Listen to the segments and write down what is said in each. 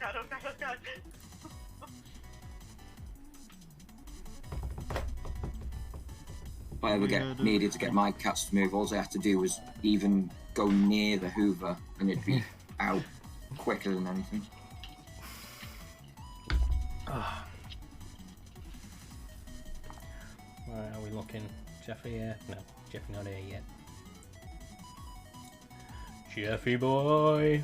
god, oh god, oh god. If I ever needed to get my cats to move, all I had to do was even go near the Hoover and it'd be out quicker than anything. Where are we looking? Jeffrey here? No, Jeffrey not here yet. Jeffy boy!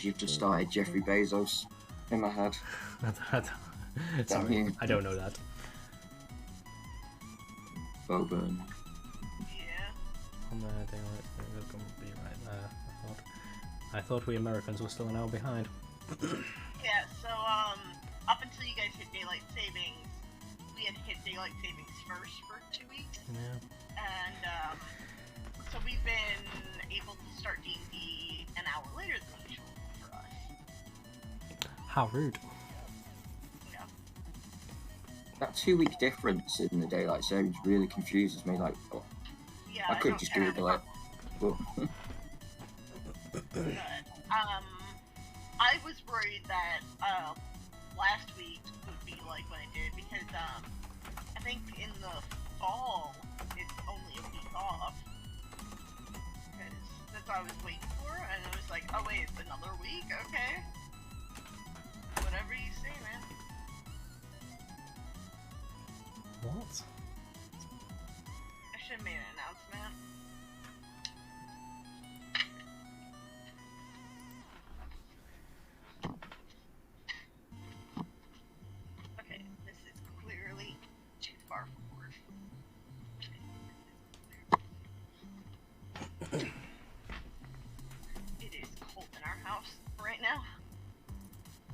You've just started Jeffrey Bezos in my head. Sorry, I don't know that. Boburn. Yeah. On the daylight, it's going to be right there. I thought we Americans were still an hour behind. Yeah, so, up until you guys hit daylight savings, we had hit daylight savings first for 2 weeks. Yeah. And, so we've been able to start D&D an hour later than usual for us. How rude. Yeah. That 2 week difference in the daylight savings really confuses me. Like, oh, Yeah, I could just do it like. But I was worried that last week would be like when it did because I think in the fall it's only a week off. Because that's what I was waiting for, and I was like, oh wait, it's another week? Okay. Whatever you say, man. What? I should have made an announcement. Okay, this is clearly too far forward. It is cold in our house right now.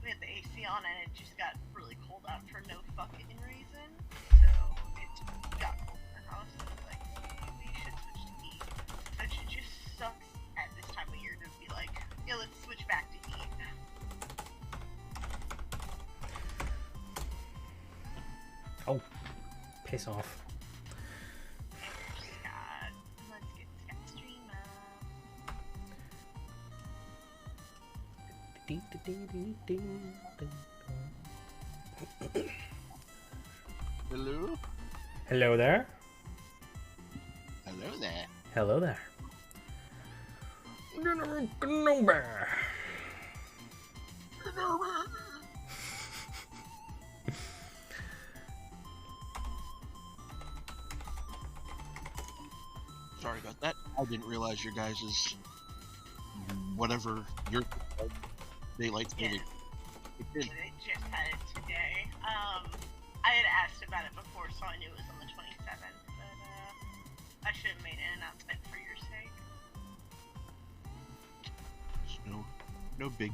We had the AC on and it just got really cold out for no fucking reason. So it got cold in our house and I was like, we should switch to heat. Which just sucks at this time of year to be like, yeah, let's switch back to heat. Oh, piss off. Scott, let's get Scott stream up. Hello? Hello there. Hello there. Hello there. Number. Sorry about that. I didn't realize your guys' whatever your daylight saving. It did. They just had it today. I had asked about it before, so I knew it was on the 27th, but I should have made an announcement for your sake. No big.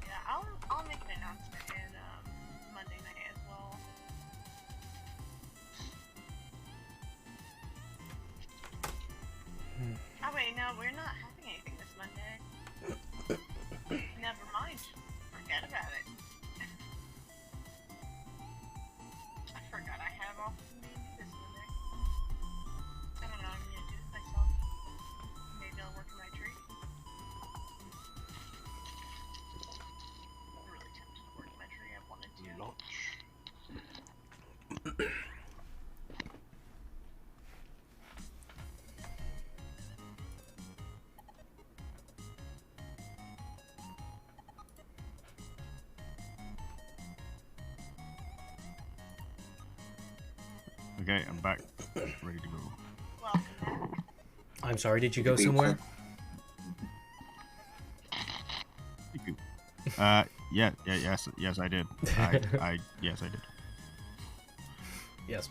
Yeah, I'll make an announcement in Monday night as well. Oh wait, no, we're not having anything this Monday. Never mind. Forget about it. I forgot I have off maybe this Monday. I don't know, I'm gonna do it myself. Maybe I'll work on my tree. I'm really tempted to work on my tree, I wanted to. Launch. Okay, I'm back. Ready to go. Welcome back. I'm sorry, did you go somewhere? Yes, I did. Yes, I did. Yes.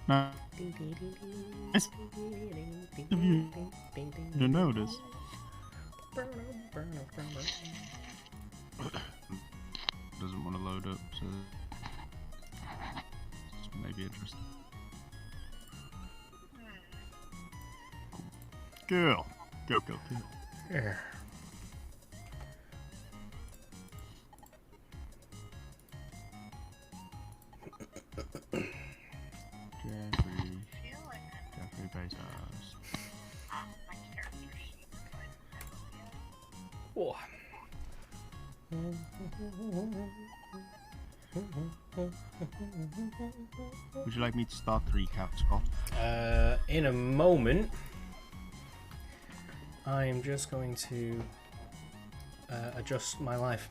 Nice of you to notice. Doesn't want to load up, so this may be interesting. Cool. Go. Yeah. I feel like Jeffrey Bezos. my character Oh. Would you like me to start the recap, Scott? In a moment. I am just going to adjust my life.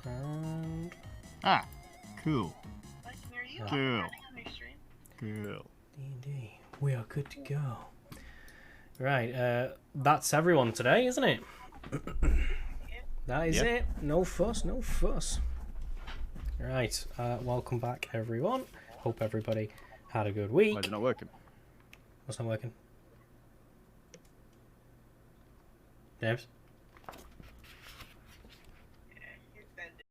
And Cool. I can hear you. Cool. On your stream. Cool. D&D, we are good to go. Right, that's everyone today, isn't it? That is it. No fuss, no fuss. Right, welcome back, everyone. Hope everybody had a good week. Why is it not working? What's not working? James? Yeah, you said it.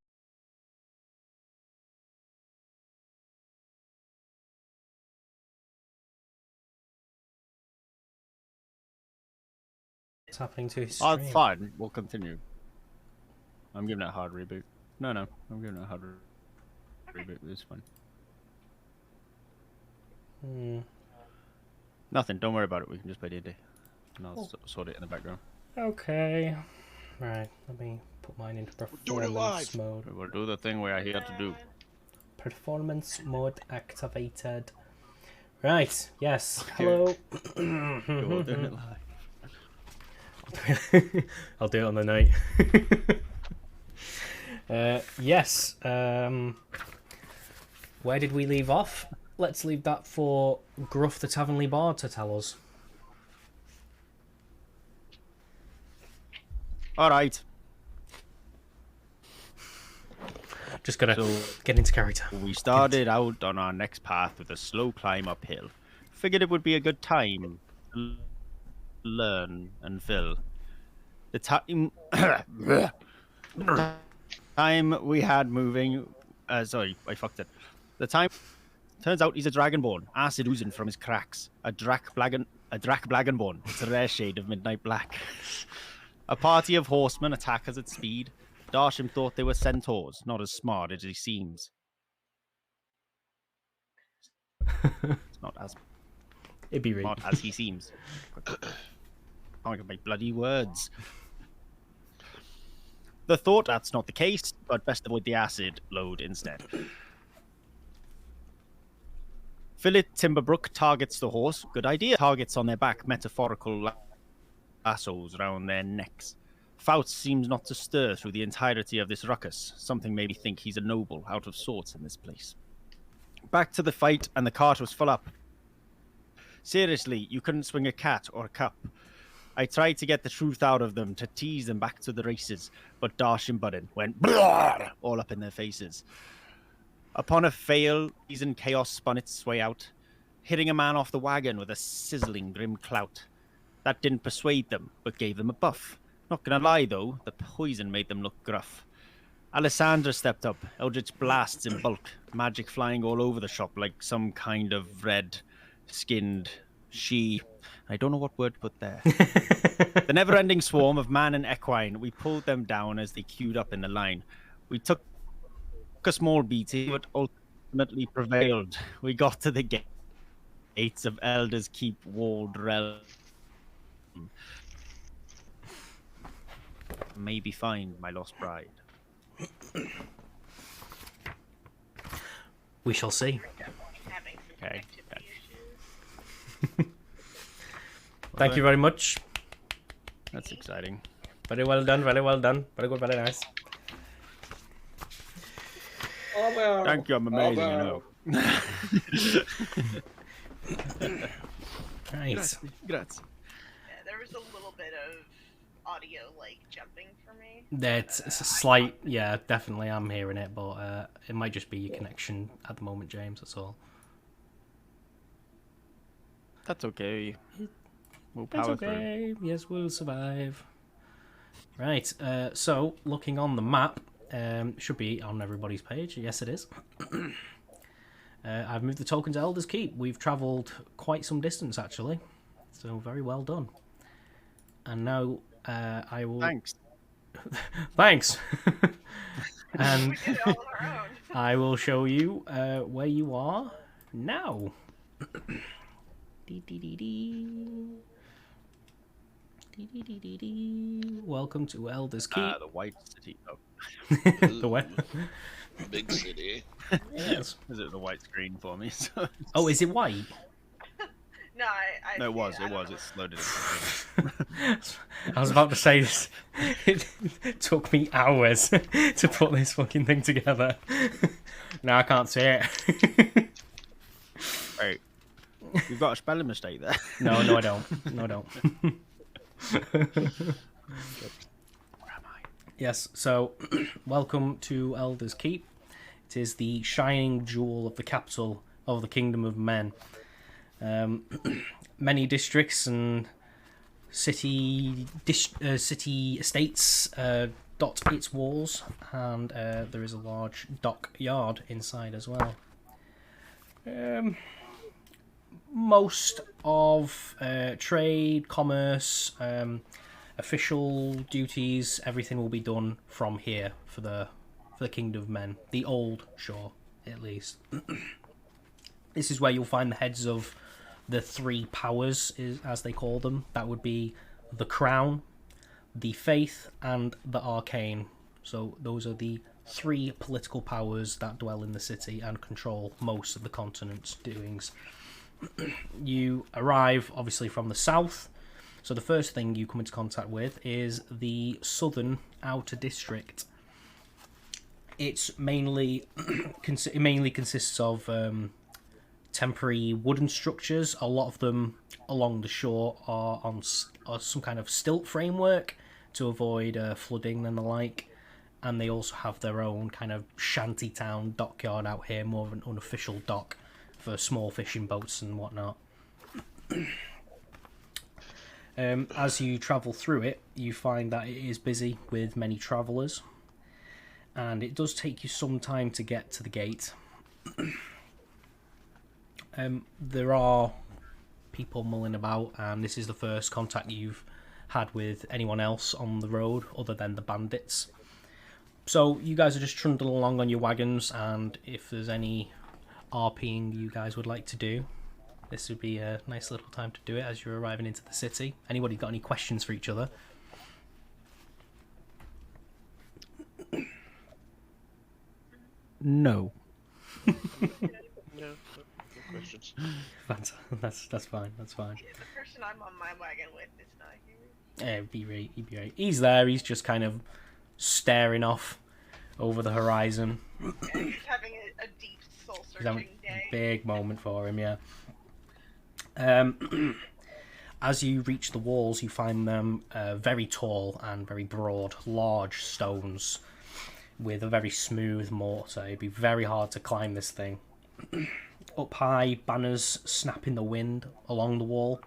What's happening to his Oh, stream? fine. We'll continue. I'm giving it a hard reboot. No, I'm giving it a hard reboot. It's fine. Nothing. Don't worry about it. We can just play D&D. And I'll sort it in the background. Okay. Right, let me put mine into doing it performance live. mode. We'll do the thing we're here to do. Performance mode activated. Right, yes. Hello. We'll do it live. I'll do it on the night. Yes. Where did we leave off? Let's leave that for Gruff the Tavernly Bard to tell us. Alright. Just gotta So- get into character. We started out on our next path with a slow climb uphill. Figured it would be a good time to learn and fill. The time we had moving... sorry, I fucked it. The time... Turns out he's a dragonborn, acid oozing from his cracks. A drac blagonborn. It's a rare shade of midnight black. A party of horsemen attack us at speed. Darsham thought they were centaurs, not as smart as he seems. It's not as It'd be really. smart as he seems. Can't get my bloody words. The thought that's not the case, but best avoid the acid load instead. Philip Timberbrook targets the horse. Good idea. Targets on their back, metaphorical lassos around their necks. Fouts seems not to stir through the entirety of this ruckus. Something made me think he's a noble, out of sorts in this place. Back to the fight, and the cart was full up. Seriously, you couldn't swing a cat or a cup. I tried to get the truth out of them, to tease them back to the races, but Darsham Budden went blah, all up in their faces. Upon a fail, season chaos spun its way out, hitting a man off the wagon with a sizzling grim clout. That didn't persuade them, but gave them a buff. Not gonna lie, though, the poison made them look gruff. Alessandra stepped up, eldritch blasts in bulk, magic flying all over the shop like some kind of red-skinned she... I don't know what word to put there. The never-ending swarm of man and equine, we pulled them down as they queued up in the line. We took a small beating, but ultimately prevailed. We got to the gates of Elder's Keep walled realm. Maybe find my lost bride. We shall see. Having some Okay. connectivity issues. Thank you very much. That's exciting. Very well done, very well done. Very good, very nice. Thank you, I'm amazing, you know. Right. Grazie. Yeah, there was a little bit of audio like jumping for me. That's a slight, yeah, definitely I'm hearing it, but it might just be your connection at the moment, James, that's all. That's okay. We'll That's power through. okay, yes, we'll survive. Right, so, looking on the map, should be on everybody's page, yes it is. I've moved the token to Elder's Keep. We've travelled quite some distance, actually, so very well done. And now I will... Thanks. Thanks! And We did it all on our own. I will show you where you are now. Dee, dee, dee, dee. Welcome to Elder's Keep. The White City. Oh, The what? Big city. Yes. is it the white screen for me? So Oh, is it white? No, I no, it was. I don't know. It's loaded. I was about to say this. It took me hours to put this fucking thing together. Now I can't see it. Right. You've got a spelling mistake there. No, I don't. No, I don't. Where am I? Yes, so welcome to Elder's Keep. It is the shining jewel of the capital of the Kingdom of Men. Many districts and city estates dot its walls, and there is a large dockyard inside as well. Most of trade, commerce, official duties, everything will be done from here for the Kingdom of Men, the old shore, at least. This is where you'll find the heads of the three powers, as they call them. That would be the Crown, the Faith, and the Arcane. So those are the three political powers that dwell in the city and control most of the continent's doings. You arrive, obviously, from the south. So the first thing you come into contact with is the southern outer district. It's mainly consists of temporary wooden structures. A lot of them along the shore are on some kind of stilt framework to avoid flooding and the like. And they also have their own kind of shanty town dockyard out here, more of an unofficial dock for small fishing boats and whatnot. As you travel through it, you find that it is busy with many travellers, and it does take you some time to get to the gate. There are people mulling about, and this is the first contact you've had with anyone else on the road other than the bandits. So you guys are just trundling along on your wagons, and if there's any RPing you guys would like to do, this would be a nice little time to do it as you're arriving into the city. Anybody got any questions for each other? No. No questions. That's fine. That's fine. Yeah, the person I'm on my wagon with is not here. He'd be right. He's there. He's just kind of staring off over the horizon. He's having a deep He's having soul-searching a day. big moment for him, yeah. As you reach the walls, you find them very tall and very broad, large stones with a very smooth mortar. It'd be very hard to climb this thing. Up high, banners snap in the wind along the wall,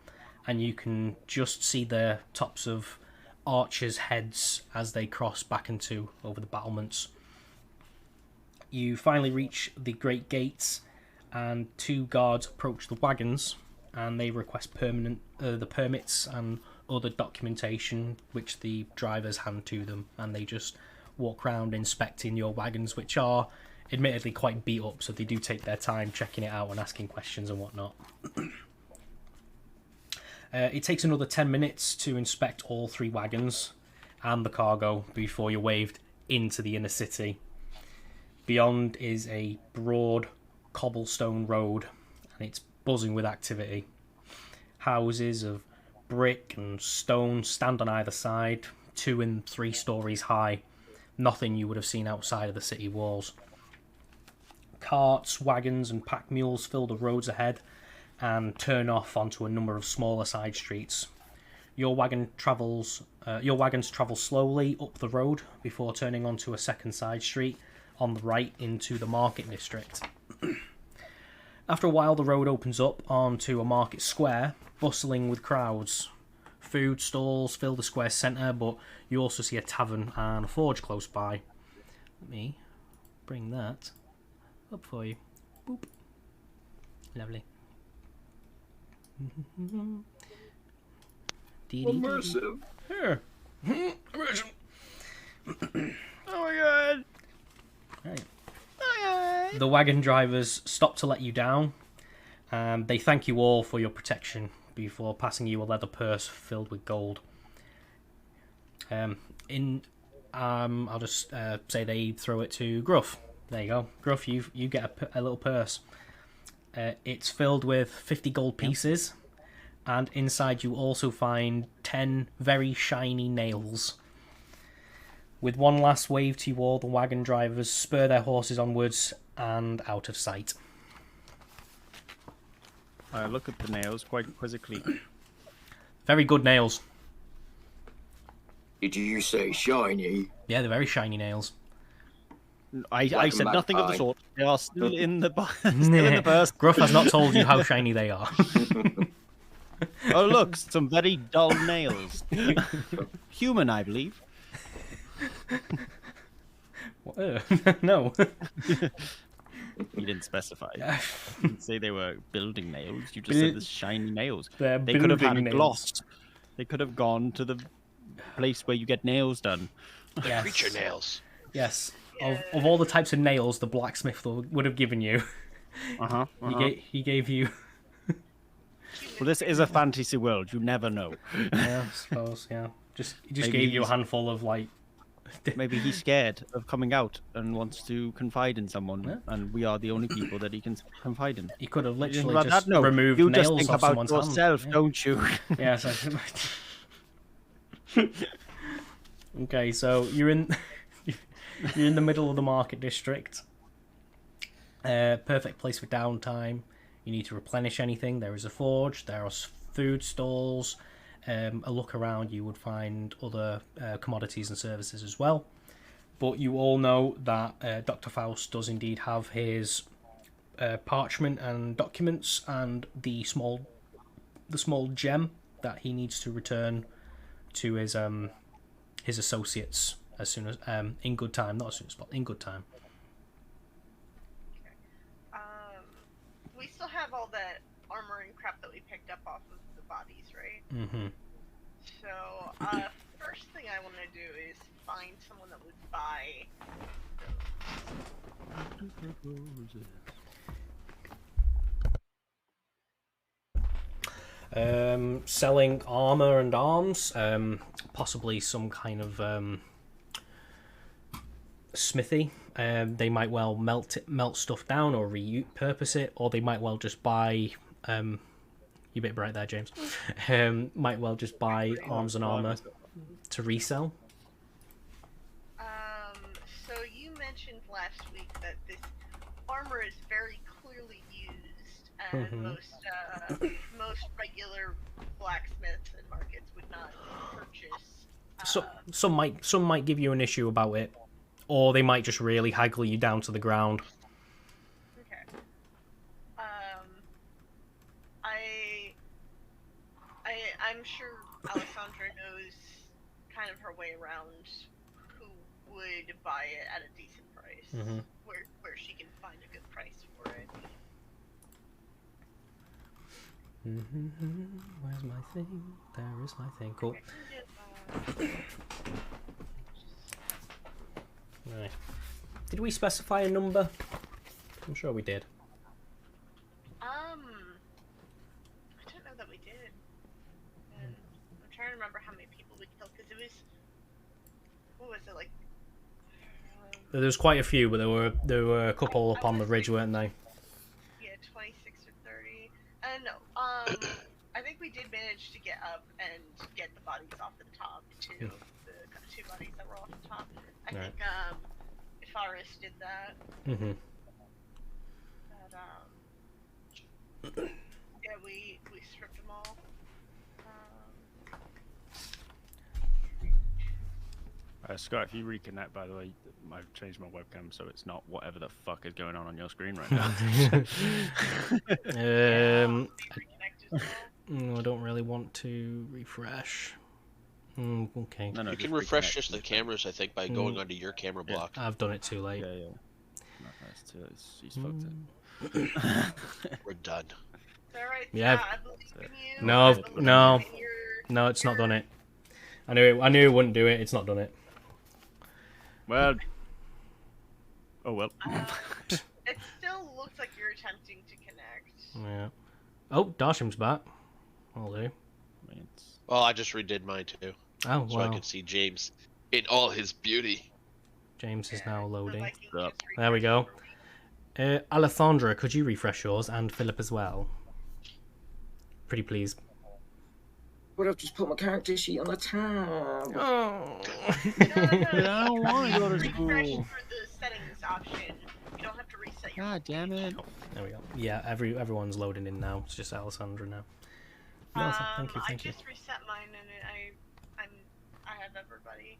and you can just see the tops of archers' heads as they cross back and two over the battlements. You finally reach the great gates, and two guards approach the wagons, and they request the permits and other documentation, which the drivers hand to them, and they just walk around inspecting your wagons, which are admittedly quite beat up, so they do take their time checking it out and asking questions and whatnot. It takes another 10 minutes to inspect all three wagons and the cargo before you're waved into the inner city. Beyond is a broad cobblestone road, and it's buzzing with activity. Houses of brick and stone stand on either side, 2 and 3 stories high. Nothing you would have seen outside of the city walls. Carts, wagons and pack mules fill the roads ahead and turn off onto a number of smaller side streets. Your wagons travel slowly up the road before turning onto a second side street on the right into the market district. After a while, the road opens up onto a market square, bustling with crowds. Food stalls fill the square centre, but you also see a tavern and a forge close by. Let me bring that up for you. Boop. Lovely. Immersive. Here. Immersion. Oh my god. Right. Oh The wagon drivers stop to let you down, and they thank you all for your protection before passing you a leather purse filled with gold. I'll just say they throw it to Gruff. There you go, Gruff. You get a little purse. It's filled with 50 gold pieces, and inside you also find 10 very shiny nails. With one last wave to you all, the wagon drivers spur their horses onwards and out of sight. I look at the nails quite quizzically. Very good nails. Did you say shiny? Yeah, they're very shiny nails. I said nothing of the sort. They are still in the purse. Gruff has not told you how shiny they are. Oh, look, some very dull nails. Human, I believe. No. You didn't specify. You didn't say they were building nails. You just said the shiny nails. They could have had a gloss. They could have gone to the place where you get nails done. Yes. Creature nails. Yes. Of all the types of nails the blacksmith would have given you, he gave you. Well, this is a fantasy world. You never know. Yeah, I suppose. Yeah. He just gave you a handful of like. Maybe he's scared of coming out and wants to confide in someone, and we are the only people that he can confide in. He could have literally About just that? No, removed you nails just think off about someone's yourself, hand. don't you? Yeah. Okay, so you're in the middle of the market district. Perfect place for downtime. You need to replenish anything. There is a forge. There are food stalls. A look around, you would find other commodities and services as well. But you all know that Dr. Faust does indeed have his parchment and documents and the small gem that he needs to return to his associates as soon as in good time, not as soon as possible, in good time. Okay. We still have all that armor and crap that we picked up off of the bodies, right? Mm-hmm. So, first thing I want to do is find someone that would buy selling armor and arms, possibly some kind of smithy. They might well melt stuff down or repurpose it, or they might well just buy. You're a bit bright there, James. Might well just buy arms and armor to resell. So you mentioned last week that this armor is very clearly used, and most regular blacksmiths and markets would not purchase. So some might give you an issue about it, or they might just really haggle you down to the ground. Okay. I'm sure Alessandra knows kind of her way around who would buy it at a decent price, where she can find a good price for it. Where's my thing? There is my thing. Cool. Right. Did we specify a number? I'm sure we did. I don't know that we did. And I'm trying to remember how many people we killed, because it was, what was it, like? There was quite a few, but there were a couple up on the ridge, weren't they? Yeah, 26 or 30. No, I think we did manage to get up and get the bodies off the top too. The two bodies that were off the top. I think Faris did that. But yeah, we stripped them all. Scott, if you reconnect, by the way, I've changed my webcam so it's not whatever the fuck is going on your screen right now. I don't really want to refresh. Okay. No, you can refresh just the cameras, I think, by going onto your camera block. I've done it too late. Yeah. No, that's too. He's fucked it. We're done. Alright, Yeah. I believe in you. No, it's not done it. I knew it wouldn't do it. It's not done it. Well. Oh well. It still looks like you're attempting to connect. Yeah. Oh, Darshim's back. I'll do. Well, I just redid mine too. Oh, so I wow. could see James in all his beauty. James is now The loading. Vikings Up. just There we go. refreshed Alessandra, could you refresh yours and Philip as well? Pretty please. But I've just put my character sheet on the tab. Oh. No, why go to refresh school? for the settings option. You don't have to reset your God damn it. There we go. Yeah, everyone's loading in now. It's just Alessandra now. No, thank you, thank I you. just reset mine and I have everybody.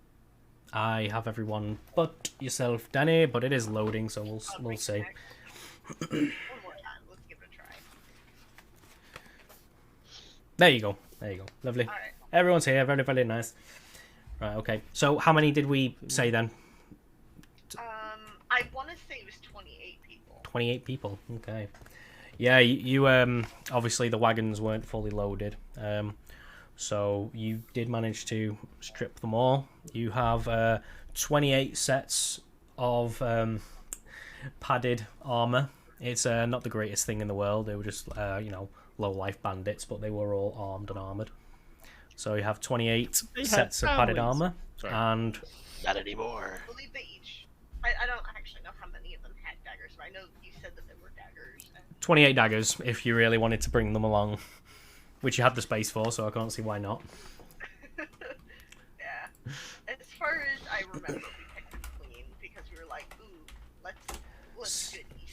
I have everyone but yourself, Danny, but it is loading, so we'll see. One more time. Let's give it a try. There you go. There you go. Lovely. All right. Everyone's here. Very, very nice. Right, okay. So how many did we say then? I want to say it was 28 people. 28 people. Okay. Yeah, you obviously the wagons weren't fully loaded. So you did manage to strip them all. You have 28 sets of padded armor. It's not the greatest thing in the world. They were just low life bandits, but they were all armed and armored. So you have 28 They had sets of padded families. armor, Sorry. and Not anymore. I believe they each. I don't actually know how many of them had daggers, but I know you said that there were daggers. And 28 daggers if you really wanted to bring them along, which you had the space for, so I can't see why not. yeah. As far as I remember, we picked the queen because we were like, ooh, let's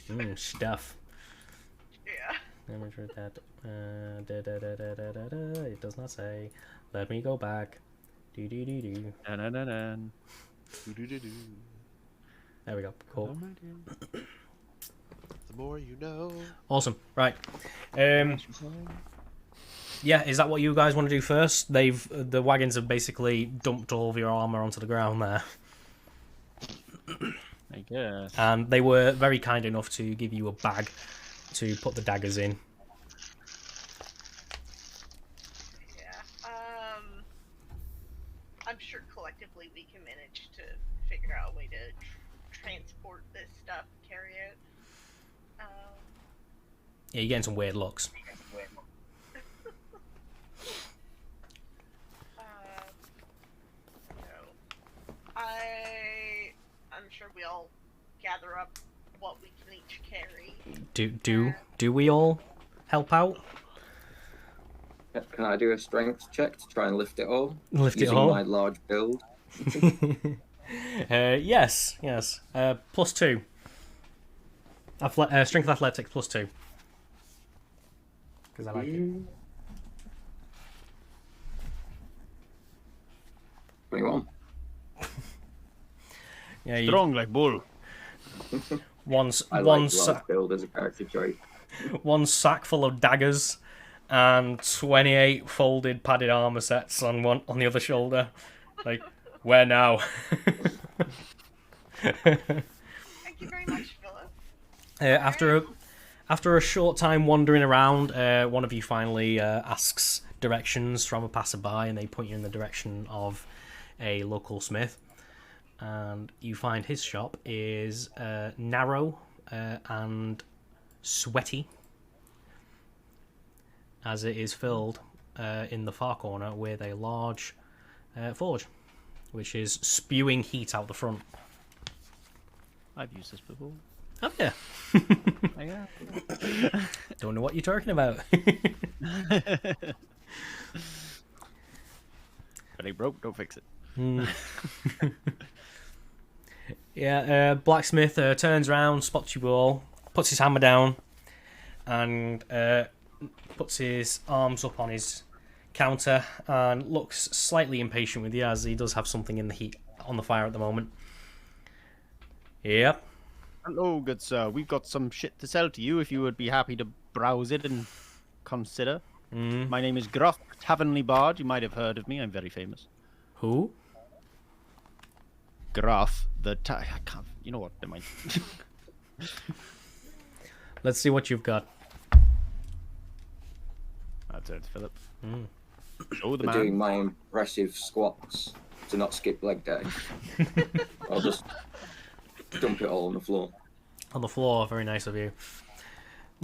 goodies. Stuff. Yeah. Damage with that. It does not say. Let me go back. Do. Dun-dun-dun-dun. Do-do-do-do. There we go. Cool. The more you know. Awesome. Right. Yeah, is that what you guys want to do first? The wagons have basically dumped all of your armor onto the ground there, I guess. and they were very kind enough to give you a bag to put the daggers in. Yeah. I'm sure collectively we can manage to figure out a way to transport this stuff, carry it. Yeah, you're getting some weird looks. I'm sure we all gather up what we can each carry. Do we all help out? Can I do a strength check to try and lift it all? Lift it using all? my large build. Yes. +2. Strength athletics +2. Because I like it. 21. Yeah, you, Strong like bull. I like large build as a character choice. one sack full of daggers and 28 folded padded armor sets on the other shoulder. Like, where now? Thank you very much, Philip. After a short time wandering around, one of you finally asks directions from a passerby, and they point you in the direction of a local smith. And you find his shop is narrow and sweaty, as it is filled in the far corner with a large forge, which is spewing heat out the front. I've used this before. Oh yeah. Yeah. Don't know what you're talking about. If it ain't broke, don't fix it. Yeah, blacksmith turns around, spots you all, puts his hammer down, and puts his arms up on his counter and looks slightly impatient with you, as he does have something in the heat on the fire at the moment. Yep. Hello, good sir. We've got some shit to sell to you if you would be happy to browse it and consider. My name is Gruff Tavernly Bard. You might have heard of me. I'm very famous. Who? Gruff, I can't. You know what? Never mind. Let's see what you've got. That's it, Philip. Show the For doing man. my impressive squats to not skip leg day. I'll just dump it all on the floor. On the floor, very nice of you.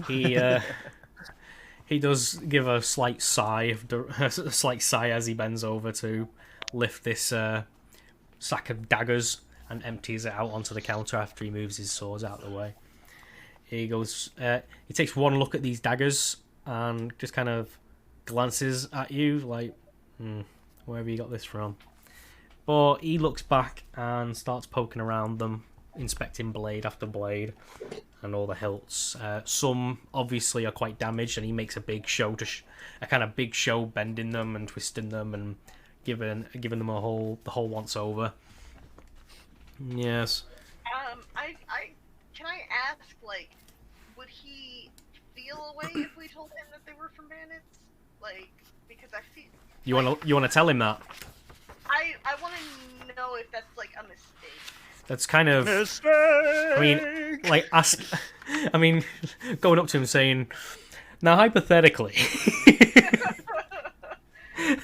He does give a slight sigh as he bends over to lift this sack of daggers and empties it out onto the counter after he moves his swords out of the way. He goes. He takes one look at these daggers and just kind of glances at you like, where have you got this from? But he looks back and starts poking around them, inspecting blade after blade and all the hilts. Some obviously are quite damaged, and he makes a big show a kind of big show bending them and twisting them and giving them the whole once over. Yes. Can I ask, like, would he feel a way if we told him that they were from bandits? Like, because I feel you want to tell him that? I want to know if that's like a mistake. That's kind of Mistake! I mean, like going up to him saying, now hypothetically. Sorry,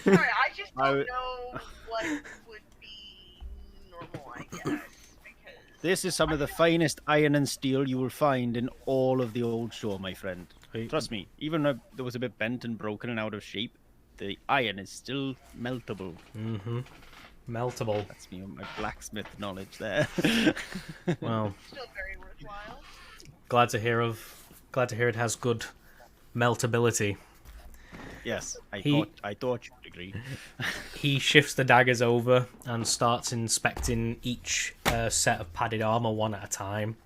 I just don't know what would be normal, I guess. Because This is some of the finest iron and steel you will find in all of the old shore, my friend. Trust me, even though there was a bit bent and broken and out of shape, the iron is still meltable. Mm-hmm. Meltable. That's me with my blacksmith knowledge there. Well, still very worthwhile. glad to hear it has good meltability. Yes, I thought you'd agree. He shifts the daggers over and starts inspecting each set of padded armor one at a time.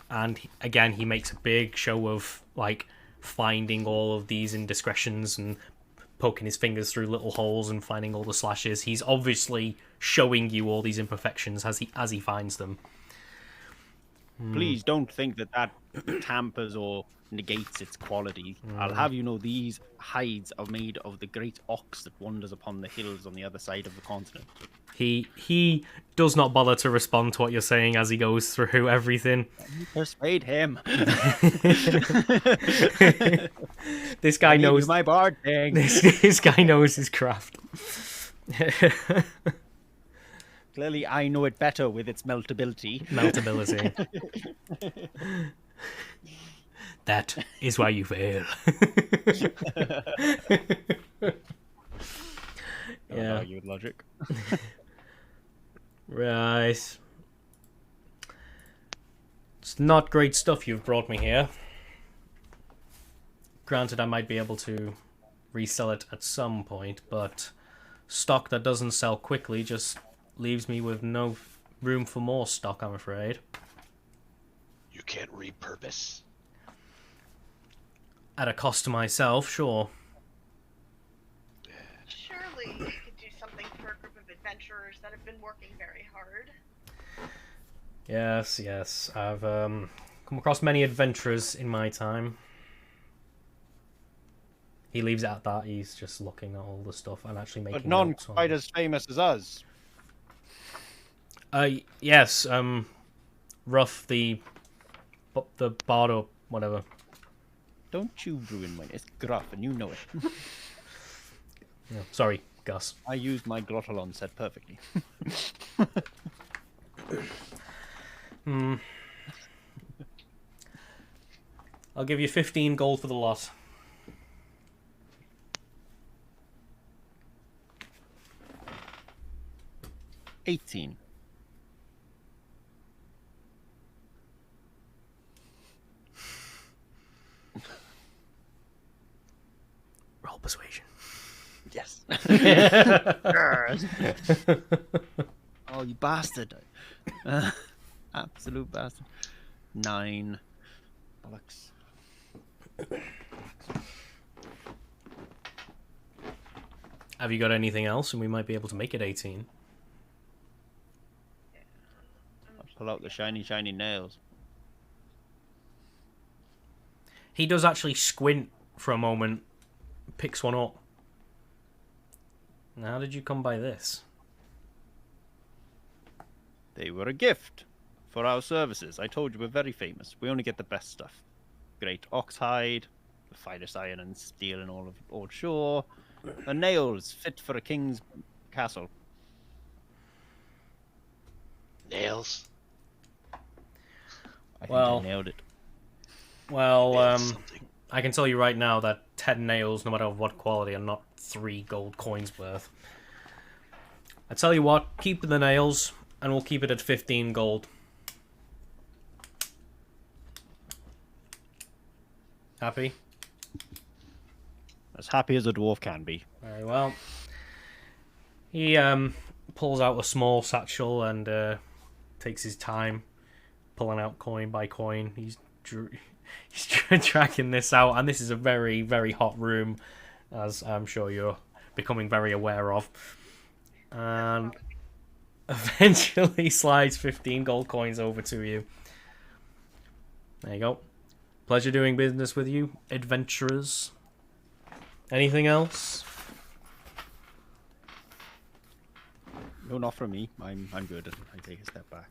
And again, he makes a big show of like finding all of these indiscretions and poking his fingers through little holes and finding all the slashes. He's obviously showing you all these imperfections as he finds them. Please don't think that tampers or negates its quality. I'll have you know these hides are made of the great ox that wanders upon the hills on the other side of the continent. He does not bother to respond to what you're saying as he goes through everything. Persuade him. This guy knows my bard thing. This guy knows his craft. Clearly, I know it better with its meltability. That is why you fail. Yeah, you with logic. Right. It's not great stuff you've brought me here. Granted, I might be able to resell it at some point, but stock that doesn't sell quickly just leaves me with no room for more stock, I'm afraid. You can't repurpose. At a cost to myself, sure. Surely you could do something for a group of adventurers that have been working very hard. Yes. I've come across many adventurers in my time. He leaves it at that. He's just looking at all the stuff and actually making But none notes on quite it. as famous as us. Yes, Ruff, the bard or whatever. Don't you ruin mine. It's gruff, and you know it. Yeah, sorry, Gus. I used my Glottalon set perfectly. I'll give you 15 gold for the lot. $18. Roll persuasion. Yes. Oh, you bastard. Absolute bastard. 9. Bollocks. Have you got anything else? And we might be able to make it 18. I'll pull out the shiny nails. He does actually squint for a moment, picks one up. How did you come by this? They were a gift for our services. I told you we're very famous. We only get the best stuff. Great oxhide, the finest iron and steel in all of Old Shore, and nails fit for a king's castle. Nails. I think Well, I nailed it. Well, Nails something. I can tell you right now that 10 nails, no matter what quality, are not 3 gold coins worth. I tell you what, keep the nails, and we'll keep it at 15 gold. Happy? As happy as a dwarf can be. Very well. He pulls out a small satchel and takes his time pulling out coin by coin. He's tracking this out, and this is a very, very hot room, as I'm sure you're becoming very aware of. And eventually slides 15 gold coins over to you. There you go. Pleasure doing business with you, adventurers. Anything else? No, not from me. I'm good. I take a step back.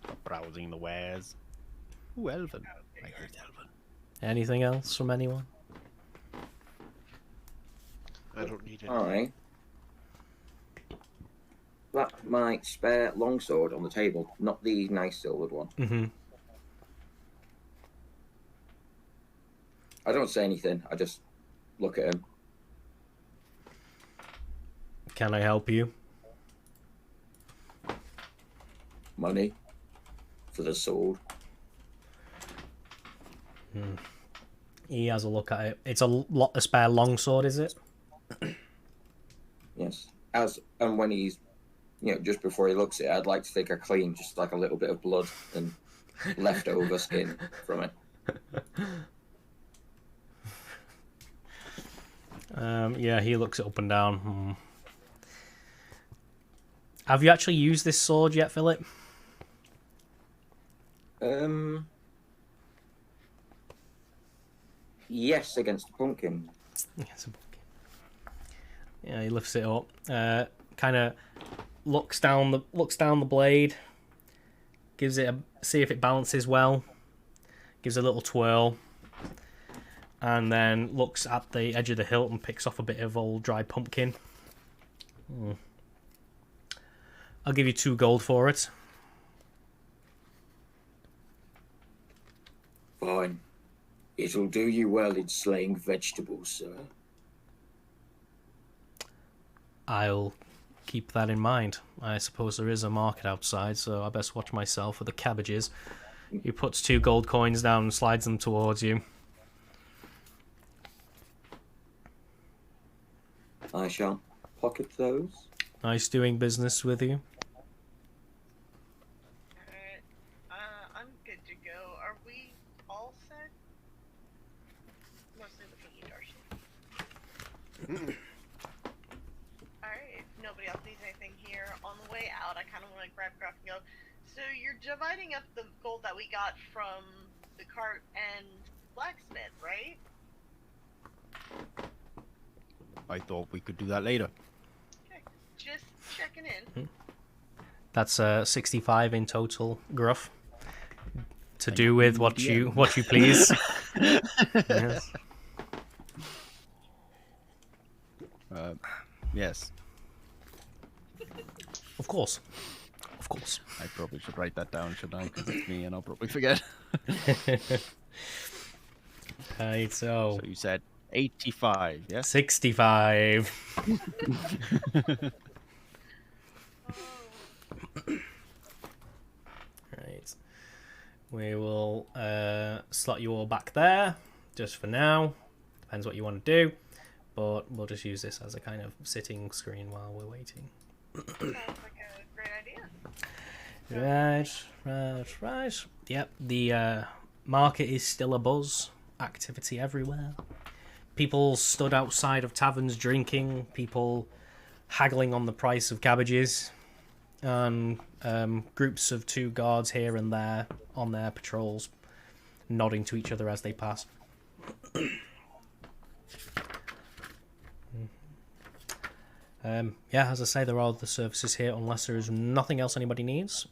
Stop browsing the wares. Ooh, Elven. I hate Elven. Anything else from anyone? I don't need it. I slapped my spare longsword on the table, not the nice silvered one. Mm-hmm. I don't say anything. I just look at him. Can I help you? Money for the sword. He has a look at it. It's a spare longsword, is it? Yes. And when he's, just before he looks at it, I'd like to think I clean just like a little bit of blood and leftover skin from it. Yeah, he looks it up and down. Have you actually used this sword yet, Philip? Yes, against the pumpkin. Yes, a pumpkin. Yeah, he lifts it up. Kind of looks down the blade. Gives it see if it balances well. Gives a little twirl. And then looks at the edge of the hilt and picks off a bit of old dry pumpkin. I'll give you 2 gold for it. Fine. It'll do you well in slaying vegetables, sir. I'll keep that in mind. I suppose there is a market outside, so I best watch myself for the cabbages. He puts 2 gold coins down and slides them towards you. I shall pocket those. Nice doing business with you. Alright, I'm good to go. Are we all set? Mostly looking at you, Darcy. Alright, if nobody else needs anything here, on the way out, I kind of want to grab Gruff and go, so you're dividing up the gold that we got from the cart and blacksmith, right? I thought we could do that later. Okay, just checking in. That's 65 in total, Gruff. To do with what you please. Yes. Yes. Of course. Of course. I probably should write that down, shouldn't I? Because it's me and I'll probably forget. Right, so So you said 85, yes? 65. Right. We will slot you all back there, just for now. Depends what you want to do. But we'll just use this as a kind of sitting screen while we're waiting. Sounds like a great idea. Right. Yep, the market is still abuzz. Activity everywhere. People stood outside of taverns drinking. People haggling on the price of cabbages. And groups of 2 guards here and there on their patrols, nodding to each other as they pass. Yeah, as I say, there are other services here unless there is nothing else anybody needs,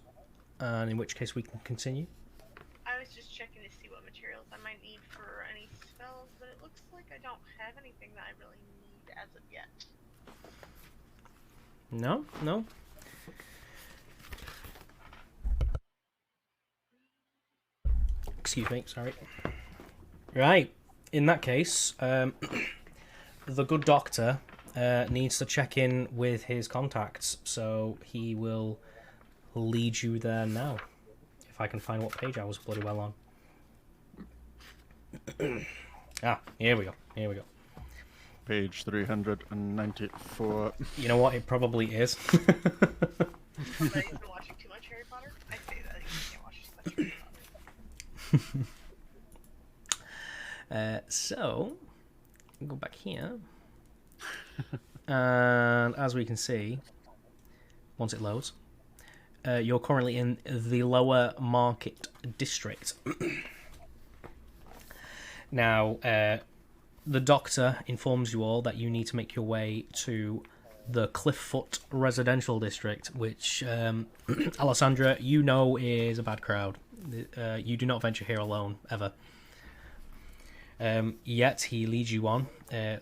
and in which case we can continue. I was just checking to see what materials I might need for any spells, but it looks like I don't have anything that I really need as of yet. No. Excuse me, sorry. Right, in that case, the good doctor needs to check in with his contacts, so he will lead you there now. If I can find what page I was bloody well on. Here we go. Page 394. You know what? It probably is. Have you been watching too much Harry Potter? I say that you can't watch too much Harry Potter. So, go back here. And as we can see, once it loads, you're currently in the Lower Market District. Now, the doctor informs you all that you need to make your way to the Clifffoot Residential District, which, Alessandra, you know is a bad crowd. You do not venture here alone, ever. Yet he leads you on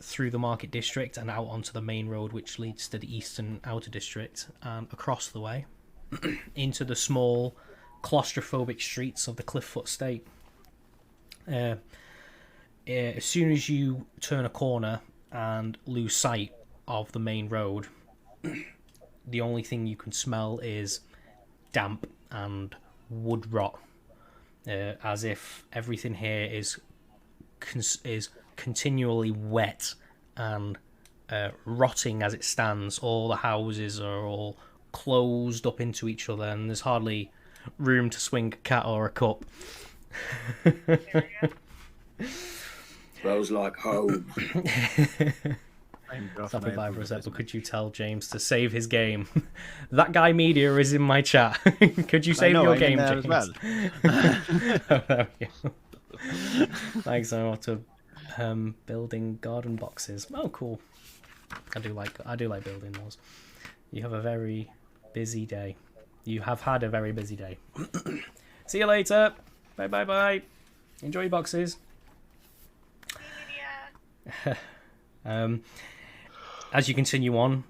through the Market District and out onto the main road, which leads to the Eastern Outer District, and across the way into the small, claustrophobic streets of the Clifffoot State. As soon as you turn a corner and lose sight of the main road, the only thing you can smell is damp and wood rot, as if everything here is continually wet and rotting as it stands. All the houses are all closed up into each other, and there's hardly room to swing a cat or a cup. There we go. Smells like home. Stop it by for a sec, but could you tell James to save his game? That guy media is in my chat. Could you save your game, James? As well. Oh, there we go. Thanks so much to building garden boxes. Oh, cool. I do like building those. You have a very busy day. You have had a very busy day. See you later. Bye. Enjoy your boxes. As you continue on,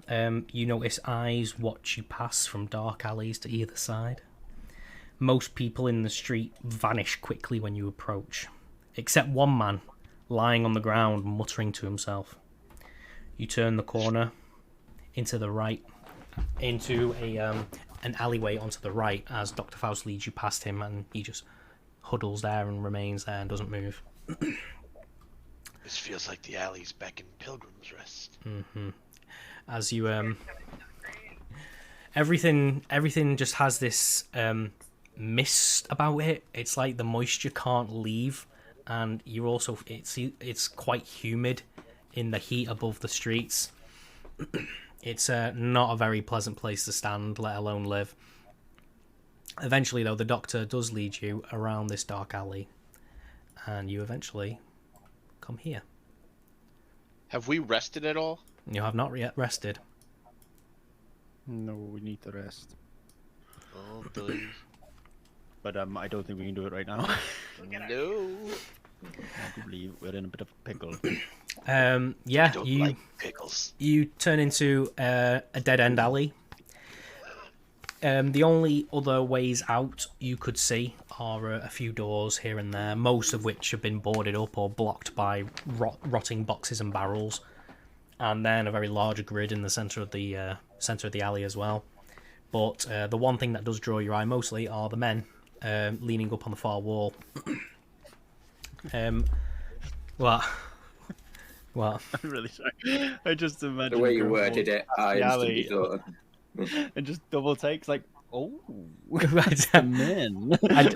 you notice eyes watch you pass from dark alleys to either side. Most people in the street vanish quickly when you approach, except one man lying on the ground muttering to himself. You turn the corner into the right, into an alleyway onto the right as Dr. Faust leads you past him, and he just huddles there and remains there and doesn't move. This feels like the alleys back in Pilgrim's Rest. Mm-hmm. As you everything just has this mist about it. It's like the moisture can't leave, and you're also it's quite humid in the heat above the streets. It's not a very pleasant place to stand, let alone live. Eventually, though, the doctor does lead you around this dark alley, and you eventually come here. Have we rested at all? You have not yet rested. No, we need to rest. Oh, boy. But I don't think we can do it right now. No. I believe we're in a bit of a pickle. Yeah, Don't you like pickles. you turn into a dead end alley. The only other ways out you could see are a few doors here and there, most of which have been boarded up or blocked by rotting boxes and barrels, and then a very large grid in the center of the alley as well. But the one thing that does draw your eye mostly are the men leaning up on the far wall. What? What? I'm really sorry. I just imagine The way you going worded it, I the instantly alley. thought. and just double takes like, oh, Right. men. I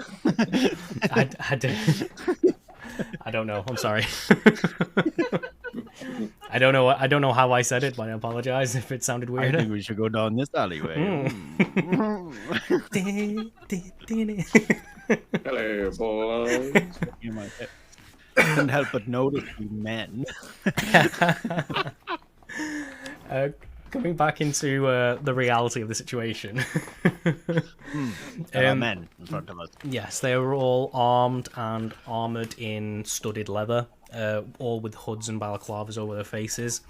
don't know. I'm sorry. I don't know. I don't know how I said it, but I apologize if it sounded I weird. think we should go down this alleyway. Hello, boys. You might couldn't help but notice you men. Coming back into the reality of the situation. There are men in front of us. Yes, they were all armed and armoured in studded leather, all with hoods and balaclavas over their faces,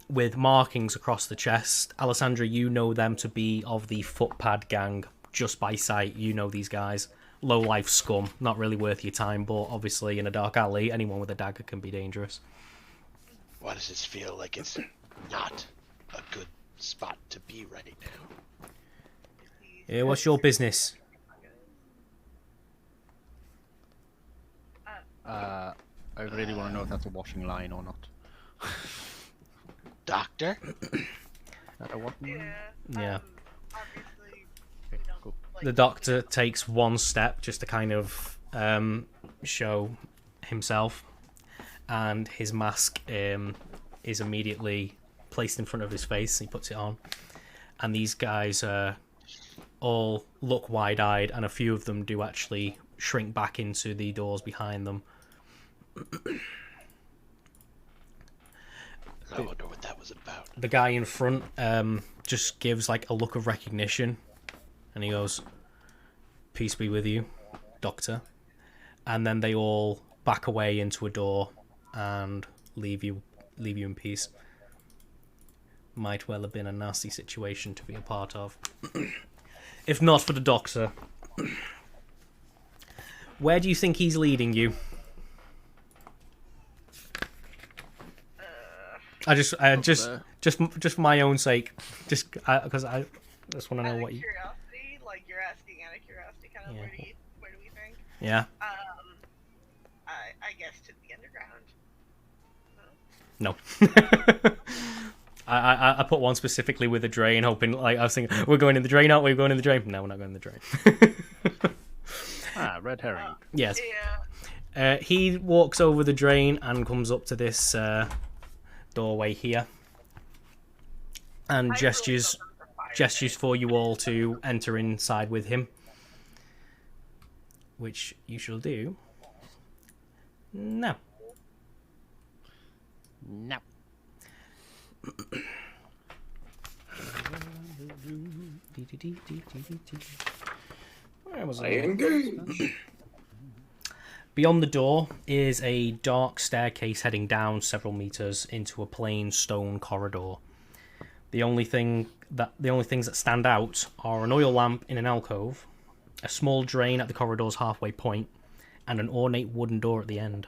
with markings across the chest. Alessandra, you know them to be of the Footpad gang. Just by sight, you know these guys. Low-life scum, not really worth your time, but obviously in a dark alley, anyone with a dagger can be dangerous. Why does this feel like it's not a good spot to be right now? Yeah, what's your business? I really want to know if that's a washing line or not. Doctor? Is that a washing line? Yeah. Obviously, Okay, cool. The doctor takes one step just to kind of show himself, and his mask is immediately placed in front of his face. He puts it on, and these guys all look wide-eyed, and a few of them do actually shrink back into the doors behind them. I wonder what that was about. The guy in front just gives like a look of recognition, and he goes, "Peace be with you, Doctor." And then they all back away into a door and leave you in peace. Might well have been a nasty situation to be a part of, if not for the Doctor. Where do you think he's leading you? I just for my own sake, just because I just want to know out of what you. curiosity, like you're asking out of curiosity, kind of Yeah. where do we think? Yeah. I guess to the underground. No. I put one specifically with a drain, hoping like I was thinking we're going in the drain, aren't we? We're going in the drain. No, we're not going in the drain. Red herring. Yes. Yeah. He walks over the drain and comes up to this doorway here, and I gestures really thought that was a fire gestures for you all to enter inside with him, which you shall do. No. No. Where was I I? engage. Beyond the door is a dark staircase heading down several meters into a plain stone corridor. The only things that stand out are an oil lamp in an alcove, a small drain at the corridor's halfway point, and an ornate wooden door at the end.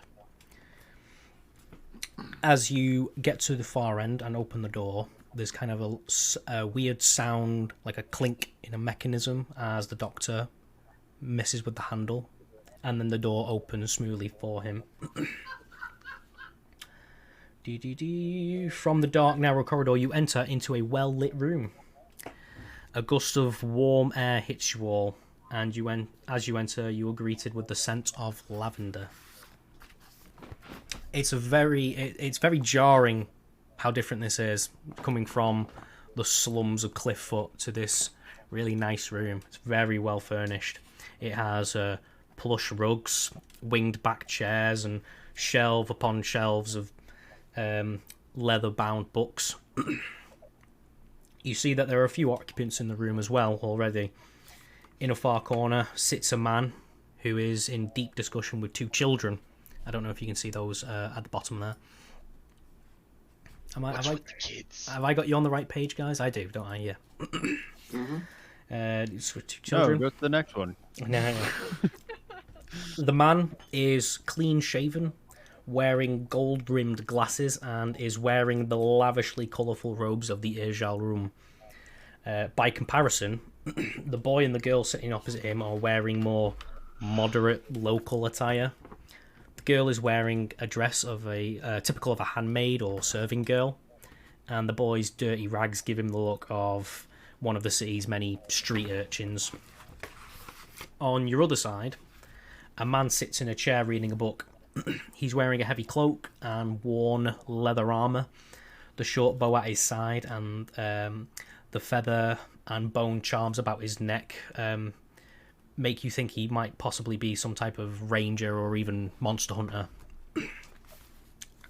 As you get to the far end and open the door, there's kind of a weird sound, like a clink in a mechanism, as the Doctor messes with the handle, and then the door opens smoothly for him. From the dark, narrow corridor, you enter into a well-lit room. A gust of warm air hits you all, and as you enter, you are greeted with the scent of lavender. It's very jarring how different this is, coming from the slums of Clifffoot to this really nice room. It's very well furnished. It has plush rugs, winged back chairs, and shelf upon shelves of leather-bound books. You see that there are a few occupants in the room as well already. In a far corner sits a man who is in deep discussion with two children. I don't know if you can see those at the bottom there. What's with the kids? Have I got you on the right page, guys? I do, don't I? Yeah. Mm-hmm. It's with two children. Go to the next one. No. The man is clean-shaven, wearing gold-rimmed glasses, and is wearing the lavishly colourful robes of the Irjal room. By comparison, the boy and the girl sitting opposite him are wearing more moderate local attire. The girl is wearing a dress of typical of a handmaid or serving girl, and the boy's dirty rags give him the look of one of the city's many street urchins. On your other side, a man sits in a chair reading a book. He's wearing a heavy cloak and worn leather armour. The short bow at his side and the feather and bone charms about his neck make you think he might possibly be some type of ranger or even monster hunter.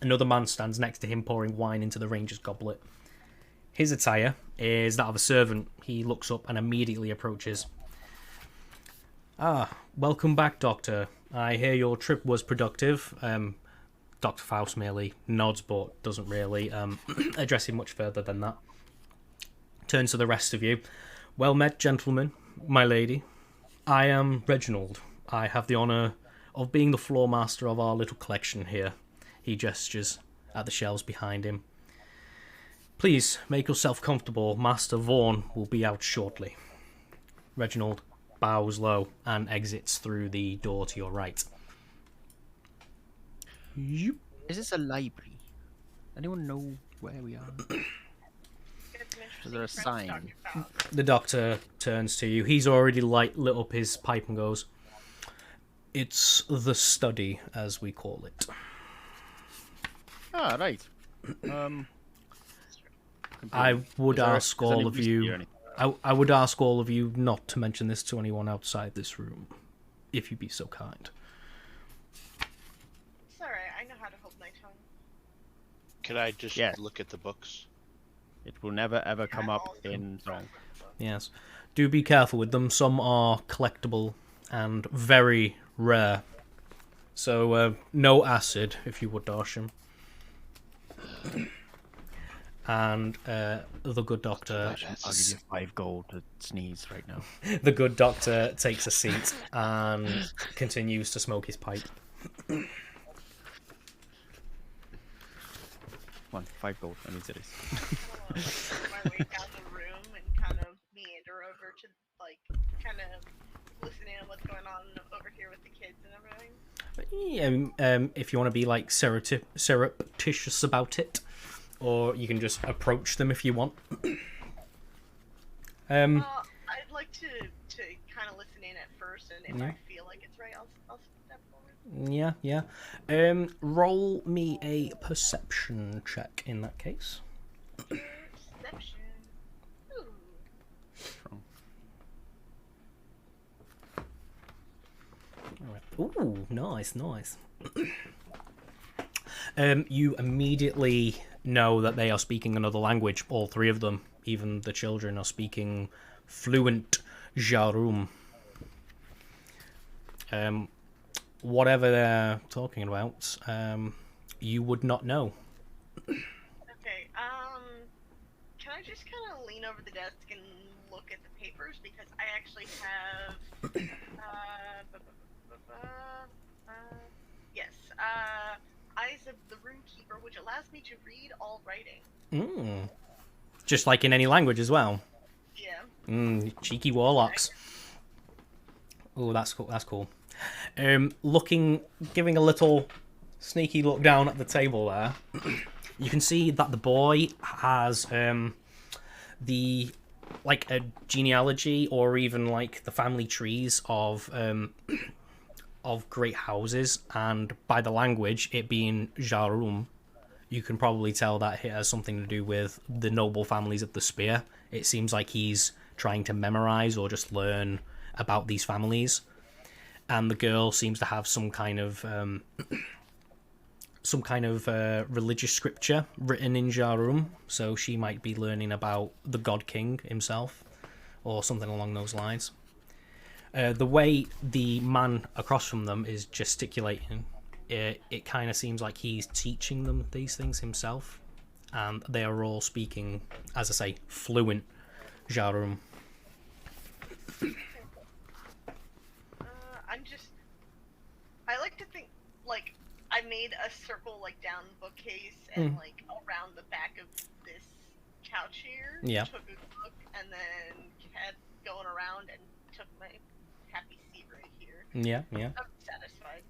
Another man stands next to him, pouring wine into the ranger's goblet. His attire is that of a servant. He looks up and immediately approaches. "Ah, welcome back, Doctor. I hear your trip was productive." Dr. Faust merely nods but doesn't really address him much further than that. Turns to the rest of you. "Well met, gentlemen, my lady. I am Reginald. I have the honour of being the floor master of our little collection here." He gestures at the shelves behind him. Please make yourself comfortable. Master Vaughn will be out shortly. Reginald bows low and exits through the door to your right. Yoop. Is this a library? Anyone know where we are? Is there a sign? The doctor turns to you. He's already lit up his pipe and goes, "It's the study, as we call it." Ah, right. I would ask all of you. Anything? I would ask all of you not to mention this to anyone outside this room, if you'd be so kind. It's alright, I know how to hold my tongue. Could I just Yeah. look at the books? It will never ever come up in song. Yes. Do be careful with them. Some are collectible and very rare. So, no acid, if you would, Darsham. And the good doctor... I'll give you 5 gold to sneeze right now. The good doctor takes a seat and continues to smoke his pipe. Come on, 5 gold. I need cities. I work my way down the room and kind of meander over to, like, kind of listen in on what's going on over here with the kids and everything. Yeah, if you want to be, like, surreptitious about it, or you can just approach them if you want. I'd like to kind of listen in at first, and if Yeah. I feel like it's right, I'll step forward. Yeah. Roll me a perception check in that case. Perception. Ooh. Ooh, nice. You immediately know that they are speaking another language. All 3 of them, even the children, are speaking fluent Jarum. Whatever they're talking about, you would not know. Okay, can I just kind of lean over the desk and look at the papers, because I actually have, Eyes of the Runekeeper, which allows me to read all writing. Just like in any language as well. Yeah. Cheeky warlocks. Oh, that's cool. That's cool. Giving a little sneaky look down at the table there, you can see that the boy has a genealogy, or even like the family trees of great houses, and by the language, it being Jarum, you can probably tell that it has something to do with the noble families of the Spear. It seems like he's trying to memorize or just learn about these families. And the girl seems to have some kind of religious scripture written in Jarum, so she might be learning about the God King himself, or something along those lines. The way the man across from them is gesticulating, it kind of seems like he's teaching them these things himself, and they are all speaking, as I say, fluent Jarum. I like to think, like, I made a circle, like, down the bookcase and, like, around the back of this couch here. Yeah. Took a book and then kept going around and took my happy seat right here. Yeah. I'm satisfied.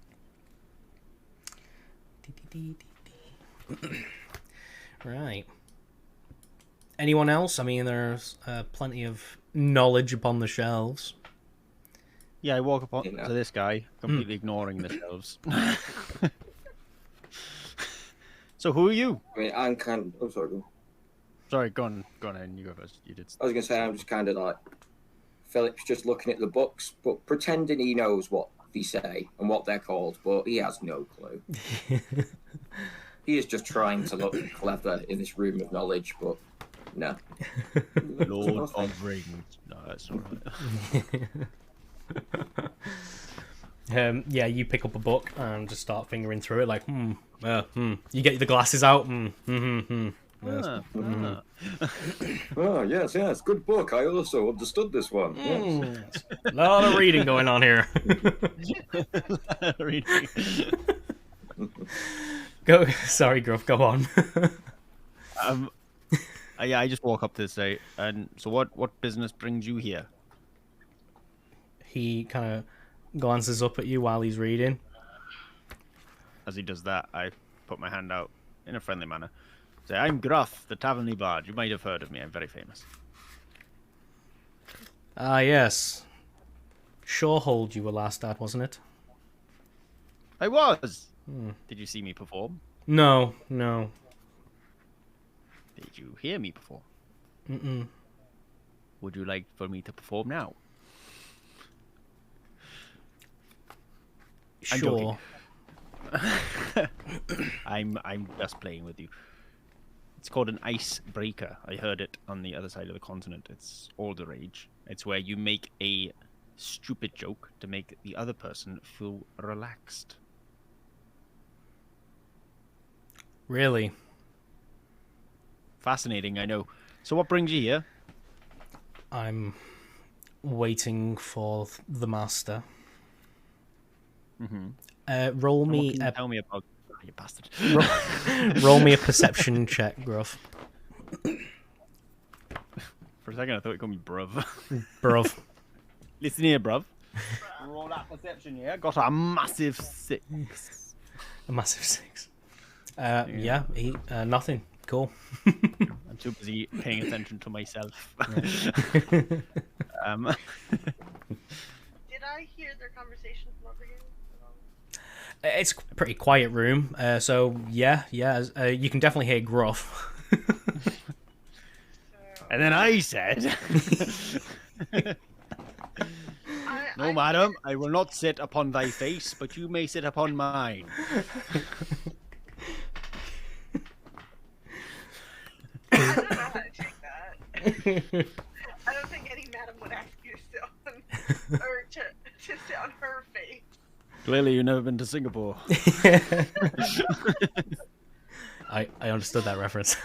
Right. Anyone else? I mean, there's plenty of knowledge upon the shelves. Yeah, I walk up to this guy, completely ignoring the shelves. So who are you? I mean, I'm kind of... Oh, sorry. Go on. Sorry, go on ahead. You go first. You did. I was going to say, I'm just kind of like... Philip's just looking at the books, but pretending he knows what they say and what they're called, but he has no clue. He is just trying to look clever in this room of knowledge, but no. Lord of Rings. No, that's all right. Yeah, you pick up a book and just start fingering through it, like, You get the glasses out, Yes. Oh, yes, good book. I also understood this one. Yes. A lot of reading going on here. Go. Sorry, Gruff. Go on. Yeah, I just walk up to say, and so what business brings you here? He kind of glances up at you while he's reading. As he does that, I put my hand out in a friendly manner. Say, I'm Gruff, the Taverny Bard. You might have heard of me. I'm very famous. Ah, yes. Shorehold you were last at, wasn't it? I was. Did you see me perform? No. Did you hear me perform? Mm-mm. Would you like for me to perform now? I'm Sure. I'm just playing with you. It's called an icebreaker. I heard it on the other side of the continent. It's all the rage. It's where you make a stupid joke to make the other person feel relaxed. Really? Fascinating, I know. So what brings you here? I'm waiting for the master. Mm-hmm. Roll And what me can you a tell me about you bastard? roll me a perception check, Gruff. For a second, I thought you called me bruv. Bruv. Listen here, bruv. Roll that perception, yeah? Got a massive 6. A massive 6. Yeah, nothing. Cool. I'm too busy paying attention to myself. Did I hear their conversation from over here? It's a pretty quiet room, so yeah, you can definitely hear Gruff. And then I said, "No, madam, I will not sit upon thy face, but you may sit upon mine." I don't know how to take that. I don't think any madam would ask you to sit on, or to sit on her face. Clearly, you've never been to Singapore. I understood that reference.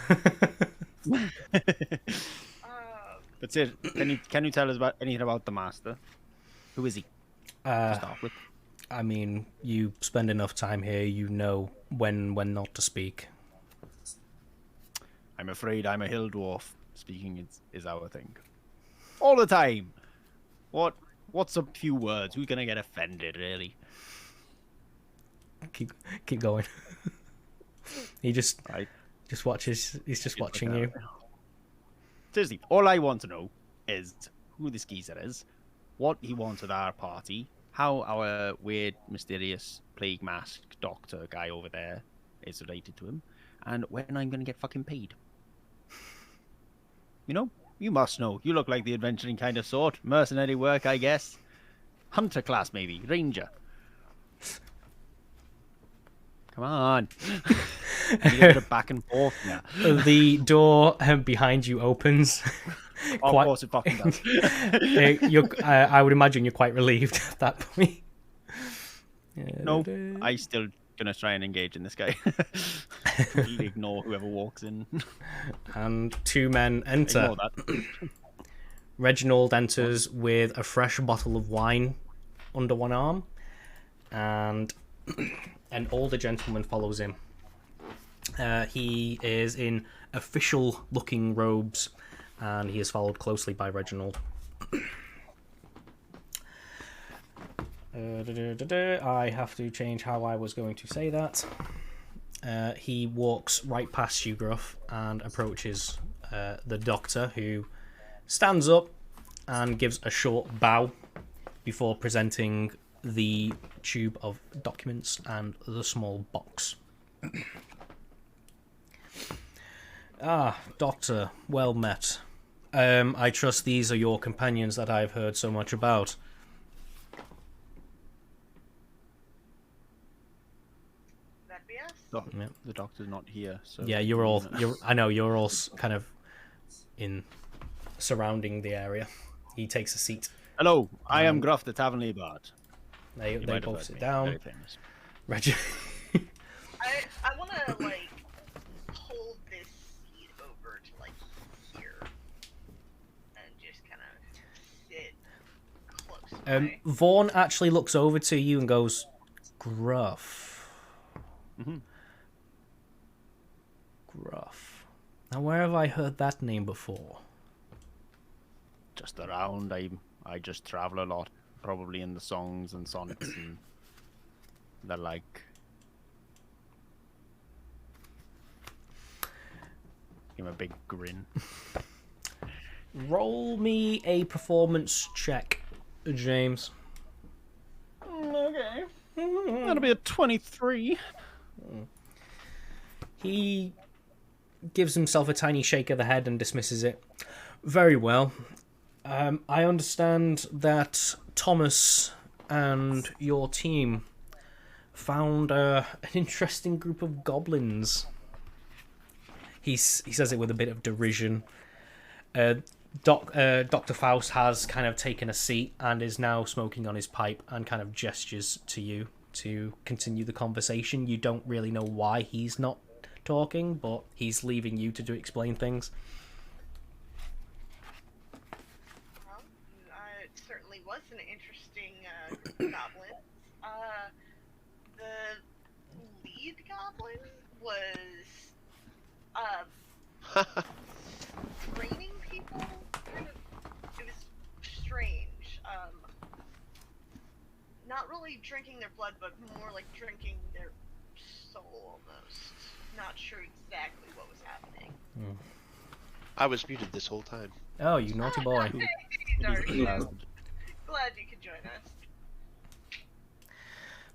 That's it. Can you tell us about anything about the master? Who is he? To start with. I mean, you spend enough time here, you know when not to speak. I'm afraid I'm a hill dwarf. Speaking is our thing. All the time. What's a few words? Who's gonna get offended, really? Keep going. He just watches. He's just watching you. Seriously, all I want to know is who this geezer is, what he wants at our party, how our weird, mysterious, plague mask doctor guy over there is related to him, and when I'm gonna get fucking paid. You know? You must know. You look like the adventuring kind of sort. Mercenary work, I guess. Hunter class, maybe. Ranger. Come on. You get a back and forth now. The door behind you opens. Of course it fucking does. I would imagine you're quite relieved at that point. No, I still gonna try and engage in this guy. Completely ignore whoever walks in. And 2 men enter. Ignore that. Reginald enters with a fresh bottle of wine under one arm, and an older gentleman follows him. He is in official-looking robes, and he is followed closely by Reginald. I have to change how I was going to say that. He walks right past you, Gruff, and approaches the doctor, who stands up and gives a short bow before presenting the tube of documents and the small box. Doctor, well met. I trust these are your companions that I've heard so much about. That'd be us. Yeah. The doctor's not here, so Yeah, I know you're all kind of in surrounding the area. He takes a seat. Hello, I am Gruff, the Taverny Bard. They You might have both heard sit me. down. Very famous. Reggie. I want to hold this seat over to here and just kind of sit close. by. Vaughn actually looks over to you and goes, Gruff. Mm-hmm. Gruff. Now, where have I heard that name before? Just around. I just travel a lot, probably in the songs and sonnets and the like. Give him a big grin. Roll me a performance check, James. Okay. That'll be a 23. He gives himself a tiny shake of the head and dismisses it. Very well. I understand that Thomas and your team found an interesting group of goblins. He says it with a bit of derision. Dr. Faust has kind of taken a seat and is now smoking on his pipe and kind of gestures to you to continue the conversation. You don't really know why he's not talking, but he's leaving you to explain things. Well, it certainly was an interesting goblin. The lead goblin was training people. Kind of, it was strange. Not really drinking their blood, but more like drinking their soul almost. Not sure exactly what was happening. I was muted this whole time. Oh, you naughty boy. Glad you could join us.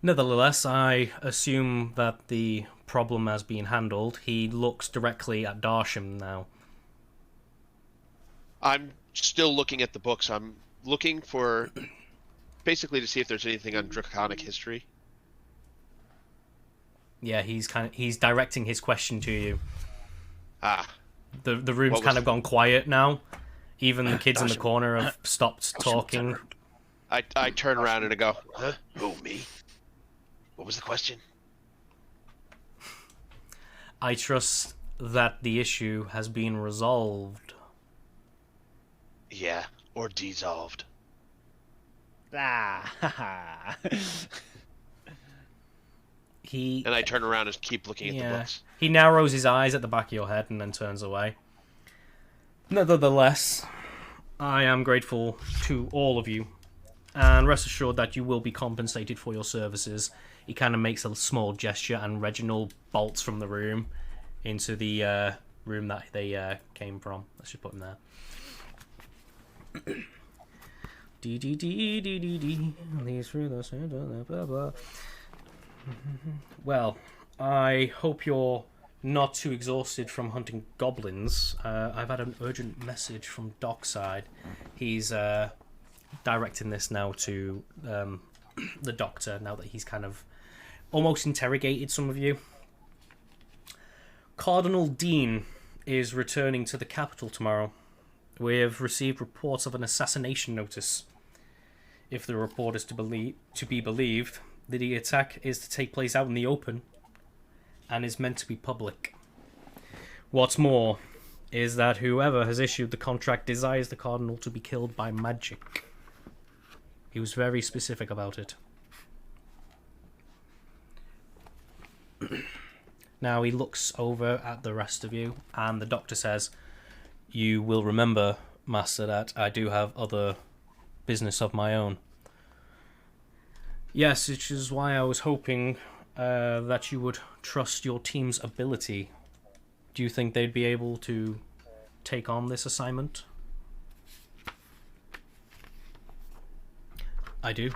Nevertheless, I assume that the problem has been handled. He looks directly at Darsham now. I'm still looking at the books. I'm looking for, basically, to see if there's anything on Draconic history. Yeah, he's directing his question to you. Ah. The room's kind of gone quiet now. Even the kids in the Darsham. corner have stopped talking. I turn around and I go, huh? Who, me? What was the question? I trust that the issue has been resolved. Yeah, or dissolved. Ah, And I turn around and keep looking at the books. He narrows his eyes at the back of your head and then turns away. Nevertheless, I am grateful to all of you, and rest assured that you will be compensated for your services. He kind of makes a small gesture, and Reginald bolts from the room into the room that they came from. Let's just put him there. Leads through the center, blah, blah. Well, I hope you're not too exhausted from hunting goblins. I've had an urgent message from Dockside. He's directing this now to the doctor, now that he's kind of almost interrogated some of you. Cardinal Dean is returning to the capital tomorrow. We have received reports of an assassination notice. If the report is to be believed, the attack is to take place out in the open and is meant to be public. What's more is that whoever has issued the contract desires the Cardinal to be killed by magic. He was very specific about it. Now he looks over at the rest of you, and the doctor says, "You will remember, Master, that I do have other business of my own." Yes, which is why I was hoping that you would trust your team's ability. Do you think they'd be able to take on this assignment? I do,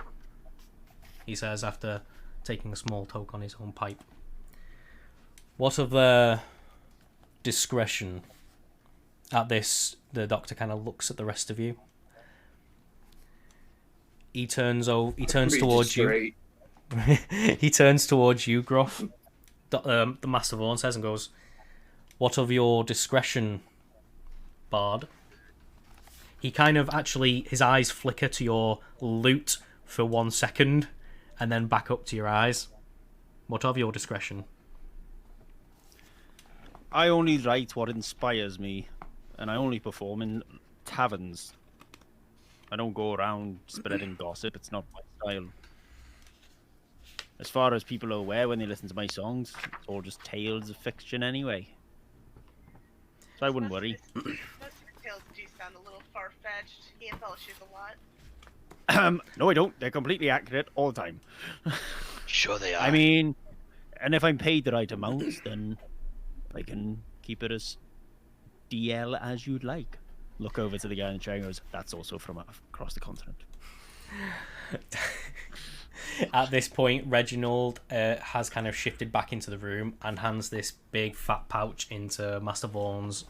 he says after taking a small toke on his own pipe. What of their discretion? At this, the doctor kind of looks at the rest of you. He turns towards you. He turns towards you, Gruff. The Master Vaughn says and goes, "What of your discretion, Bard?" He kind of actually, his eyes flicker to your loot for 1 second, and then back up to your eyes. What of your discretion? I only write what inspires me, and I only perform in taverns. I don't go around spreading gossip. It's not my style. As far as people are aware when they listen to my songs, it's all just tales of fiction anyway. so I wouldn't worry. Most of his tales do sound a little far-fetched. He embellishes a lot. No, I don't. They're completely accurate all the time. Sure they are. I mean, and if I'm paid the right amount, then I can keep it as DL as you'd like. Look over to the guy in the chair and goes, that's also from across the continent. At this point, Reginald has kind of shifted back into the room and hands this big fat pouch into Master Vaughn's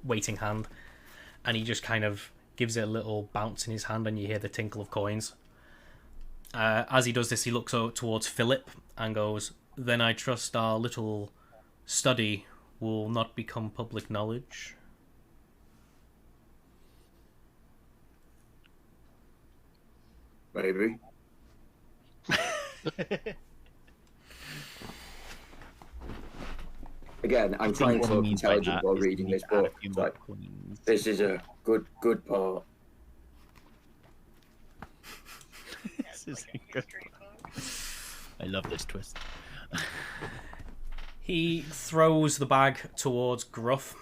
waiting hand, and he just kind of gives it a little bounce in his hand, and you hear the tinkle of coins. As he does this, he looks towards Philip and goes, "Then I trust our little study will not become public knowledge." Maybe. Again, I'm trying to look intelligent while reading this book. Like, this is a good part. This is a good. I love this twist. He throws the bag towards Gruff.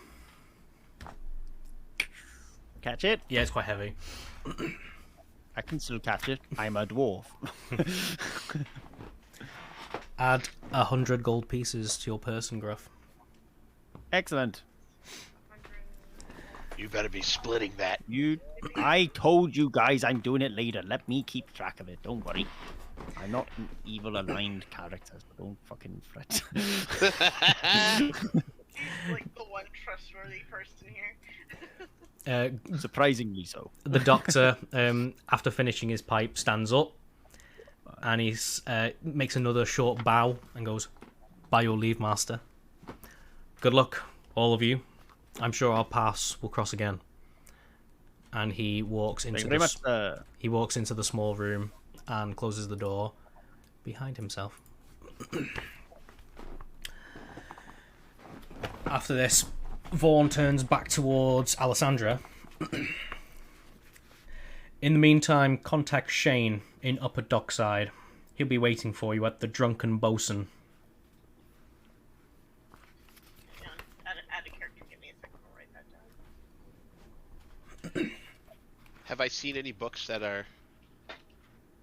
Catch it? Yeah, it's quite heavy. I can still catch it. I'm a dwarf. Add 100 gold pieces to your person, Gruff. Excellent. You better be splitting that. I told you guys I'm doing it later. Let me keep track of it. Don't worry. I'm not an evil aligned character, so don't fucking fret. He's like the one trustworthy person here. Surprisingly so. The doctor, after finishing his pipe, stands up and he makes another short bow and goes, "By your leave, master. Good luck, all of you. I'm sure our paths will cross again." And he walks into he walks into the small room and closes the door behind himself. After this, Vaughn turns back towards Alessandra. In the meantime, contact Shane in Upper Dockside. He'll be waiting for you at the Drunken Bosun. Add a character. Give me a second. I'll write that down. Have I seen any books that are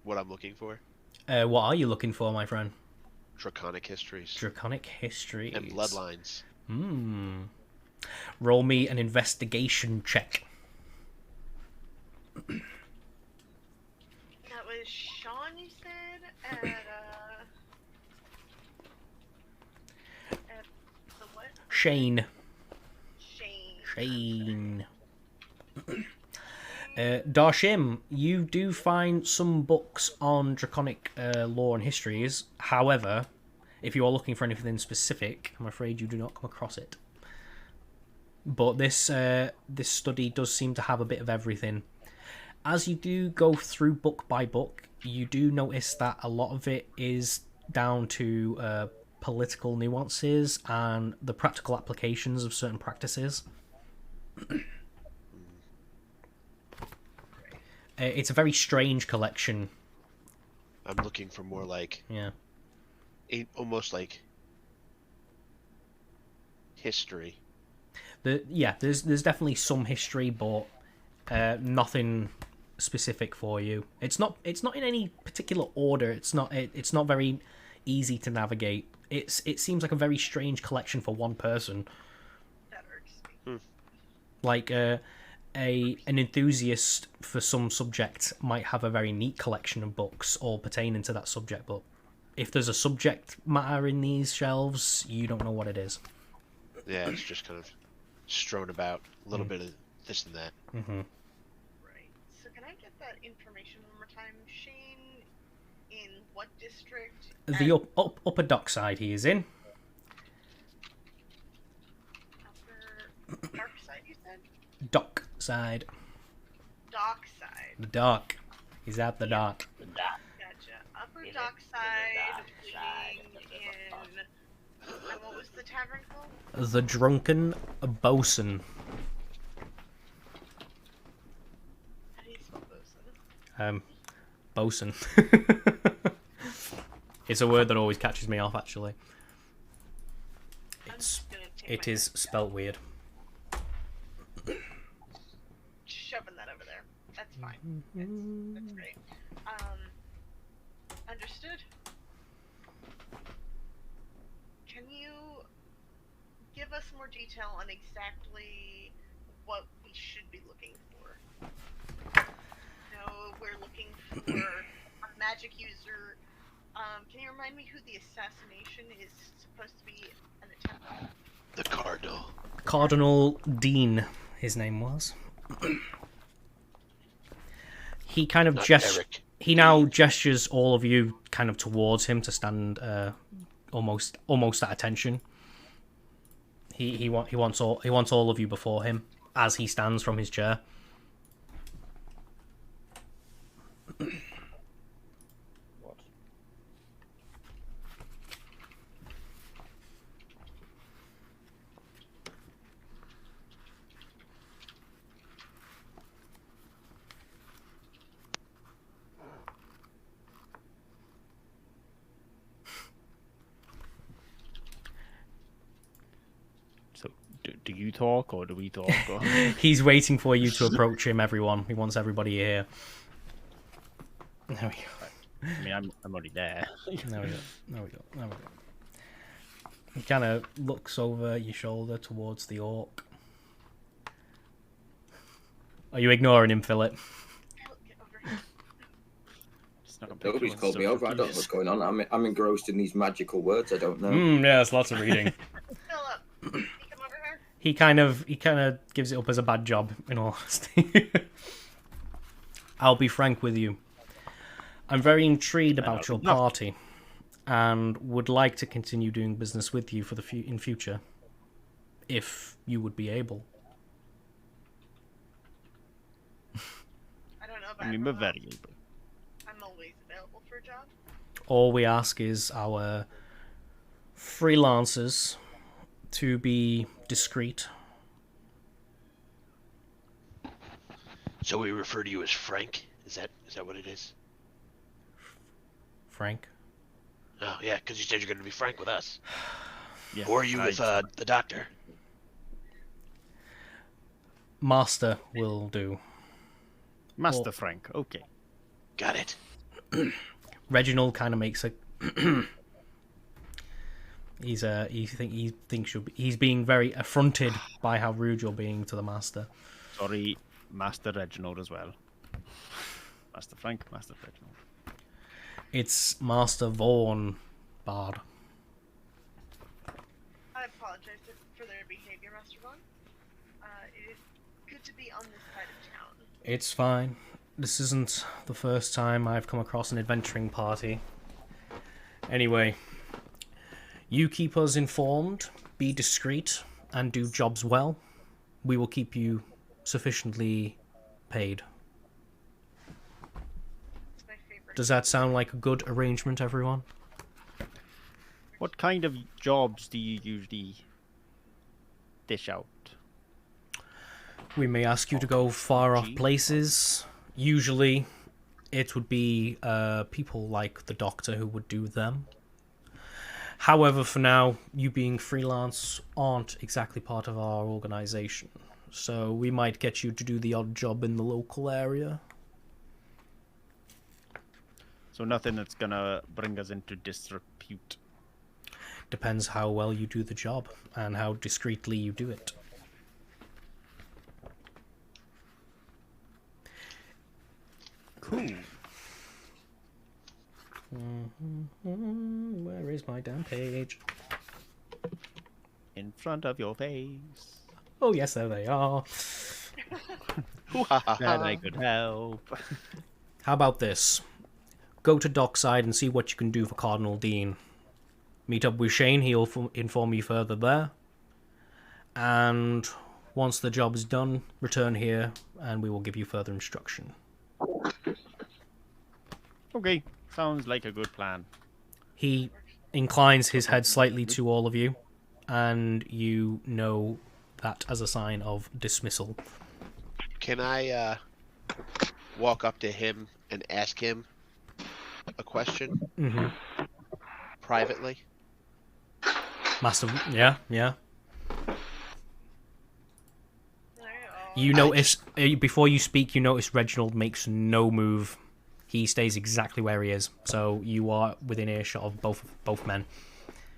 what I'm looking for? What are you looking for, my friend? Draconic histories. Draconic histories. And bloodlines. Roll me an investigation check. That was Sean, you said? At the what? Shane. Shane. Darshim, you do find some books on draconic lore and histories. However, if you are looking for anything specific, I'm afraid you do not come across it. But this study does seem to have a bit of everything. As you do go through book by book, you do notice that a lot of it is down to political nuances and the practical applications of certain practices. It's a very strange collection. I'm looking for more like almost like history. There's definitely some history, but nothing specific for you. It's not in any particular order. It's not very easy to navigate. It seems like a very strange collection for one person. That irks me. Like an enthusiast for some subject might have a very neat collection of books all pertaining to that subject, but if there's a subject matter in these shelves, you don't know what it is. Yeah, it's just kind of strewn about, a little bit of this and that. Mm-hmm. Right. So can I get that information one more time? Shane, in what district? The upper dockside he is in. Upper dark side, you said? Dock side. Dock side. The dock. He's at the dock. Gotcha. Upper dock side, leading in... And what was the tavern called? The Drunken Bosun. How do you spell bosun? Bosun. It's a word that always catches me off, actually. It is spelt weird. fine. That's great. Understood. Can you give us more detail on exactly what we should be looking for? No, we're looking for a magic user. Can you remind me who the assassination is supposed to be an attempt on? The Cardinal. Cardinal Dean, his name was. He kind of he now gestures all of you kind of towards him to stand almost at attention. He wants all of you before him as he stands from his chair. Do you talk or do we talk? Or... He's waiting for you to approach him, everyone. He wants everybody here. There we go. I mean, I'm already there. There we go. He kind of looks over your shoulder towards the orc. Are you ignoring him, Philip? Nobody's called me over. I don't know what's going on. I'm engrossed in these magical words. I don't know. Yeah, there's lots of reading. Philip, come over here. He kind of gives it up as a bad job, in all honesty. I'll be frank with you. I'm very intrigued about your party, and would like to continue doing business with you for the in future, if you would be able. I don't know about. I mean, we're very able. I'm always available for a job. All we ask is our freelancers to be discreet. So we refer to you as Frank? Is that what it is? Frank? Oh, yeah, because you said you're going to be frank with us. Yes, or are you with the doctor? Master will do. Master Frank, okay. Got it. Reginald kind of makes a... He's being very affronted by how rude you're being to the master. Sorry, Master Reginald as well. Master Frank, Master Reginald. It's Master Vaughn Bard. I apologize for their behavior, Master Vaughn. It is good to be on this side of town. It's fine. This isn't the first time I've come across an adventuring party. Anyway, you keep us informed, be discreet, and do jobs well. We will keep you sufficiently paid. It's my favorite. Does that sound like a good arrangement, everyone? What kind of jobs do you usually dish out? We may ask you to go far off places. Usually, it would be people like the doctor who would do them. However, for now, you being freelance aren't exactly part of our organization. So we might get you to do the odd job in the local area. So nothing that's gonna bring us into disrepute. Depends how well you do the job and how discreetly you do it. Cool. Where is my damn page? In front of your face. Oh yes, there they are. That I could help. How about this? Go to Dockside and see what you can do for Cardinal Dean. Meet up with Shane, he'll inform you further there. And once the job is done, return here and we will give you further instruction. Okay, sounds like a good plan. He inclines his head slightly to all of you, and you know that as a sign of dismissal. Can I walk up to him and ask him a question? Mm-hmm. Privately? Master, yeah. You notice before you speak, you notice Reginald makes no move. He stays exactly where he is. So you are within earshot of both men.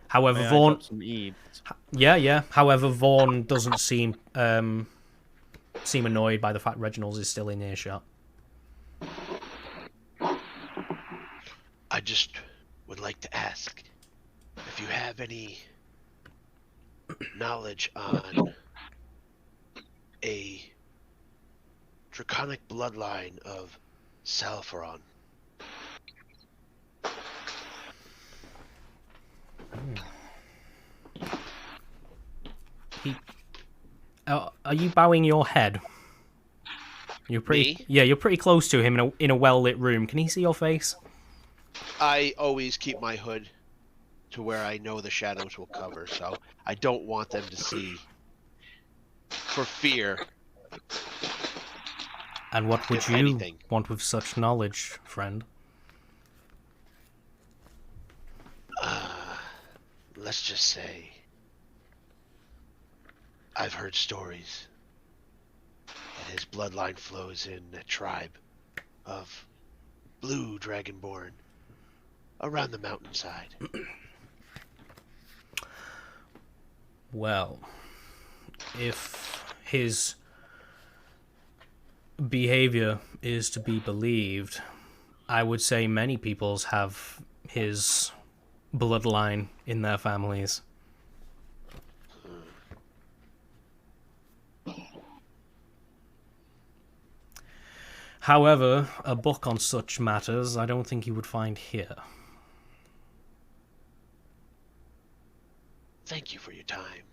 However, May I Vaughn. drop some eaves? Yeah. However, Vaughn doesn't seem annoyed by the fact Reginald is still in earshot. I just would like to ask if you have any knowledge on a draconic bloodline of Salfaron. Are you bowing your head? You're pretty. Me? Yeah, you're pretty close to him in a well lit room. Can he see your face? I always keep my hood to where I know the shadows will cover, so I don't want them to see. For fear. And what would If you anything. want with such knowledge, friend? Let's just say I've heard stories that his bloodline flows in a tribe of blue dragonborn around the mountainside. Well, if his behavior is to be believed, I would say many peoples have his bloodline in their families. However, a book on such matters I don't think you would find here. Thank you for your time,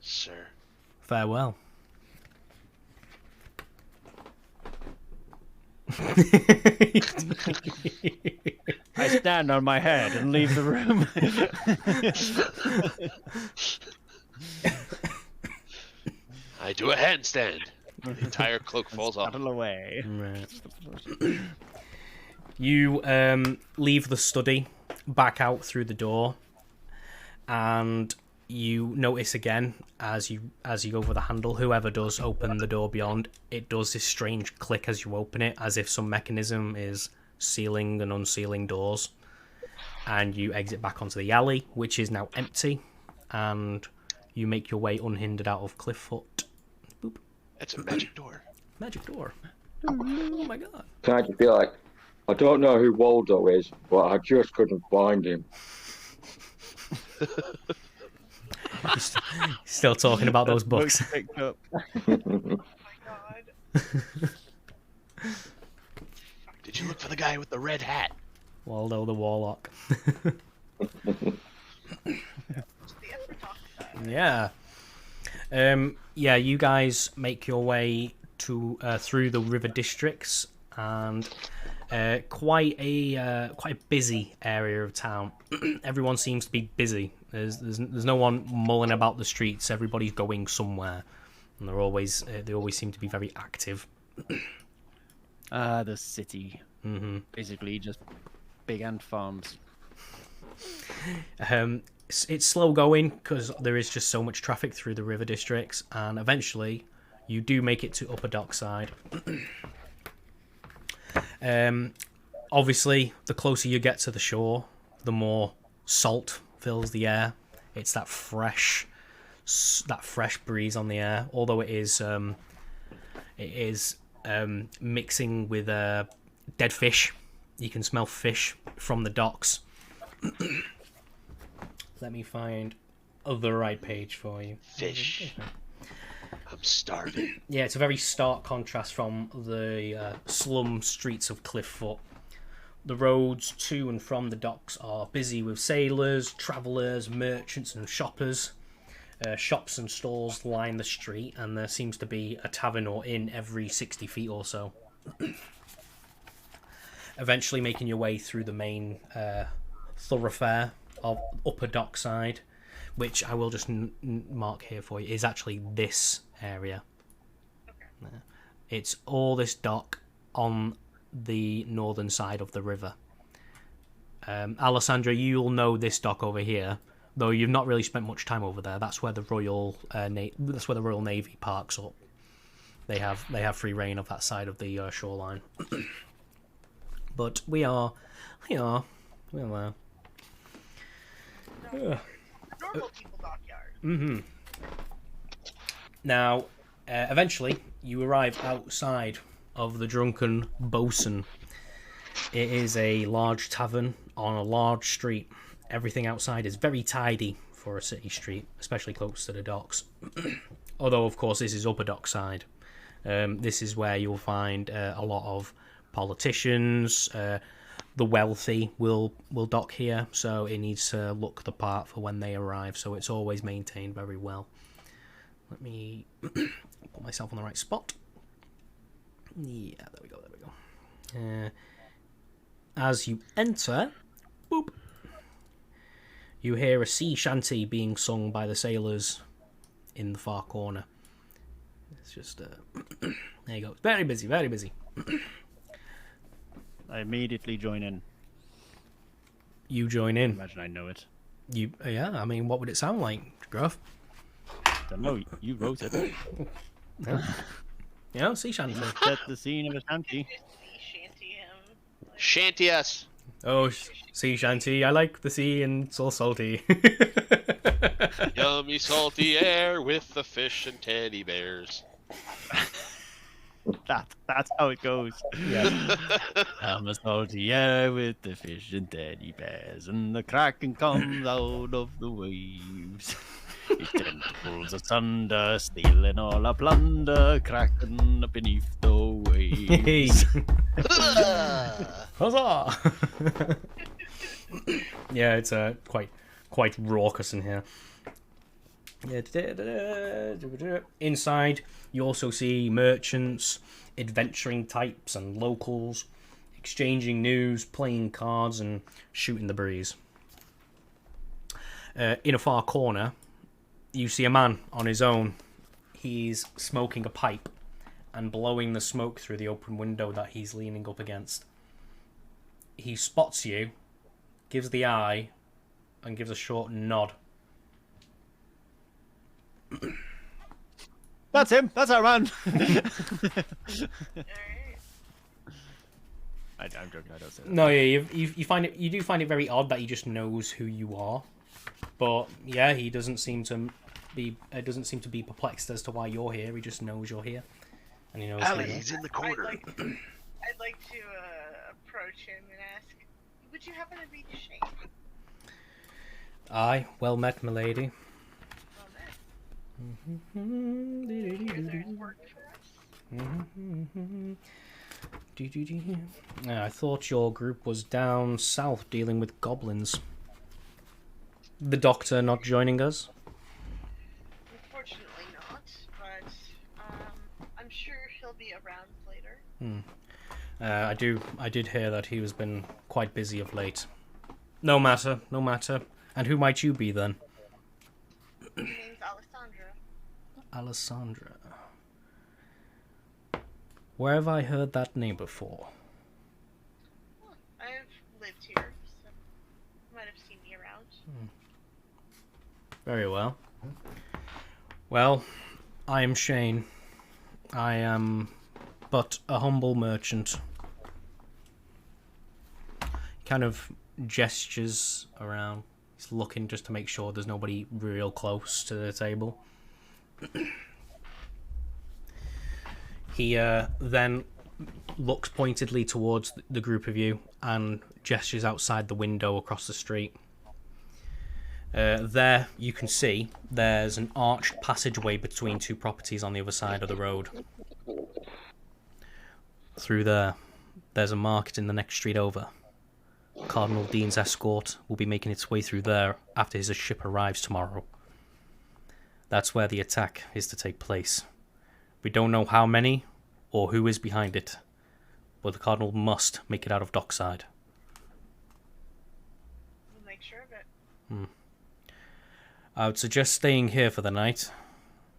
sir. Farewell. I stand on my head and leave the room. I do a handstand. The entire cloak falls off. Scuttle away. Right. You leave the study, back out through the door, and you notice again as you go for the handle, whoever does open the door beyond, it does this strange click as you open it, as if some mechanism is sealing and unsealing doors. And you exit back onto the alley, which is now empty, and you make your way unhindered out of Clifffoot. Boop. That's a magic door. Magic door. Oh my god. Can I just be like, I don't know who Waldo is, but I just couldn't find him. Still talking about those books. Picked up. Oh my god. Did you look for the guy with the red hat? Waldo the Warlock. What's the effort talking about? Yeah, you guys make your way to through the river districts and quite a busy area of town. Everyone seems to be busy. There's no one mulling about the streets. Everybody's going somewhere, and they always seem to be very active. The city. Mm-hmm. Basically just big ant farms. It's slow going because there is just so much traffic through the river districts, and eventually you do make it to Upper Dockside. Obviously, the closer you get to the shore, the more salt fills the air. It's that fresh breeze on the air. Although it is mixing with dead fish. You can smell fish from the docks. Let me find the right page for you. Fish. I'm starving. Yeah, it's a very stark contrast from the slum streets of Clifffoot. The roads to and from the docks are busy with sailors, travellers, merchants and shoppers. Shops and stalls line the street, and there seems to be a tavern or inn every 60 feet or so. Eventually making your way through the main thoroughfare of Upper Dockside, which I will just mark here for you, is actually this area. It's all this dock on the northern side of the river. Alessandra, you'll know this dock over here, though you've not really spent much time over there. That's where the Royal Navy parks up. They have free reign of that side of the shoreline. But we are there. Normal people dockyard. Mm-hmm. Now, eventually, you arrive outside of the Drunken Bosun. It is a large tavern on a large street. Everything outside is very tidy for a city street, especially close to the docks. Although, of course, this is upper dockside. This is where you'll find a lot of politicians. The wealthy will dock here, so it needs to look the part for when they arrive. So it's always maintained very well. Let me put myself on the right spot. Yeah, there we go. As you enter, boop, you hear a sea shanty being sung by the sailors in the far corner. It's just there you go. It's very busy, very busy. I immediately join in. You join in. Imagine I know it. Yeah. I mean, what would it sound like, Gruff? Don't know. You wrote it. Yeah, sea shanty. Set the scene of a shanty. Shanty him. Shanty us. Oh, sea shanty. I like the sea and it's all salty. Yummy salty air with the fish and teddy bears. That's how it goes. Yeah. I'm a salty air with the fish and teddy bears, and the kraken comes out of the waves. His tentacles asunder, stealing all our plunder, cracking beneath the waves. Huzzah! Yeah, it's quite raucous in here. Inside, you also see merchants, adventuring types, and locals exchanging news, playing cards, and shooting the breeze. In a far corner, you see a man on his own. He's smoking a pipe and blowing the smoke through the open window that he's leaning up against. He spots you, gives the eye, and gives a short nod. That's him. That's our man. I'm joking. I don't say that. No, yeah, you do find it very odd that he just knows who you are, but yeah, he doesn't seem to be perplexed as to why you're here. He just knows you're here, and he knows. Ali, he's in the corner. I'd like to approach him and ask, would you happen to be Shane? Aye, well met, milady. I thought your group was down south dealing with goblins. The doctor not joining us? Unfortunately not, but I'm sure he'll be around later. I did hear that he has been quite busy of late. No matter. And who might you be then? My name's Alessandra. Alessandra. Where have I heard that name before? Well, I've lived here, so you might have seen me around. Very well. Well, I am Shane. I am but a humble merchant. Kind of gestures around. He's looking just to make sure there's nobody real close to the table. He then looks pointedly towards the group of you and gestures outside the window across the street. There you can see there's an arched passageway between two properties on the other side of the road. Through there's a market in the next street over. Cardinal Dean's escort will be making its way through there after his ship arrives tomorrow. That's where the attack is to take place. We don't know how many or who is behind it, but the Cardinal must make it out of dockside. We'll make sure of it. I would suggest staying here for the night.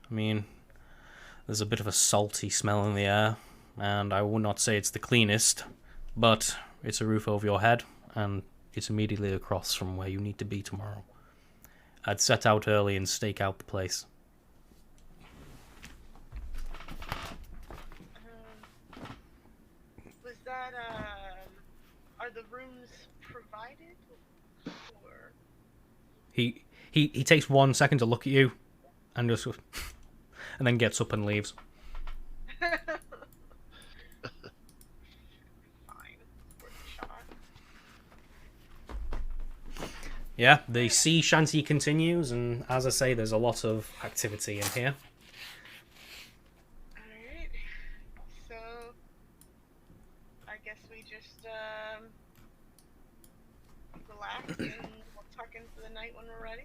I mean, there's a bit of a salty smell in the air, and I would not say it's the cleanest, but it's a roof over your head, and it's immediately across from where you need to be tomorrow. I'd set out early and stake out the place. Was that, are the rooms provided? Or... He takes 1 second to look at you, and just, and then gets up and leaves. Fine. Worth a shot. Yeah, the sea shanty continues, and as I say, there's a lot of activity in here. Alright. So, I guess we just, relax and we'll tuck in for the night when we're ready.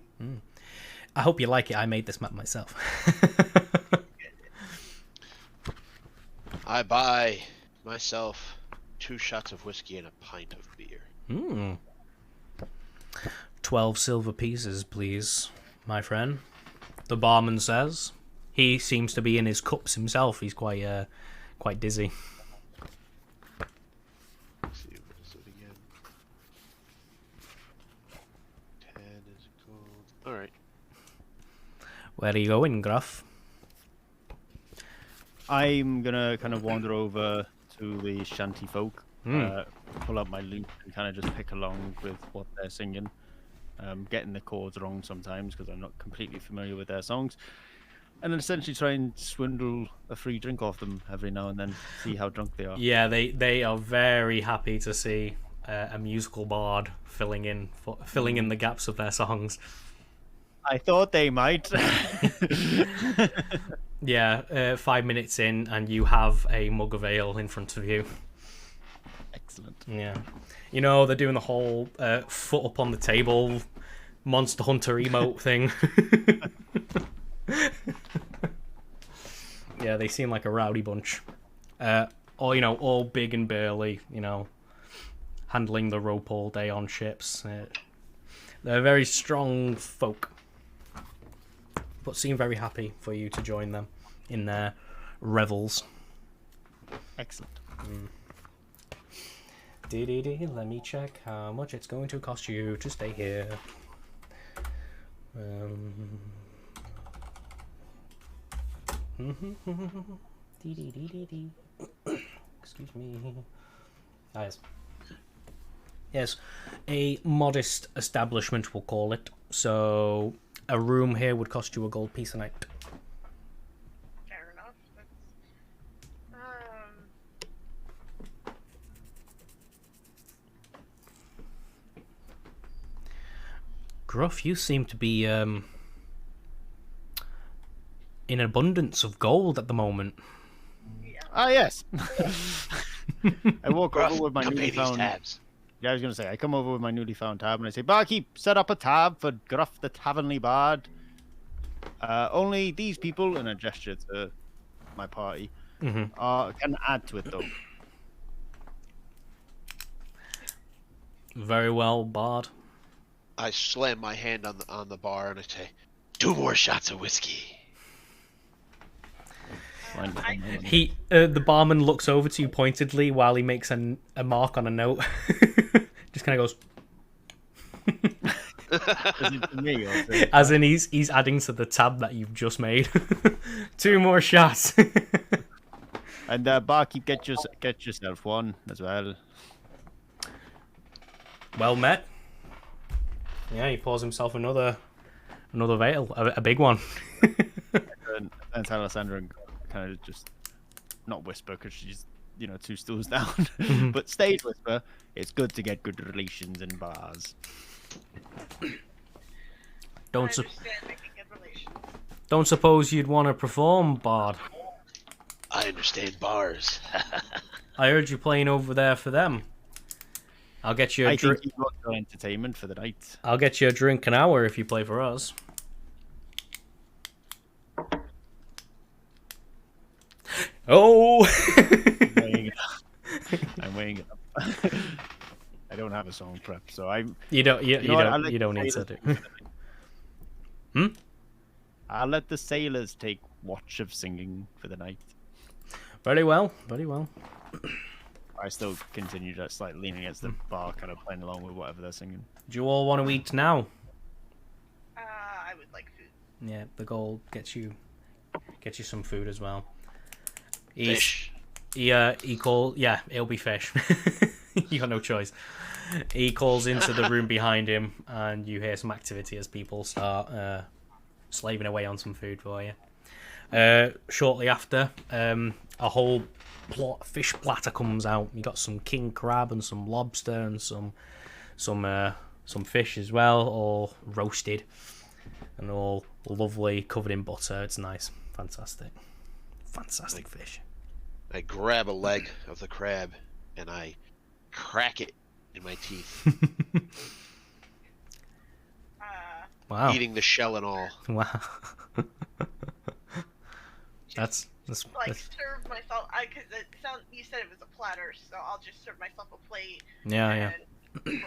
I hope you like it. I made this map myself. I buy myself 2 shots of whiskey and a pint of beer. 12 silver pieces, please, my friend. The barman says. He seems to be in his cups himself. He's quite dizzy. Let's see, what is it again? 10 is gold. Alright. Where are you going, Gruff? I'm gonna kind of wander over to the shanty folk, pull up my lute and kind of just pick along with what they're singing. Getting the chords wrong sometimes because I'm not completely familiar with their songs. And then essentially try and swindle a free drink off them every now and then, see how drunk they are. Yeah, they are very happy to see a musical bard filling in the gaps of their songs. I thought they might. Yeah, 5 minutes in, and you have a mug of ale in front of you. Excellent. Yeah. You know, they're doing the whole foot up on the table, Monster Hunter emote thing. Yeah, they seem like a rowdy bunch. All big and burly, handling the rope all day on ships. They're very strong folk, but seem very happy for you to join them in their revels. Excellent. Let me check how much it's going to cost you to stay here. Excuse me. Yes, a modest establishment, we'll call it. So a room here would cost you a gold piece a night. Fair enough. Gruff, you seem to be in abundance of gold at the moment. Yeah. Ah, yes. I walk Gruff, over with my come pay newly these found. tabs. Yeah, I was gonna say I come over with my newly found tab and I say, "Barkeep, set up a tab for Gruff the Tavernly Bard. Only these people," and a gesture to my party, can add to it though. Very well, Bard. I slam my hand on the bar and I say, 2 more shots of whiskey. The barman looks over to you pointedly while he makes a mark on a note. Just kind of goes. Is it to me or to... As in, he's adding to the tab that you've just made. 2 more shots. And barkeep, get yourself one as well. Well met. Yeah, he pours himself another veil, a big one. And Alessandra kind of just not whisper because she's 2 stools down, but stage whisper. It's good to get good relations in bars. Don't understand making good relations. Don't suppose you'd want to perform, Bard? I understand bars. I heard you playing over there for them. I'll get you a I drink. think you've got your entertainment for the night. I'll get you a drink an hour if you play for us. Oh! I'm weighing it up. I don't have a song prep, so I'm. You don't need to do. I'll let the sailors take watch of singing for the night. Very well, very well. I still continue just like leaning against the bar, kind of playing along with whatever they're singing. Do you all want to eat now? Yeah, the gold gets you some food as well. Fish. He calls. Yeah, it'll be fish. You got no choice. He calls into the room behind him, and you hear some activity as people start slaving away on some food for you. Shortly after, a whole fish platter comes out. You got some king crab and some lobster and some fish as well, all roasted and all lovely, covered in butter. It's nice, fantastic fish. I grab a leg of the crab and I crack it in my teeth, Wow! eating the shell and all. Wow! that's Like serve myself, because you said it was a platter, so I'll just serve myself a plate. yeah. It looks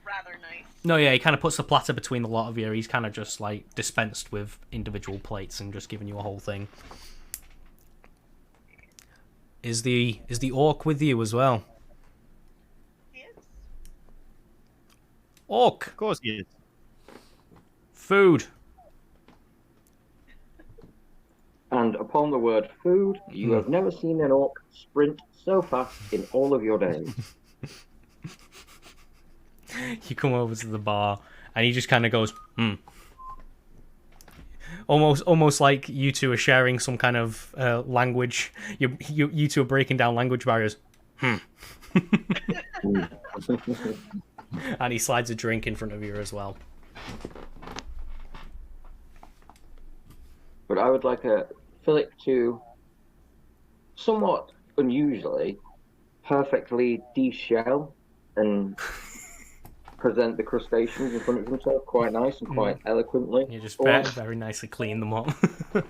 rather nice. No, yeah, he kind of puts the platter between the lot of you. He's kind of just like dispensed with individual plates and just giving you a whole thing. Is the orc with you as well? He is. Orc, Of course he is. food. And upon the word food, you have never seen an orc sprint so fast in all of your days. You come over to the bar and he just kind of goes, Almost like you two are sharing some kind of language. You two are breaking down language barriers. And he slides a drink in front of you as well. But I would like Philip to, somewhat unusually, perfectly de-shell and present the crustaceans in front of himself quite nice and quite eloquently. You just very, very nicely clean them up. I'd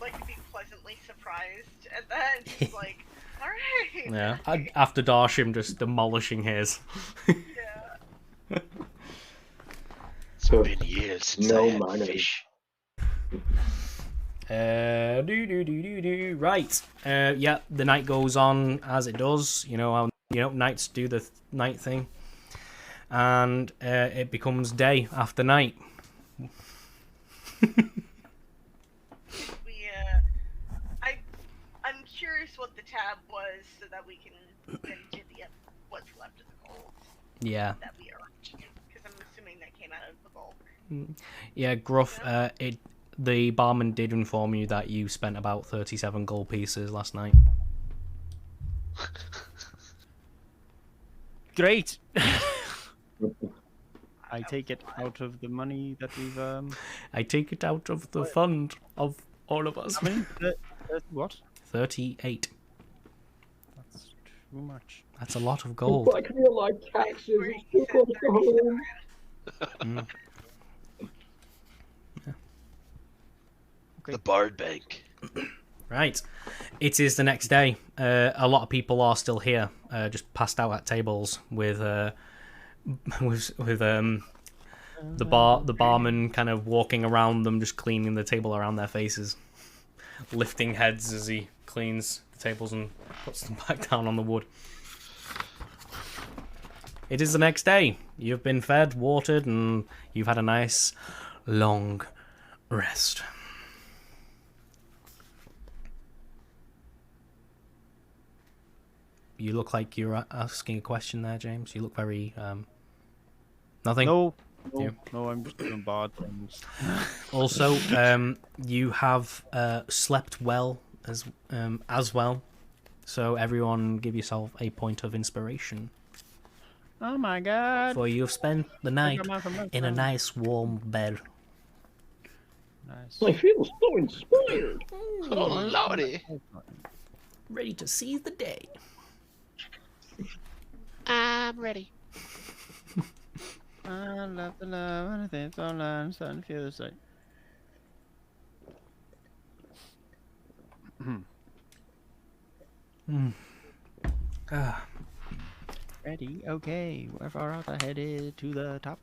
like to be pleasantly surprised at that. Just like, all right. Yeah. After Darshim just demolishing his. Yeah. It's been years since I had manners. fish. Right. Yeah, the night goes on as it does. You know how nights do the night thing, and it becomes day after night. I'm curious what the tab was so that we can get into what's left of the gold. Yeah. That we earned, because I'm assuming that came out of the bulk. Yeah, Gruff. The barman did inform you that you spent about 37 gold pieces last night. Great. I take it out of the money that we've I take it out of the fund of all of us. How many? What? 38. That's too much. That's a lot of gold. I feel like taxes are still going to go home. The Bard Bank. Right. It is the next day. A lot of people are still here, just passed out at tables with the barman kind of walking around them, just cleaning the table around their faces, lifting heads as he cleans the tables and puts them back down on the wood. It is the next day. You've been fed, watered, and you've had a nice long rest. You look like you're asking a question there, James. You look very nothing. No, Yeah. no, I'm just doing bad things. Also, you have slept well as well. So everyone, give yourself a point of inspiration. Oh my god! For you've spent the night in a nice warm bed. Nice. I feel so inspired. Oh, lordy. Ready to seize the day. I'm ready. I love the love and I think it's all I'm starting to feel the same. Ready? Okay. We're far out. I headed to the top.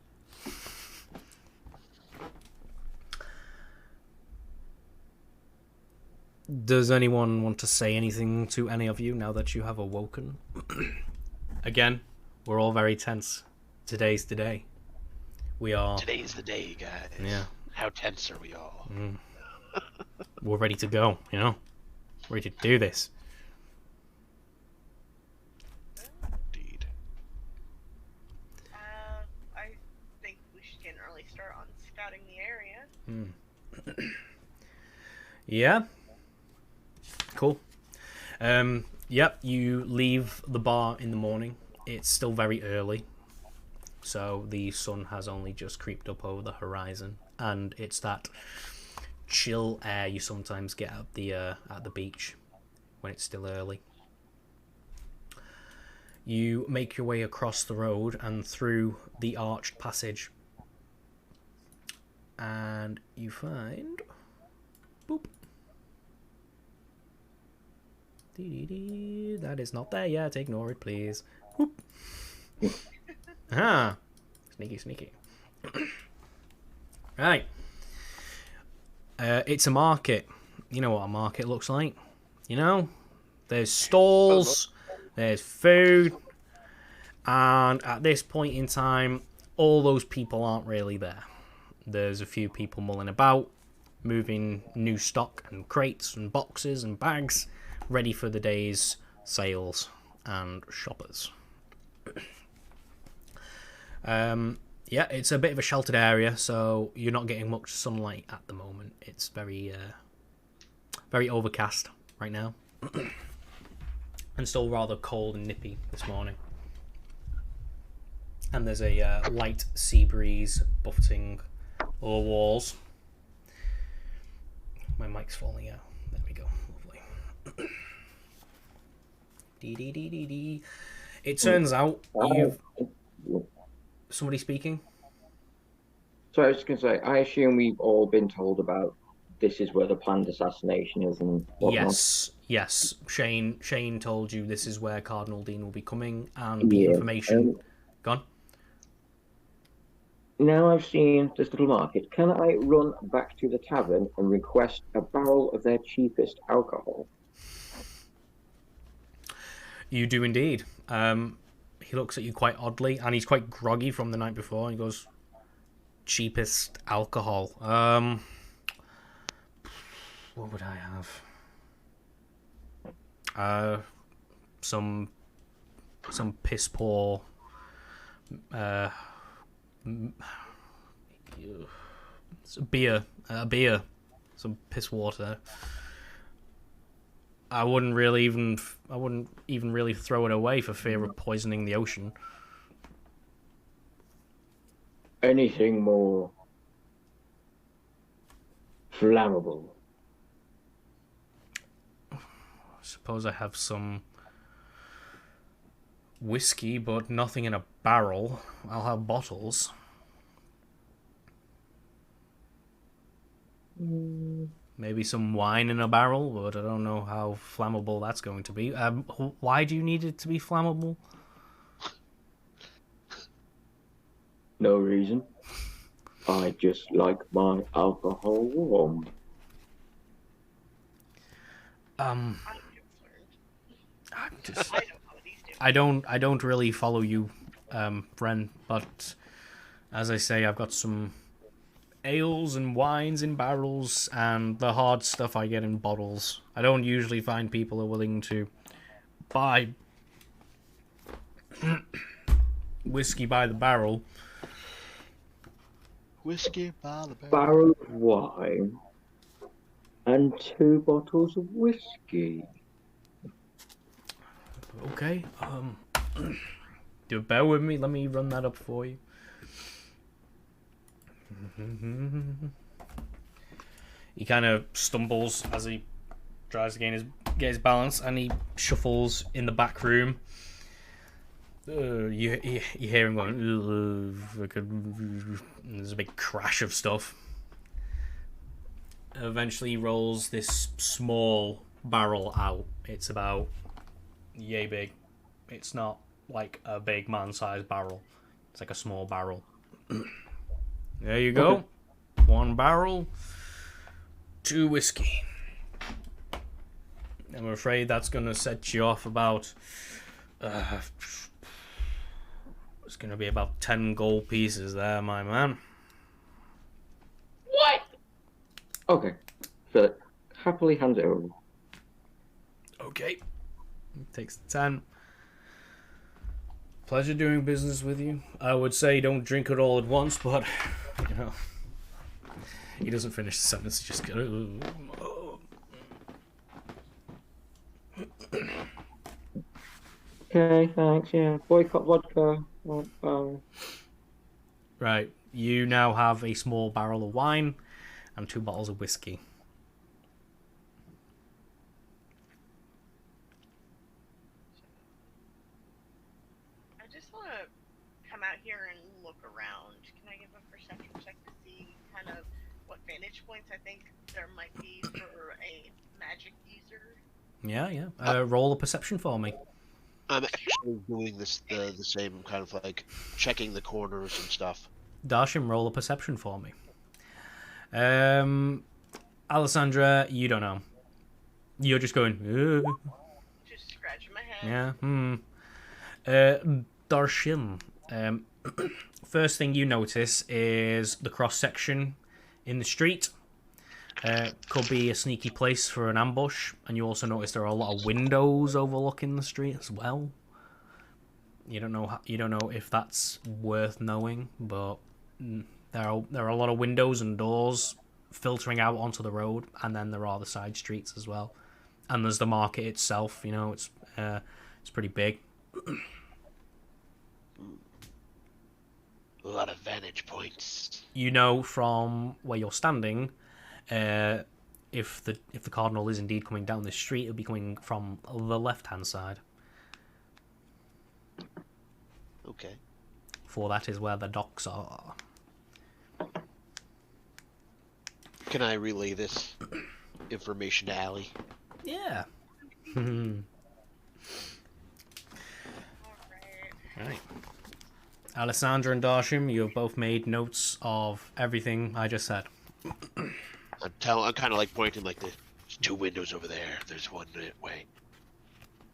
Does anyone want to say anything to any of you now that you have awoken? Again, we're all very tense. Today's the day. We are. Today's the day, guys. Yeah. How tense are we all? We're ready to go. You know, ready to do this. Indeed. I think we should get an early start on scouting the area. Yeah. Cool. Yep. You leave the bar in the morning. It's still very early, so the sun has only just creeped up over the horizon, and it's that chill air you sometimes get at the beach when it's still early. You make your way across the road and through the arched passage, and you find boop. That is not there yet. Ignore it, please. Whoop. Ah, sneaky. Right. It's a market. You know what a market looks like. You know, there's stalls, there's food, and at this point in time, all those people aren't really there. There's a few people mulling about, moving new stock and crates and boxes and bags, ready for the day's sales and shoppers. Yeah, it's a bit of a sheltered area, so you're not getting much sunlight at the moment. It's very overcast right now, and still rather cold and nippy this morning. And there's a light sea breeze buffeting all the walls. My mic's falling out. There we go. Lovely. Dee. It turns out you've... Somebody speaking? So I was just going to say, I assume we've all been told about this is where the planned assassination is and whatnot. Yes. Shane told you this is where Cardinal Dean will be coming, and the information... Gone? Now I've seen this little market, can I run back to the tavern and request a barrel of their cheapest alcohol? You do indeed. He looks at you quite oddly, and he's quite groggy from the night before. He goes, cheapest alcohol. What would I have? Some piss poor. Beer. Some piss water. I wouldn't even really throw it away for fear of poisoning the ocean. Anything more flammable? I suppose I have some whiskey, but nothing in a barrel. I'll have bottles. Maybe some wine in a barrel, but I don't know how flammable that's going to be. Why do you need it to be flammable? No reason. I just like my alcohol warm. I'm concerned. I don't really follow you, Bren, but as I say, I've got some ales and wines in barrels, and the hard stuff I get in bottles. I don't usually find people are willing to buy whiskey by the barrel. Whiskey by the barrel. Barrel of wine and 2 bottles of whiskey. Okay, do bear with me. Let me run that up for you. He kind of stumbles as he tries to get his balance, and he shuffles in the back room. You hear him going. There's a big crash of stuff. Eventually, he rolls this small barrel out. It's about yay big. It's not like a big man-sized barrel. It's like a small barrel. There you go. Okay. 1 barrel, 2 whiskey. I'm afraid that's going to set you off about... it's gonna be about 10 gold pieces there, my man. What? Okay. Philip happily hands it over. Okay. Takes the 10. Pleasure doing business with you. I would say don't drink it all at once, but, you know. He doesn't finish the sentence, he just goes... Okay, thanks, yeah. Boycott vodka. Right, you now have a small barrel of wine and 2 bottles of whiskey. I just want to come out here and look around. Can I give a perception check to see kind of what vantage points I think there might be for a magic user? Yeah. Roll a perception for me. I'm actually doing this the same, kind of like checking the corners and stuff. Darshim, roll a perception for me. Alessandra, you don't know. You're just going... Just scratching my head. Yeah. Darshim. First thing you notice is the cross section in the street. Could be a sneaky place for an ambush, and you also notice there are a lot of windows overlooking the street as well. You don't know if that's worth knowing, but there are a lot of windows and doors filtering out onto the road, and then there are the side streets as well. And there's the market itself. You know, it's pretty big. A lot of vantage points. You know from where you're standing, if the cardinal is indeed coming down this street, it'll be coming from the left-hand side. Okay. For that is where the docks are. Can I relay this information to Allie? Yeah. Alright. Right. Alessandra and Darshim, you have both made notes of everything I just said. I'm kind of like pointing like there's 2 windows over there. There's one that way.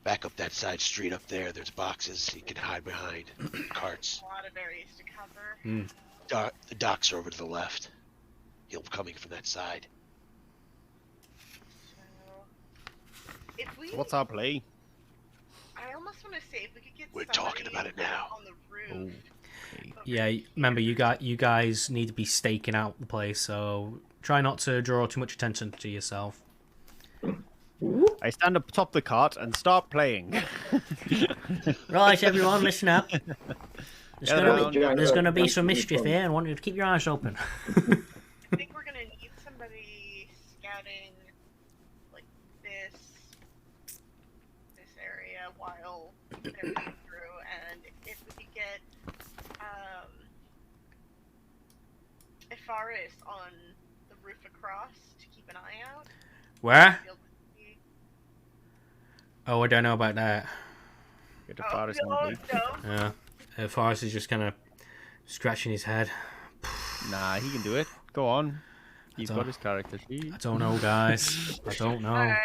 Back up that side street up there. There's boxes you can hide behind. Carts. A lot of areas to cover. The docks are over to the left. He'll be coming from that side. So, if we, What's our play? I almost want to say if we could get We're somebody talking about it now. on the roof. Okay. Yeah, remember you guys need to be staking out the place, so try not to draw too much attention to yourself. I stand up top the cart and start playing. Right, everyone, listen up. Gather There's gonna be some mischief here, and I want you to keep your eyes open. I think we're gonna need somebody scouting like this area while they're going through, and if we could get Ifaris on the roof across to keep an eye out. Where? Be able to see- Oh, I don't know about that. Get the Oh, forest no, on me. Yeah. Forrest is just kind of scratching his head. Nah, he can do it. Go on. He's don't- got his character sheet. I don't know, guys. I don't know. Alright,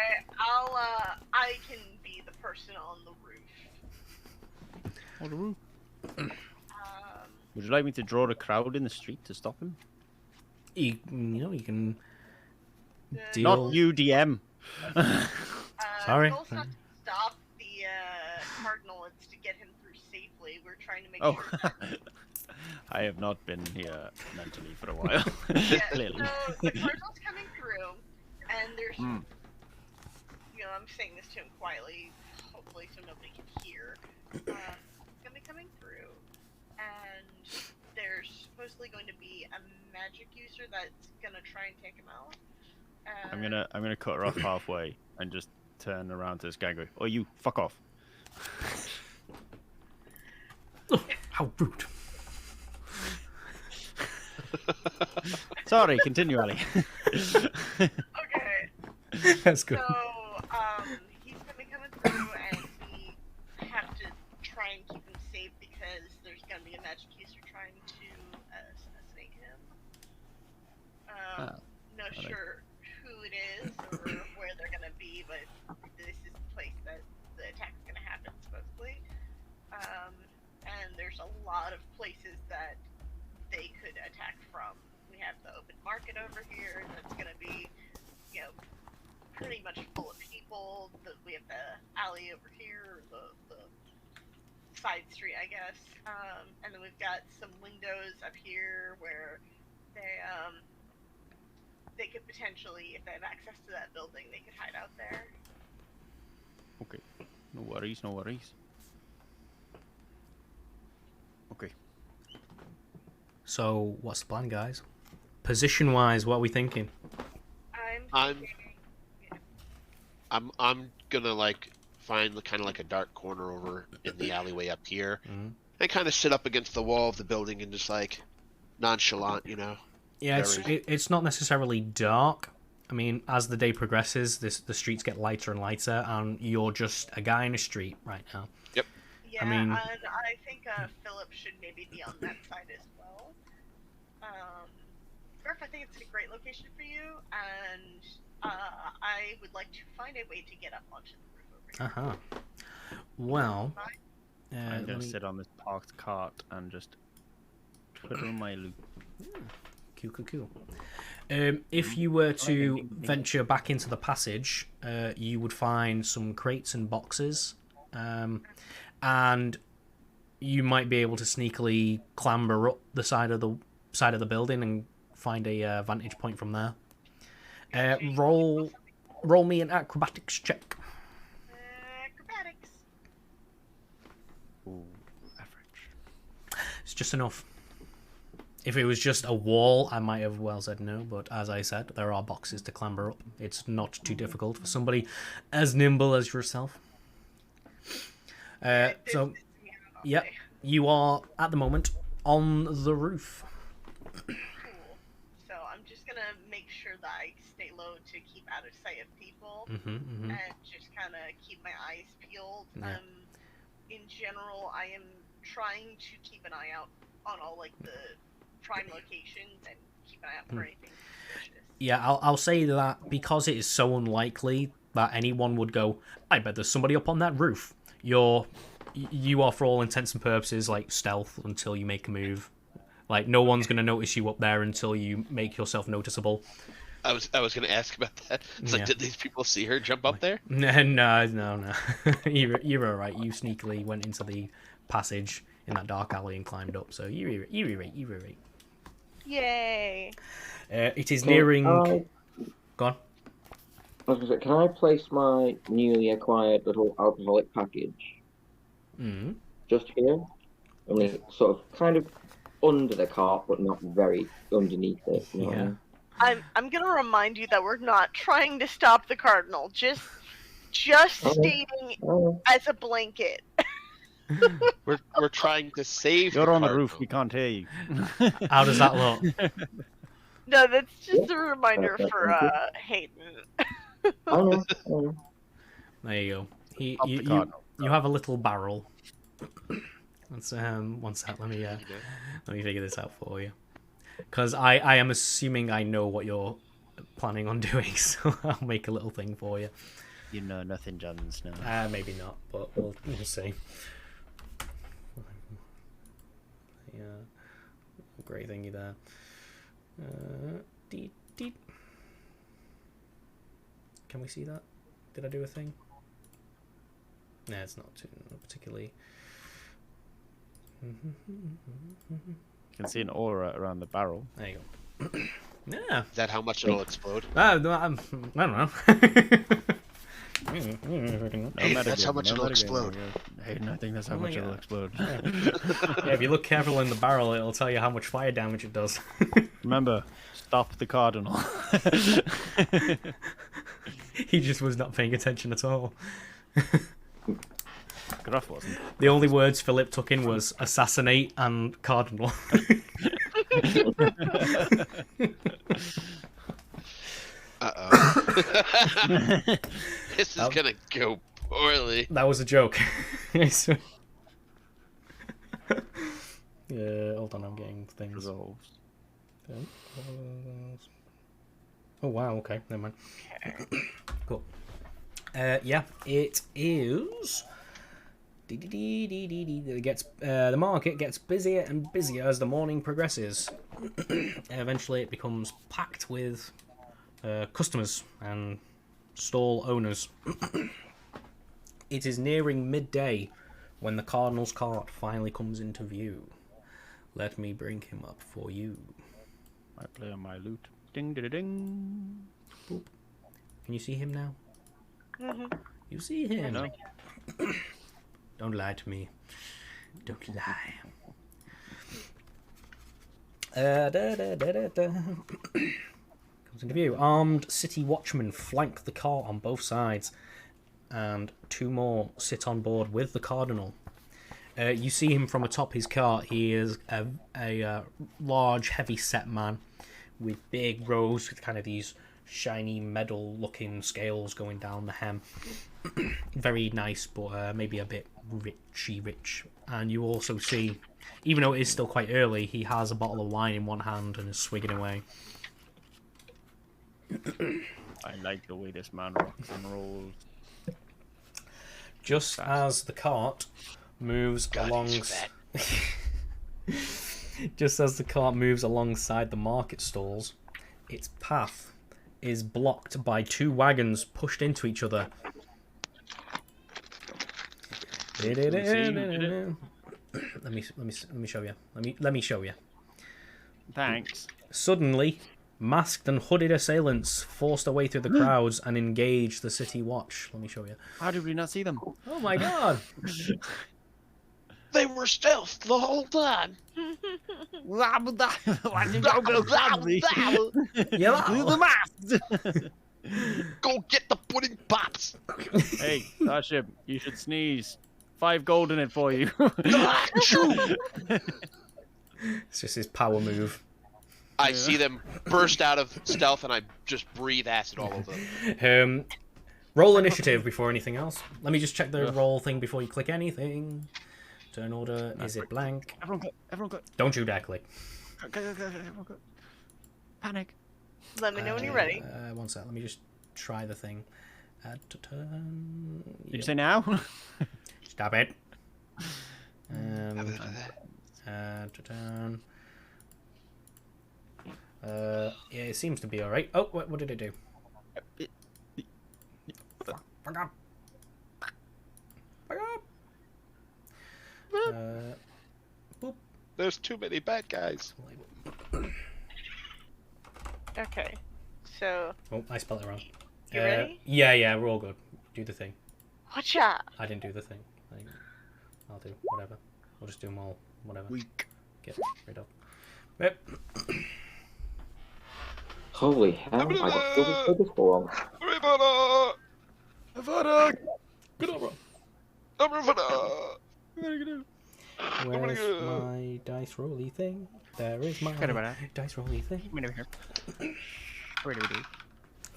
I can be the person on the roof. On the roof. Um, Would you like me to draw the crowd in the street to stop him? You can the deal. Not you, DM. Sorry. The goal's not to stop the cardinal, it's to get him through safely. We're trying to make Oh. sure. I have not been here mentally for a while. Yeah, Clearly. so the cardinal's coming through, and there's, Hmm. I'm saying this to him quietly, hopefully so nobody can hear. He's gonna be coming through, and there's supposedly going to be a magic user that's gonna try and take him out. I'm gonna cut her off halfway and just turn around to this guy and go, "Oh, you fuck off." How rude. Sorry, continue, Ali. Okay. That's good. So, he's gonna be coming through, and we have to try and keep him safe because there's gonna be a magic user trying to assassinate him. Not sure who it is or where they're gonna be, but this is the place that the attack's gonna happen, supposedly. And there's a lot of places that they could attack from. We have the open market over here that's going to be, you know, pretty much full of people. We have the alley over here, the side street, I guess. And then we've got some windows up here where they could potentially, if they have access to that building, they could hide out there. Okay. No worries, no worries. Okay. So, what's the plan, guys? Position-wise, what are we thinking? I'm gonna like find the kind of like a dark corner over in the alleyway up here, and kind of sit up against the wall of the building and just like nonchalant, you know. Yeah, it's not necessarily dark. I mean, as the day progresses, the streets get lighter and lighter, and you're just a guy in a street right now. Yep. Yeah, I mean, and I think Philip should maybe be on that side as well. Murph, I think it's a great location for you, and I would like to find a way to get up onto the roof over here. Well, I'm gonna sit on this parked cart and just twiddle my loop. Cool. If you were to venture back into the passage, you would find some crates and boxes, and you might be able to sneakily clamber up the side of the building and find a vantage point from there. Roll me an acrobatics check. Acrobatics. Ooh, average. It's just enough. If it was just a wall, I might have well said no, but as I said, there are boxes to clamber up. It's not too difficult for somebody as nimble as yourself. So, yep, you are, at the moment, on the roof. Cool. So I'm just gonna make sure that I stay low to keep out of sight of people, and just kind of keep my eyes peeled. Yeah. In general, I am trying to keep an eye out on all like the prime locations and keep an eye out for anything suspicious. Yeah, I'll say that because it is so unlikely that anyone would go, I bet there's somebody up on that roof. You are, for all intents and purposes, like stealth until you make a move. Like, no one's going to notice you up there until you make yourself noticeable. I was going to ask about that. It's like, did these people see her jump up there? No. You're all right. You sneakily went into the passage in that dark alley and climbed up. So you're right. Yay! It is nearing. Go on. I was going to say, can I place my newly acquired little alcoholic package just here? Only sort of kind of under the cart, but not very underneath it. You know what I mean? I'm gonna remind you that we're not trying to stop the Cardinal. Just stating as a blanket. We're trying to save. You're the on the Cardinal. roof. We can't hear you. How does that look? No, that's just a reminder for Hayden. I know. There you go. Up the Cardinal. You have a little barrel. Let's one sec. Let me figure this out for you. Because I am assuming I know what you're planning on doing, so I'll make a little thing for you. You know nothing, Johns. No. Maybe not, but we'll see. Yeah, great thingy there. Deet. Can we see that? Did I do a thing? Nah, it's not particularly. You can see an aura around the barrel. There you go. Yeah. Is that how much it'll explode? I don't know. Hey, that's how much it'll explode. Hey, I think that's how much it'll explode. Yeah, if you look careful in the barrel, it'll tell you how much fire damage it does. Remember, stop the Cardinal. He just was not paying attention at all. Gruff wasn't. The only words Philip took in was assassinate and Cardinal. Uh-oh. This is gonna go poorly. That was a joke. Yeah, hold on, I'm getting things. Resolves. Oh wow, okay, never mind. Cool. Yeah, it is The market gets busier and busier as the morning progresses. Eventually, it becomes packed with customers and stall owners. It is nearing midday when the Cardinals cart finally comes into view. Let me bring him up for you. I play on my lute. Ding, ding, ding. Boop. Can you see him now? Mhm. You see him? No. Don't lie to me. Don't lie. Comes into view. Armed city watchmen flank the cart on both sides, and 2 more sit on board with the Cardinal. You see him from atop his cart. He is a large, heavy-set man with big rows with kind of these shiny metal-looking scales going down the hem. Very nice, but maybe a bit rich. And you also see, even though it is still quite early, he has a bottle of wine in one hand and is swigging away. I like the way this man rocks and rolls. Just as the cart moves God, he's fat. just as the cart moves alongside the market stalls, its path is blocked by 2 wagons pushed into each other. Let me show you. Let me show you. Thanks. Suddenly, masked and hooded assailants forced their way through the crowds and engaged the city watch. Let me show you. How did we not see them? Oh my god! They were stealth the whole time. Why did you go badly? Yeah. Go get the pudding pops. Hey, Starship, you should sneeze. 5 gold in it for you. It's just his power move. I see them burst out of stealth, and I just breathe acid all over them. Roll initiative before anything else. Let me just check the roll thing before you click anything. Turn order, is it blank? Everyone go. Don't you dare click. Everyone go. Panic. Let me know when you're ready. One sec, let me just try the thing. Add to turn. Did you say now? Stop it. Add to turn. Yeah, it seems to be alright. Oh, what did it do? Fuck up. Boop. There's too many bad guys. Okay, so Oh, I spelled it wrong. you ready? Yeah, we're all good. Do the thing. Watch out! I didn't do the thing. I'll do whatever. We'll just do them all. Whatever. Weak. Get rid of. Yep. Holy hell, I got double for this one. Where's my dice rolly thing? There is my dice rolly thing.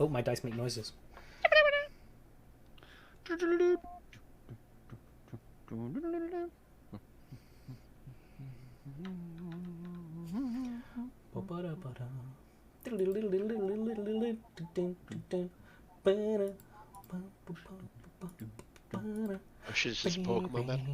Oh, my dice make noises. I should have just Pokemon battle.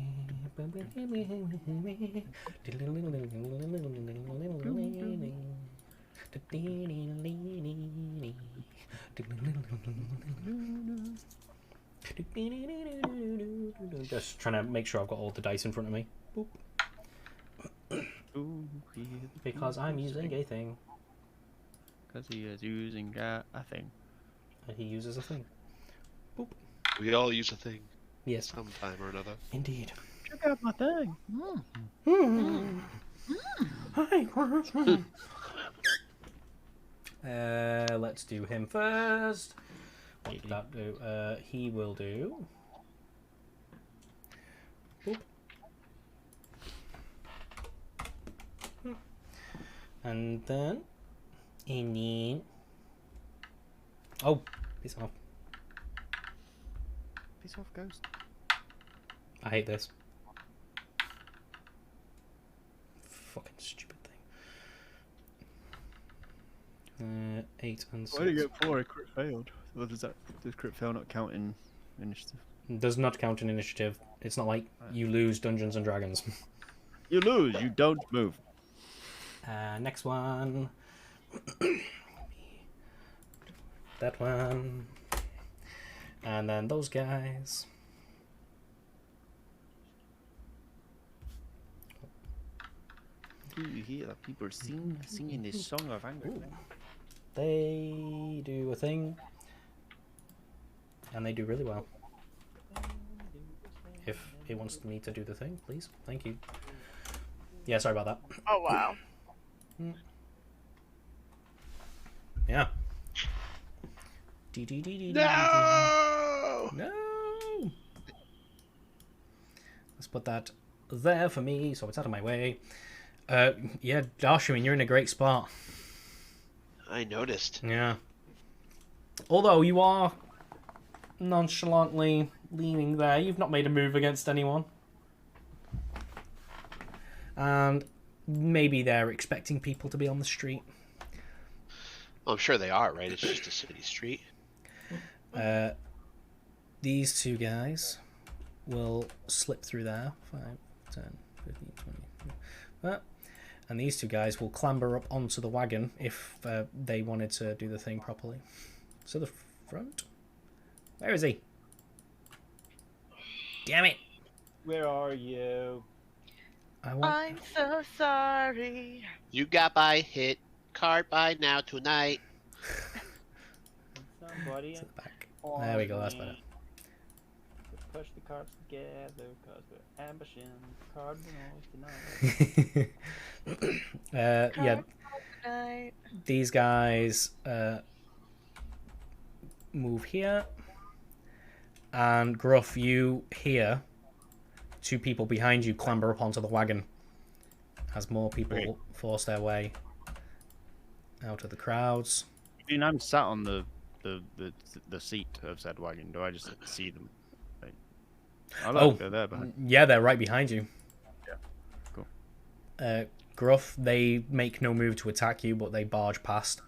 Just trying to make sure I've got all the dice in front of me. Boop. Because I'm using a thing. Because he is using a thing. And he uses a thing. Boop. We all use a thing Yes, sometime or another. indeed. Check out my thing. Hi, where's my... Let's do him first. What did that do? He will do... Boop. And then... Oh, piss off. Piece off, ghost. I hate this. Fucking stupid thing. 8 and 6. Why did you get 4? A crit failed. What does that? Does crit fail not count in initiative? Does not count in initiative. It's not like you lose Dungeons and Dragons. You lose. You don't move. Next one. That one. And then those guys. Do you hear that people singing this song of anger? Ooh. They do a thing. And they do really well. If it wants me to do the thing, please. Thank you. Yeah, sorry about that. Oh, wow. Yeah. No! No! Let's put that there for me, so it's out of my way. Yeah, Dash, I mean, you're in a great spot. I noticed. Yeah. Although you are nonchalantly leaning there, you've not made a move against anyone. And maybe they're expecting people to be on the street. Well, I'm sure they are, right? It's just a city street. These two guys will slip through there. 5, 10, 15, 20. And these two guys will clamber up onto the wagon if they wanted to do the thing properly. So the front? Where is he? Damn it! Where are you? I'm so sorry. You got by hit card by now tonight. Somebody To the back. There we go, that's better. Push the cards together because we're ambition. Cardinals tonight. Yeah, Night. these guys move here. And Gruff, you hear two people behind you clamber up onto the wagon as more people force their way out of the crowds. I mean, I'm sat on the seat of said wagon. Do I just see them? Oh, look, they're there behind. Yeah, they're right behind you. Yeah, cool. Gruff, they make no move to attack you, but they barge past,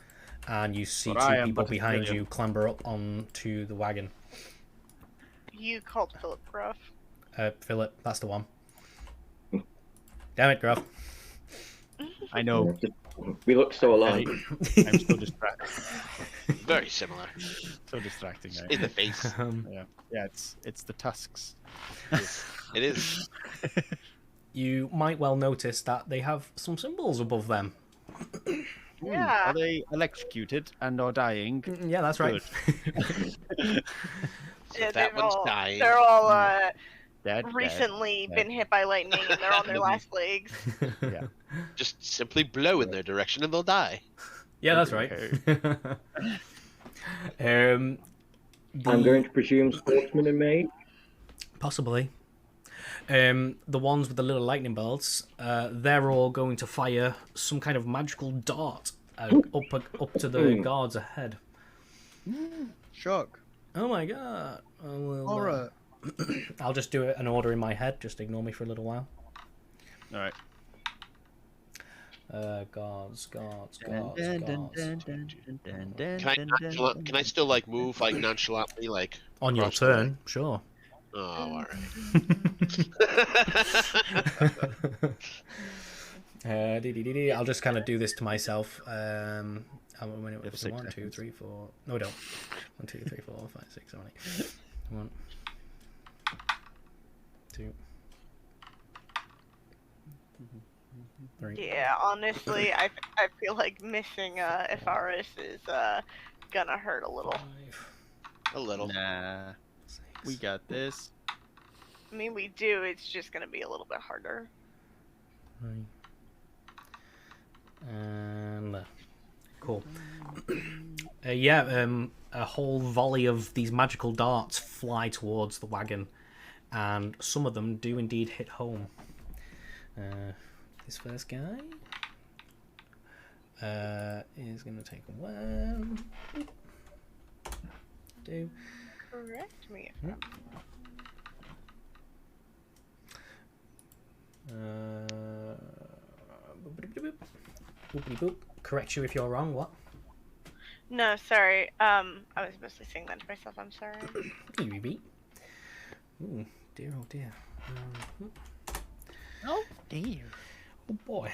and you see But two people behind you clamber up onto the wagon. You called Philip Gruff. Philip, that's the one. Damn it, Gruff. I know. We look so alike. I'm so distracted. Very similar. So distracting. Right? In the face. Yeah. It's the tusks. It is. You might well notice that they have some symbols above them. Yeah. Are they electrocuted and are dying? Yeah, that's right. Yeah, That one's dying. They're all Dead, recently dead. been hit by lightning and they're on their last legs. Yeah. Just simply blow in their direction and they'll die. Yeah, that's right. I'm going to presume sportsman and mate. Possibly. The ones with the little lightning bolts, they're all going to fire some kind of magical dart up to the guards ahead. Shock. Oh my god. Horror. I'll just do it an order in my head. Just ignore me for a little while. All right. Guards. Can I still like move like nonchalantly like On your across the way? turn, sure. Oh, alright. I'll just kind of do this to myself. When it was 1, 2, 3, 4. No, don't. 1, 2, 3, 4, 5, 6, 7, 8. 1, 2, 3. Yeah, honestly, I feel like missing Ifaris is gonna hurt a little. 5, A little. Nah. 6. We got this. I mean, we do. It's just gonna be a little bit harder. 9. And cool. A whole volley of these magical darts fly towards the wagon, and some of them do indeed hit home. This first guy is going to take 1, 2. Correct me. Correct you if you're wrong. What? No, sorry. I was mostly saying that to myself. I'm sorry. You beat. Ooh, dear, oh dear. Oh dear. Oh boy.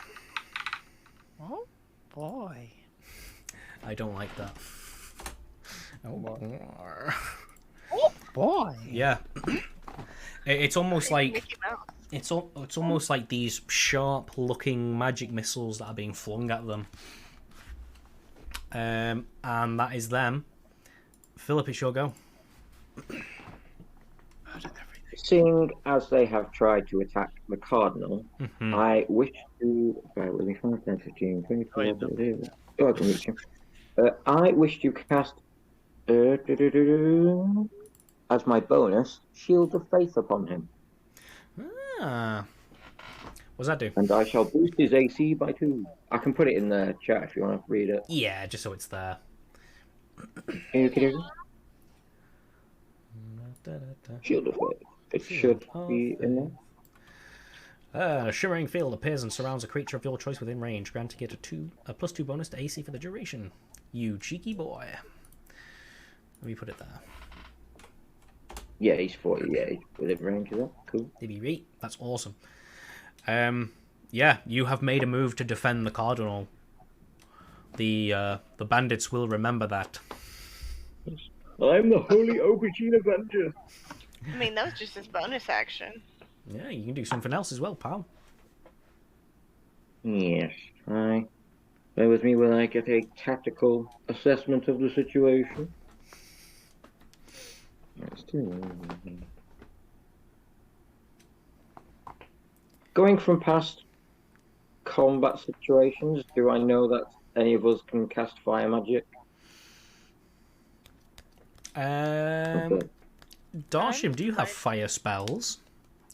Oh boy. I don't like that. Oh boy. Oh boy. Yeah. It's almost like Mickey Mouse. it's almost like these sharp-looking magic missiles that are being flung at them. And that is them. Philip, it's your go. Seeing as they have tried to attack the Cardinal, Mhm. I wish to. Bear with me, 5, 10, 15, 24, 30. Oh, I can reach him. I wish to cast. As my bonus, Shield of Faith upon him. Ah. What does that do? And I shall boost his AC by 2. I can put it in the chat if you want to read it. Yeah, just so it's there. Okay. Shield of Faith. It should be in there. A shimmering field appears and surrounds a creature of your choice within range, granting it a +2 bonus to AC for the duration. You cheeky boy. Let me put it there. Yeah, he's 40. Yeah, he's within range of that. Cool. DB8. That's awesome. Yeah, you have made a move to defend the Cardinal. The bandits will remember that. I'm the Holy Aubergine Avenger. I mean, that was just his bonus action. Yeah, you can do something else as well, pal. Yes, I. Bear with me when I get a tactical assessment of the situation. Going from past combat situations, do I know that any of us can cast fire magic? Okay. Darshim, do you have fire spells?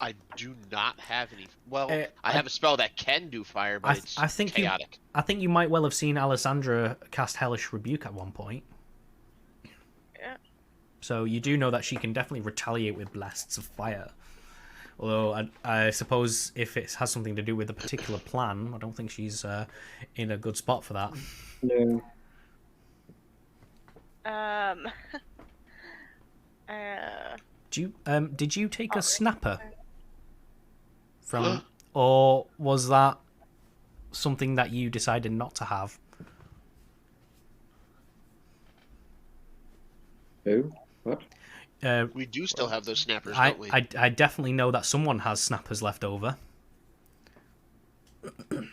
I do not have any. Well, I I have a spell that can do fire, but it's I think chaotic. I think you might well have seen Alessandra cast Hellish Rebuke at one point. Yeah. So you do know that she can definitely retaliate with blasts of fire. Although I suppose if it has something to do with a particular plan, I don't think she's in a good spot for that. No. Did you take a snapper from, or was that something that you decided not to have? Who? What? We do still have those snappers, I don't we? I definitely know that someone has snappers left over. I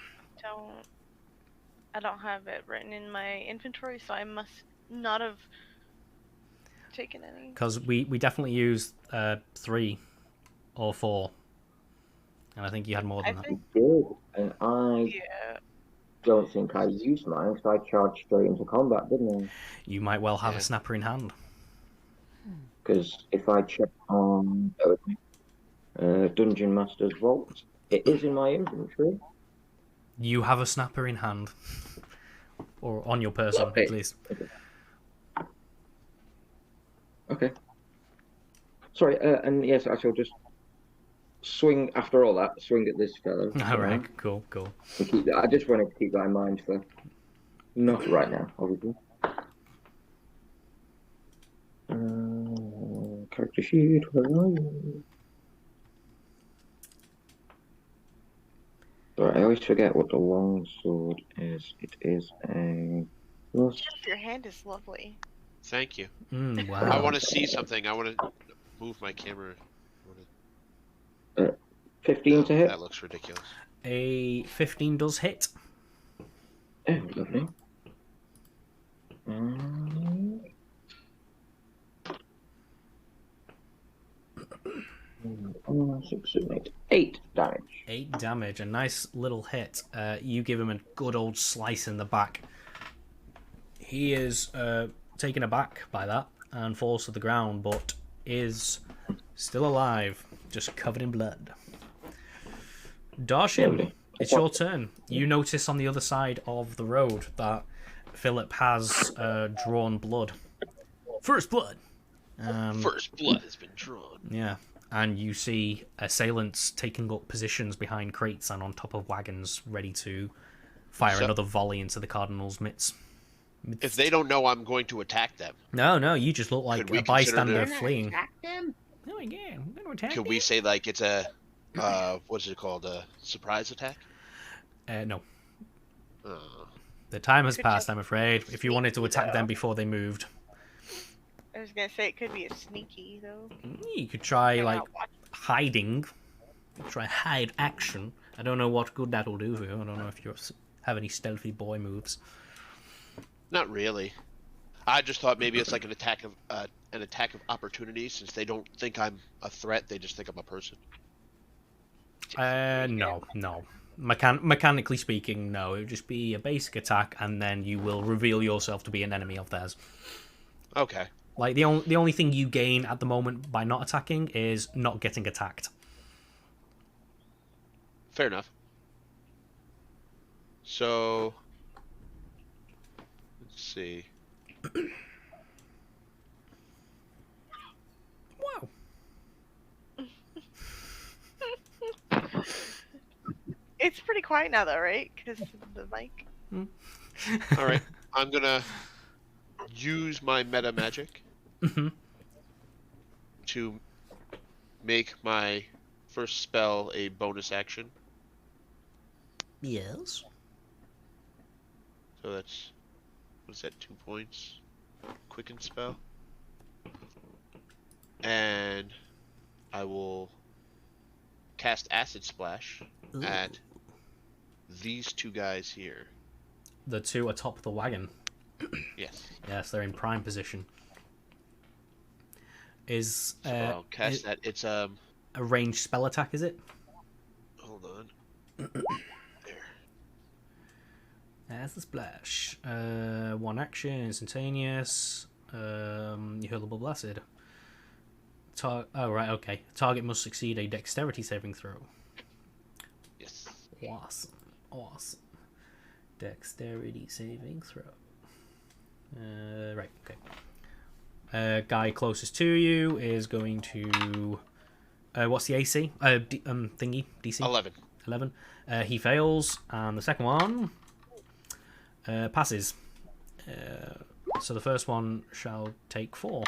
don't have it written in my inventory, so I must not have taken any. Because we definitely used 3 or 4. And I think you had more than that. I did, and I don't think I used mine because I charged straight into combat, didn't I? You might well have a snapper in hand. Because if I check on Dungeon Master's Vault, it is in my inventory. You have a snapper in hand. Or on your person, at least. Okay. Sorry, and yes, I shall just swing, after all that, swing at this fellow. Alright, cool. I just wanted to keep that in mind for... Not right now, obviously. Character sheet, where are you? Sorry, I always forget what the long sword is. It is a... Your hand is lovely. Thank you. Wow. I want to see something. I want to move my camera. 15 to hit? That looks ridiculous. A 15 does hit. Oh, lovely. 6, 7, 8. 8 damage. 8 damage, a nice little hit. You give him a good old slice in the back. He is taken aback by that and falls to the ground, but is still alive, just covered in blood. Darshim, it's your turn. You notice on the other side of the road that Philip has drawn blood. First blood! First blood has been drawn. Yeah, and you see assailants taking up positions behind crates and on top of wagons, ready to fire another volley into the Cardinals' midst. If they don't know I'm going to attack them. No, you just look like a bystander fleeing. Attack them? Oh my god, I'm gonna attack. Could we say like it's a what's it called? A surprise attack? No. Uh, The time has Could passed, just I'm afraid. If you wanted to sneaky, attack them though. before they moved, I was gonna say it could be a sneaky though. you could try They're like not watching. hiding. Try hide action. I don't know what good that'll do for you. I don't know if you have any stealthy boy moves. not really. I just thought maybe it's like an attack of opportunity. Since they don't think I'm a threat, they just think I'm a person. No. Mechanically speaking, no. It would just be a basic attack, and then you will reveal yourself to be an enemy of theirs. Okay. Like the only thing you gain at the moment by not attacking is not getting attacked. Fair enough. So, let's see. Wow. It's pretty quiet now though, right? Because the mic. All right, I'm gonna use my meta magic Mhm. to make my first spell a bonus action. Yes. So that's what's that? 2 points. Quicken spell, and I will cast Acid Splash Ooh. at these two guys here. The two atop the wagon. Yes. Yes, they're in prime position. Is So I'll cast that. It's a ranged spell attack? Is it? hold on. There. That's the splash. One action, instantaneous. You hurl the bubble acid. Oh right, okay. Target must succeed a dexterity saving throw. Yes. Awesome. Dexterity saving throw. Right, okay. Guy closest to you is going to. What's the AC? Thingy DC. 11. 11. He fails, and the second one passes. So the first one shall take 4.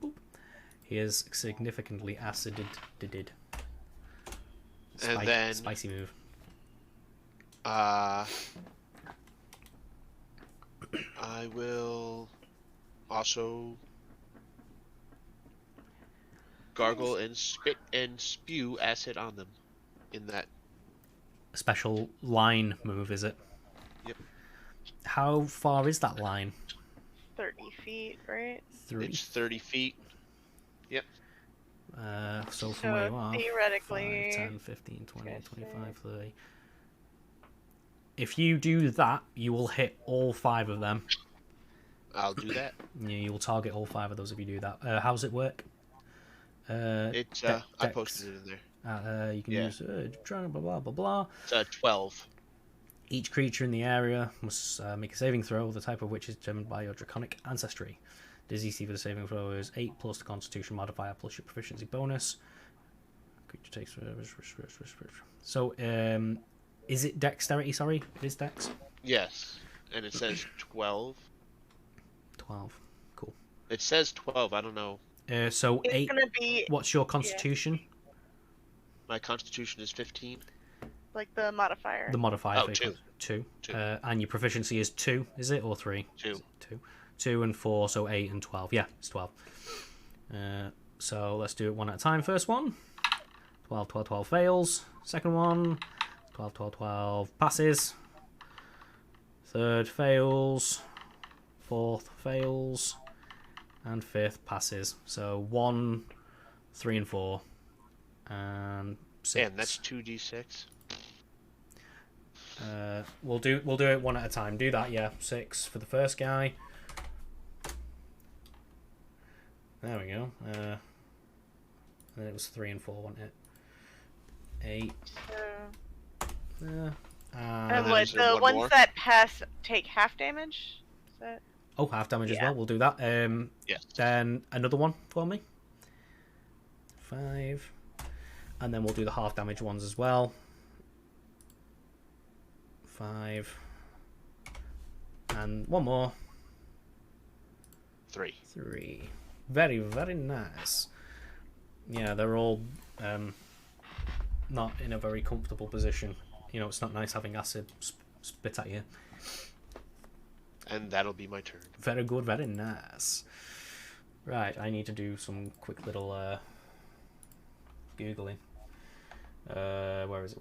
Boop. He is significantly acided. And then Spicy move. I will also gargle and spit and spew acid on them in that. Special line move, is it? Yep. How far is that line? 30 feet, right? 3. It's 30 feet. Yep. So from where you are, theoretically, 5, 10, 15, 20, okay, 25, 30. If you do that, you will hit all 5 of them. I'll do that. Yeah, you will target all 5 of those if you do that. How does it work? It's I Dex. posted it in there. You can Yeah. use blah blah blah blah. It's 12. Each creature in the area must make a saving throw, the type of which is determined by your draconic ancestry. The DC for the saving throw is 8 plus the Constitution modifier plus your proficiency bonus. Creature takes. So, is it dexterity? Sorry, it is dex. Yes. And it says 12. 12. Cool. It says 12. I don't know. So it's 8. gonna be What's your Constitution? My constitution is 15. like the modifier. The modifier. Oh, for your 2. 2. And your proficiency is 2, is it, or 3? 2. 2 and 4, so 8 and 12. Yeah, it's 12. So let's do it one at a time. First one. 12, 12, 12 fails. Second one. 12, 12, 12 passes. Third fails. Fourth fails. And fifth passes. So 1, 3, and 4. And 6. And that's 2d6. We'll do it one at a time. Do that, yeah. 6 for the first guy. There we go. And then it was 3 and 4, wasn't it? 8. and then what is there the one ones more? that pass take half damage? Is that... Oh, half damage as Yeah. well. We'll do that. Yes. Then another one for me. 5. And then we'll do the half damage ones as well. 5. And one more. 3. 3. Very, very nice. Yeah, they're all not in a very comfortable position. You know, it's not nice having acid spit at you. And that'll be my turn. Very good, very nice. Right, I need to do some quick little Googling. Where is it?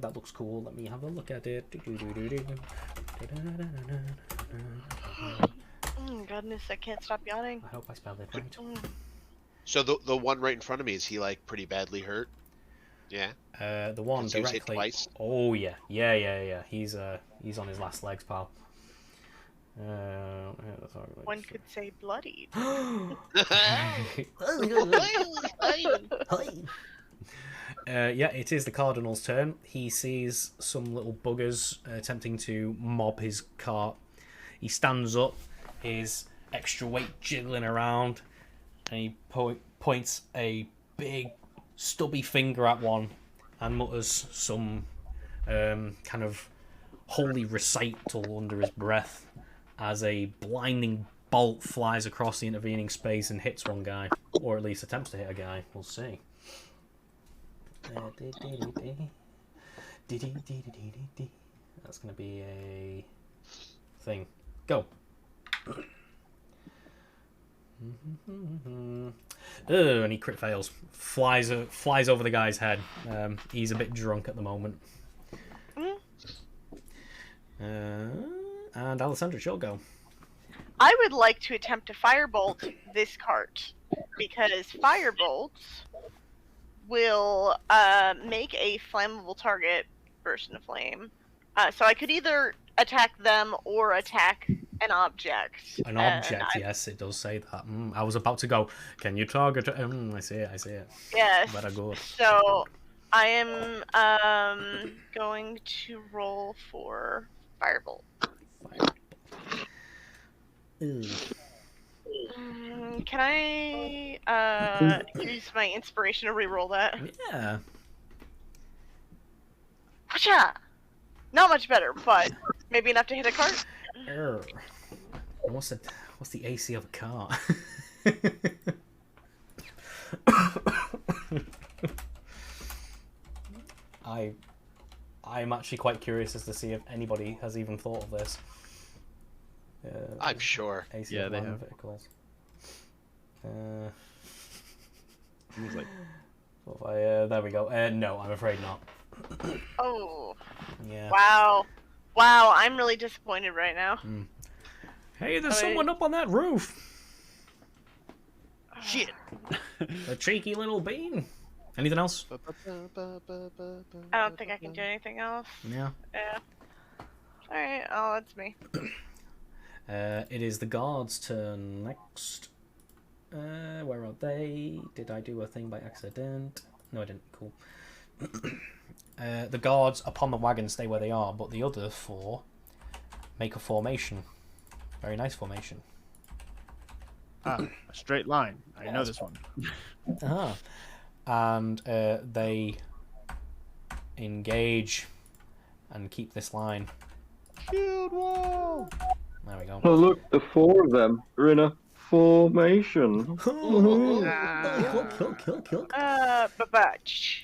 That looks cool. Let me have a look at it. Goodness, I can't stop yawning. I hope I spelled it right. So the one right in front of me, is he like pretty badly hurt? Yeah. The one Because he was hit directly. twice? Oh yeah. He's on his last legs, pal. One could say bloodied. Yeah, it is the Cardinals' turn. He sees some little buggers attempting to mob his cart. He stands up, his extra weight jiggling around, and he points a big stubby finger at one and mutters some kind of holy recital under his breath as a blinding bolt flies across the intervening space and hits one guy, or at least attempts to hit a guy. We'll see. That's going to be a thing. Go. And he crit fails. Flies over the guy's head. He's a bit drunk at the moment. And Alessandra, you'll go. I would like to attempt to firebolt this cart, because firebolts will make a flammable target burst into flame. So I could either attack them or attack an object. An object, yes, it does say that. I was about to go, can you target it? I see it. Yes. Very good. So I am going to roll for firebolt. Can I use my inspiration to reroll that? Yeah. Whatcha? Not much better, but maybe enough to hit a cart. What's the AC of a car? I'm actually quite curious as to see if anybody has even thought of this. I'm sure. AC Yeah, of they land have. vehicles. He was like, There we go. No, I'm afraid not. Oh. Yeah. Wow, I'm really disappointed right now. Hey, there's someone up on that roof. shit. A cheeky little bean. Anything else? I don't think I can do anything else. Yeah. Yeah. Alright, oh, that's me. It is the guards' turn next. Where are they? Did I do a thing by accident? No, I didn't. Cool. The guards upon the wagon stay where they are, but the other four make a formation. Very nice formation. A straight line. I know this one. And they engage and keep this line. Shield wall. There we go. Oh, look, the four of them are in a formation. Kill. Babach.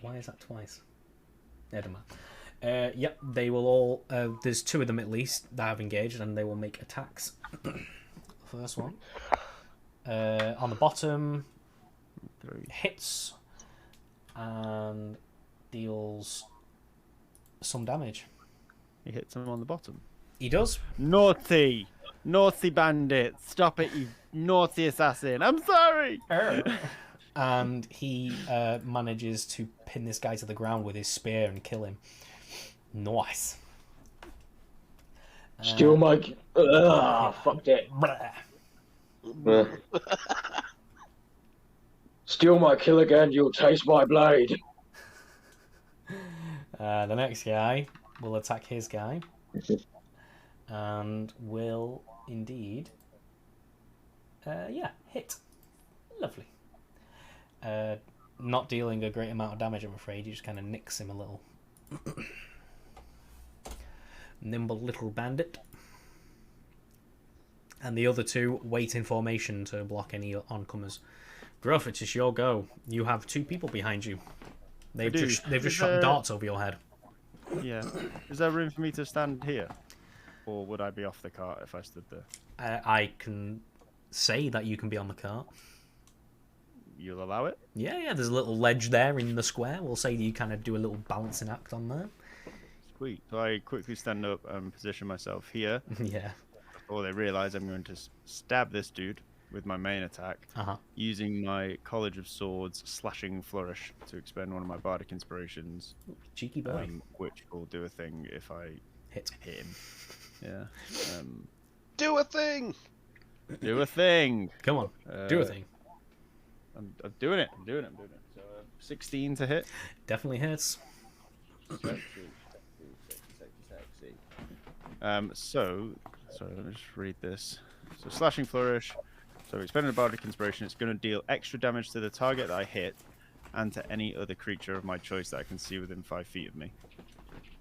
Why is that twice? Never mind. Yep, they will all. There's two of them at least that have engaged, and they will make attacks. First one on the bottom hits and deals some damage. He hits him on the bottom. He does. Naughty bandit! Stop it, you naughty assassin! I'm sorry. And he manages to pin this guy to the ground with his spear and kill him. Nice. Steal my... fucked it. Steal my kill again, you'll taste my blade. The next guy will attack his guy. And will indeed... hit. Lovely. Not dealing a great amount of damage, I'm afraid. He just kind of nicks him a little. nimble little bandit. And the other two wait in formation to block any oncomers. Gruff, it is your go. You have 2 people behind you. They've just shot darts over your head. Yeah. Is there room for me to stand here? Or would I be off the cart if I stood there? I can say that you can be on the cart. You'll allow it? Yeah, there's a little ledge there in the square. We'll say that you kind of do a little balancing act on there. Sweet. So I quickly stand up and position myself here. Yeah. Before they realise I'm going to stab this dude with my main attack, using my College of Swords slashing flourish to expend one of my bardic inspirations. Cheeky boy. Which will do a thing if I hit him. Yeah. Do a thing! Do a thing! Come on, do a thing. I'm doing it. I'm doing it. So 16 to hit. Definitely hits. So, sorry, let me just read this. So slashing flourish. So expending a bardic inspiration, it's going to deal extra damage to the target that I hit, and to any other creature of my choice that I can see within 5 feet of me.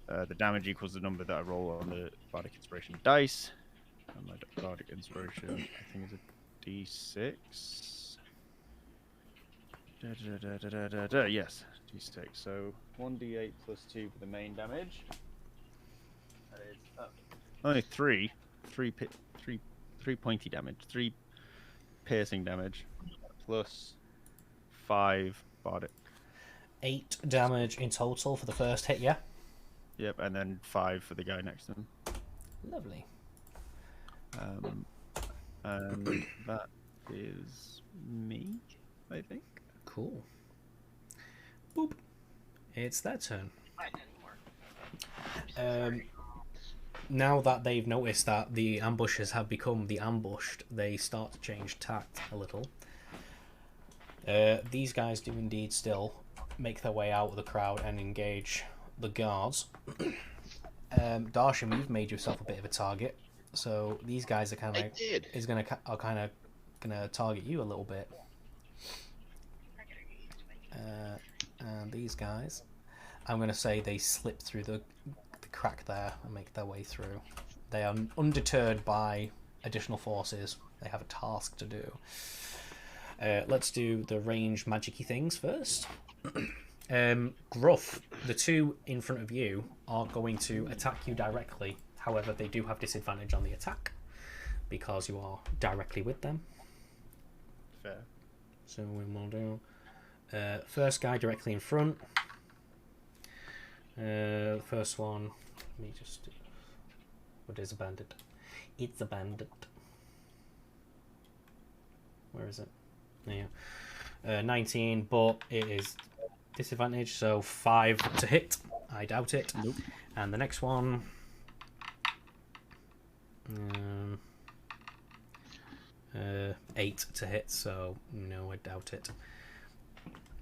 The damage equals the number that I roll on the bardic inspiration dice. And my bardic inspiration, I think, is a d6. Yes, d6. So 1d8 plus 2 for the main damage. That is only 3 pointy damage, 3 piercing damage, plus 5 bardic. 8 damage in total for the first hit, yeah? Yep, and then 5 for the guy next to him. Lovely. And that is me, I think. Cool. Boop. It's their turn. Now that they've noticed that the ambushers have become the ambushed, they start to change tact a little. These guys do indeed still make their way out of the crowd and engage the guards. Darsham, you've made yourself a bit of a target, so these guys are kind of gonna target you a little bit. And these guys, I'm gonna say they slip through the crack there and make their way through. They are undeterred by additional forces. They have a task to do. Let's do the ranged magic-y things first. Gruff, the 2 in front of you are going to attack you directly. However, they do have disadvantage on the attack because you are directly with them. Fair. So we will do first guy directly in front. The first one, let me just do. What is a bandit? It's a bandit. Where is it? Yeah. 19, but it is disadvantage, so 5 to hit. I doubt it. Nope. And the next one. 8 to hit, so no, I doubt it.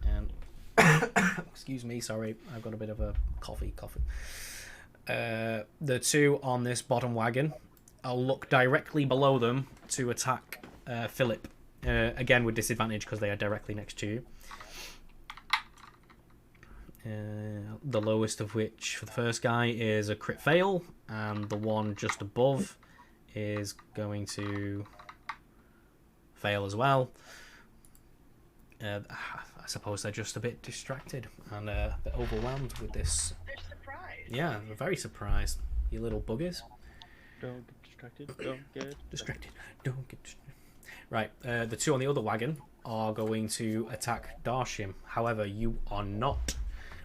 And excuse me, sorry, I've got a bit of a coffee. The 2 on this bottom wagon, I'll look directly below them to attack Philip. Again with disadvantage because they are directly next to you. The lowest of which for the first guy is a crit fail, and the one just above is going to fail as well. I suppose they're just a bit distracted and a bit overwhelmed with this. They're surprised. Yeah, they're very surprised. You little buggers. Don't get distracted. Don't get distracted. Don't get distracted. Right, the 2 on the other wagon are going to attack Darshim. However, you are not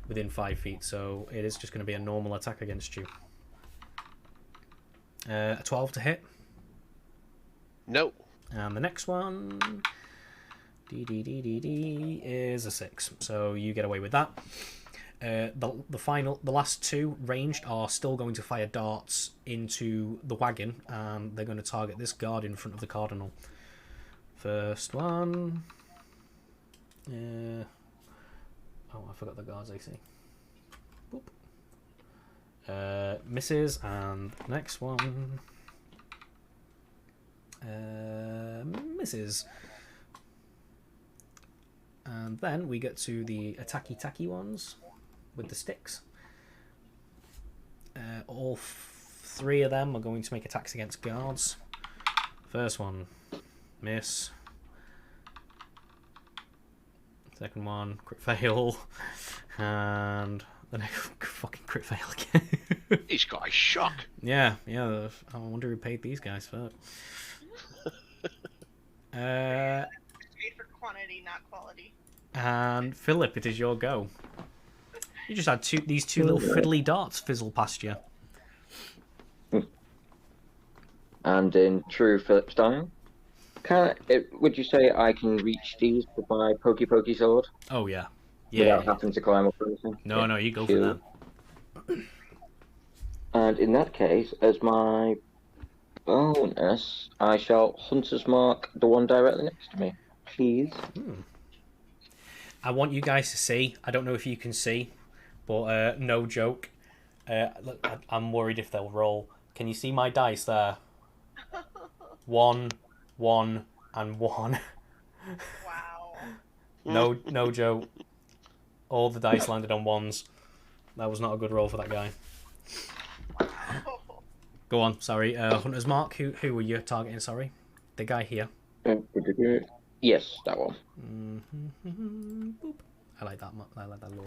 within 5 feet, so it is just going to be a normal attack against you. A 12 to hit. No. And the next one is a 6, so you get away with that. The last 2 ranged are still going to fire darts into the wagon, and they're going to target this guard in front of the Cardinal. First one. Oh, I forgot the guard's AC. Boop. Misses, and next one. Misses. And then we get to the attacky-tacky ones with the sticks. All 3 of them are going to make attacks against guards. First one, miss. Second one, crit fail. And the next fucking crit fail again. He's got a shock. Yeah. I wonder who paid these guys for it. Paid for quantity, not quality. And Philip, it is your go. You just had these two little fiddly darts fizzle past you. And in true Philip style, would you say I can reach these with my pokey sword? Oh yeah. Without having to climb up or anything? No, you go for that. And in that case, as my bonus, I shall Hunter's Mark the one directly next to me. Please. I want you guys to see. I don't know if you can see, but no joke. Look, I'm worried if they'll roll. Can you see my dice there? 1, 1, and 1. Wow. No joke. All the dice landed on 1s. That was not a good roll for that guy. Go on, sorry. Hunter's Mark, who were you targeting, sorry? The guy here. Yes, that one. Boop. I like that little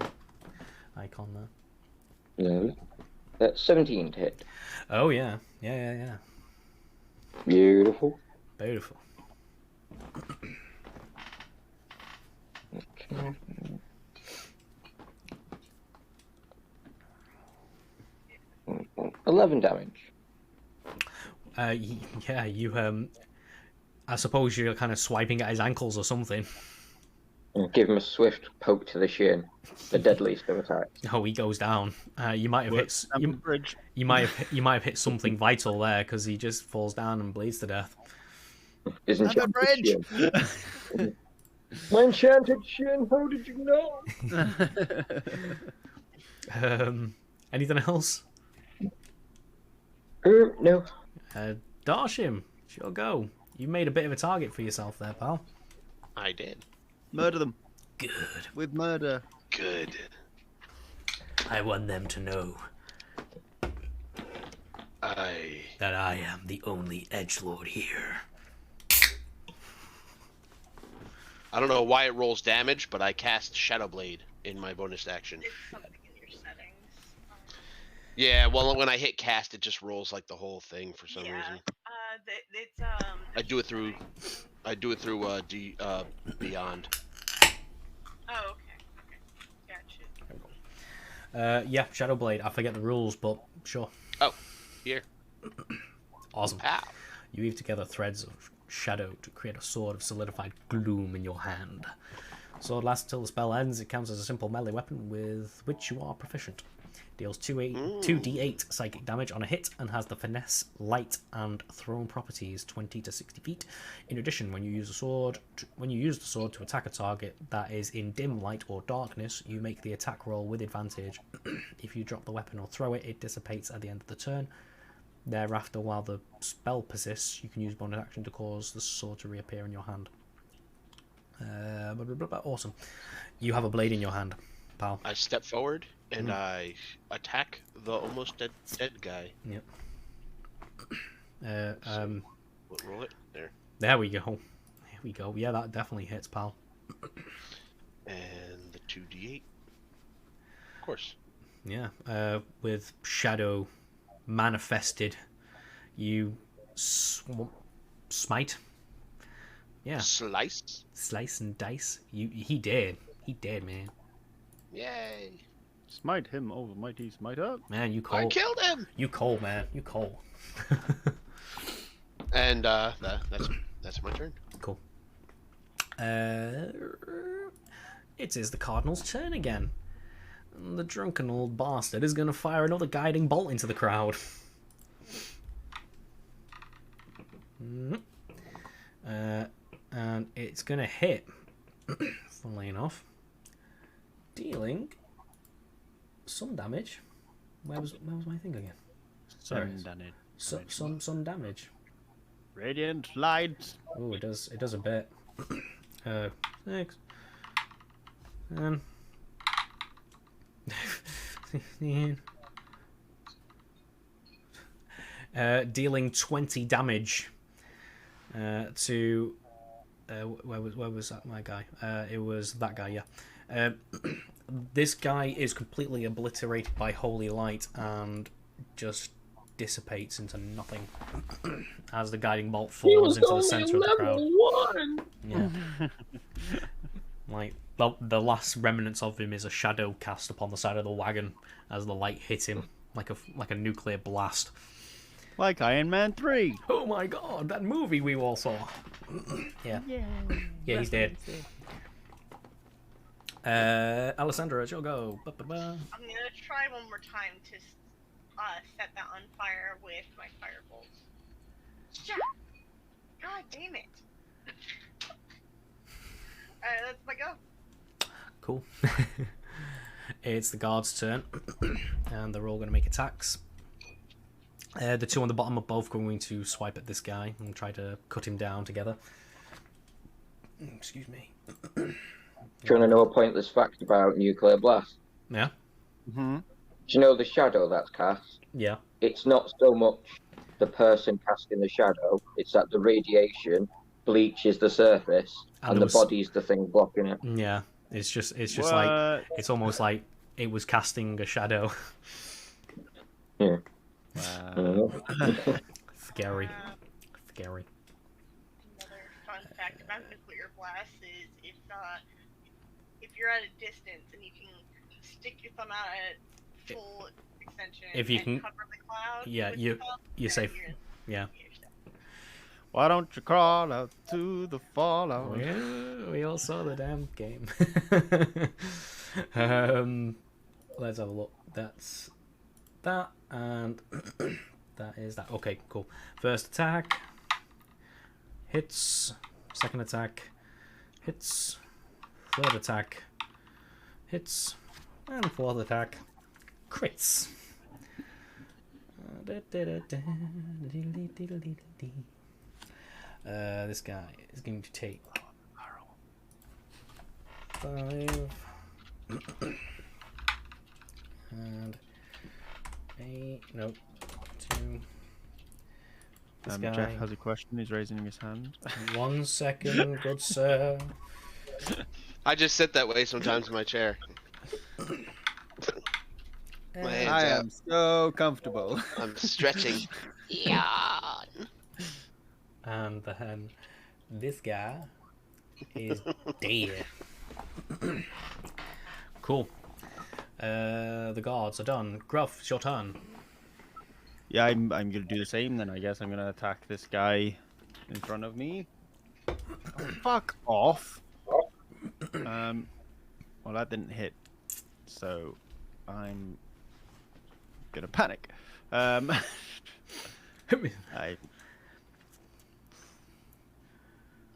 icon there. No. That's 17 to hit. Oh, yeah. Beautiful. Beautiful. Okay. 11 damage. Yeah, you I suppose you're kind of swiping at his ankles or something. Give him a swift poke to the shin, the deadliest of attacks. Oh, he goes down. You might have hit. You might have hit something vital there because he just falls down and bleeds to death. Isn't I'm a bridge. My enchanted shin. How did you know? Anything else? No. Darshim, sure go. You made a bit of a target for yourself there, pal. I did. Murder them. Good. With murder. Good. I want them to know that I am the only edgelord here. I don't know why it rolls damage, but I cast Shadow Blade in my bonus action. It's something in your settings. Yeah, well, when I hit cast, it just rolls like the whole thing for some reason. It's I do it through Beyond. Oh, okay. Gotcha. Yeah, Shadow Blade. I forget the rules, but sure. Oh, here. Awesome. Pow. You weave together threads of shadow to create a sword of solidified gloom in your hand. Sword lasts until the spell ends. It counts as a simple melee weapon with which you are proficient. Deals 2d8 psychic damage on a hit and has the finesse, light, and thrown properties 20 to 60 feet. In addition, when you use the sword to attack a target that is in dim light or darkness, you make the attack roll with advantage. If you drop the weapon or throw it, it dissipates at the end of the turn. Thereafter, while the spell persists, you can use bonus action to cause the sword to reappear in your hand. Awesome. You have a blade in your hand, pal. I step forward and I attack the almost dead guy. Yep. What, roll it? There we go. There we go. Yeah, that definitely hits, pal. And the 2d8. Of course. Yeah. With shadow manifested, you smite. Yeah. Slice and dice. He did, man. Yay! Smite him, almighty smiter. Man, you cold. I killed him. You cold, man. You cold. And that's my turn. Cool. It is the Cardinals' turn again. The drunken old bastard is going to fire another guiding bolt into the crowd. And it's going to hit, funnily enough, dealing some damage. Where was my thing again? Sorry. Some damage. Radiant light. Oh, it does a bit. 6 and 15 dealing 20 damage to... where was that, my guy? It was that guy, yeah. This guy is completely obliterated by holy light and just dissipates into nothing as the guiding bolt falls into the center of the crowd. Yeah. Like the last remnants of him is a shadow cast upon the side of the wagon as the light hit him like a nuclear blast. Like Iron Man 3. Oh my god, that movie we all saw. Yeah. Yeah, he's dead. Alessandra, it's your go. Ba-ba-ba. I'm gonna try one more time to set that on fire with my firebolt. Shit! God damn it! Alright, that's my go. Cool. It's the guards' turn, and they're all going to make attacks. The two on the bottom are both going to swipe at this guy and try to cut him down together. Excuse me. Do you want to know a pointless fact about nuclear blast? Yeah? Mm-hmm. Do you know the shadow that's cast? Yeah. It's not so much the person casting the shadow, it's that the radiation bleaches the surface and the body's the thing blocking it. Yeah. It's just like, it's almost like it was casting a shadow. Yeah. Scary. Scary. Another fun fact about nuclear blast is if you're at a distance and you can stick your thumb out at full extension If you and can, cover the cloud, yeah, with you're the thumb, safe. you're- Yeah. you're safe. Why don't you crawl out to the fallout? Yeah, we all saw the damn game. Let's have a look. That's that, and that is that. Okay, cool. First attack hits. Second attack hits. Third attack hits, and fourth attack crits. This guy is going to take 5 and 8. Nope. 2. This guy. Jeff has a question. He's raising his hand. 1 second, good sir. I just sit that way sometimes in my chair. My hands I out. am so comfortable. I'm stretching. Yawn. And then this guy is dead. Cool. The guards are done. Gruff, it's your turn. Yeah, I'm gonna do the same then. I guess I'm gonna attack this guy in front of me. Oh, fuck off. Well, that didn't hit, so I'm gonna panic. I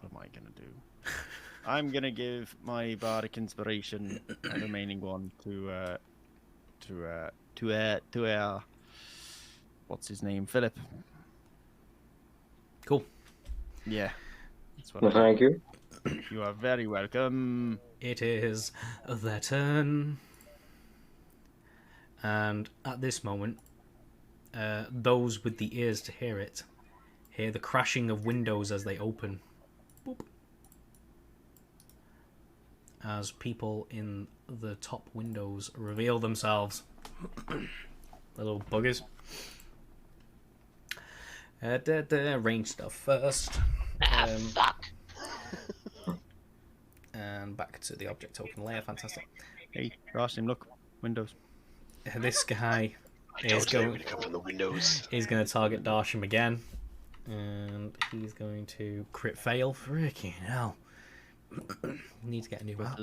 What am I gonna do? I'm gonna give my bardic inspiration, the remaining one, to what's his name, Philip. Cool. Yeah. That's what Well, thank you. You are very welcome. It is their turn. And at this moment, those with the ears to hear it hear the crashing of windows as they open. Boop. As people in the top windows reveal themselves. Little buggers. Range stuff first. Fuck. And back to the object token layer. Fantastic. Hey, Rossim, look, windows. This guy I is told you they were going. gonna come from the windows. He's going to target Darsham again. And he's going to crit fail. Freaking hell. Need to get a new map.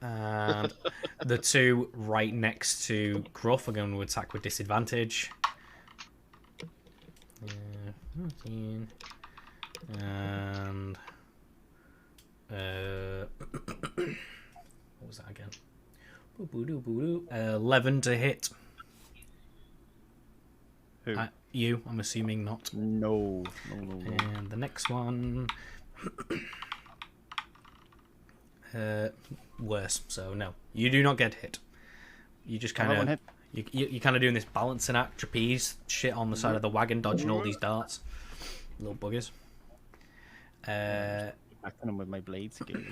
And the two right next to Gruff are going to attack with disadvantage. 14. And what was that again? 11 to hit. Who? You, I'm assuming not. No. And the next one, worse. So no, you do not get hit. You just kind Another one of, hit. You're kind of doing this balancing act, trapeze shit on the side of the wagon, dodging all these darts. Little buggers. Backing them with my blade skills.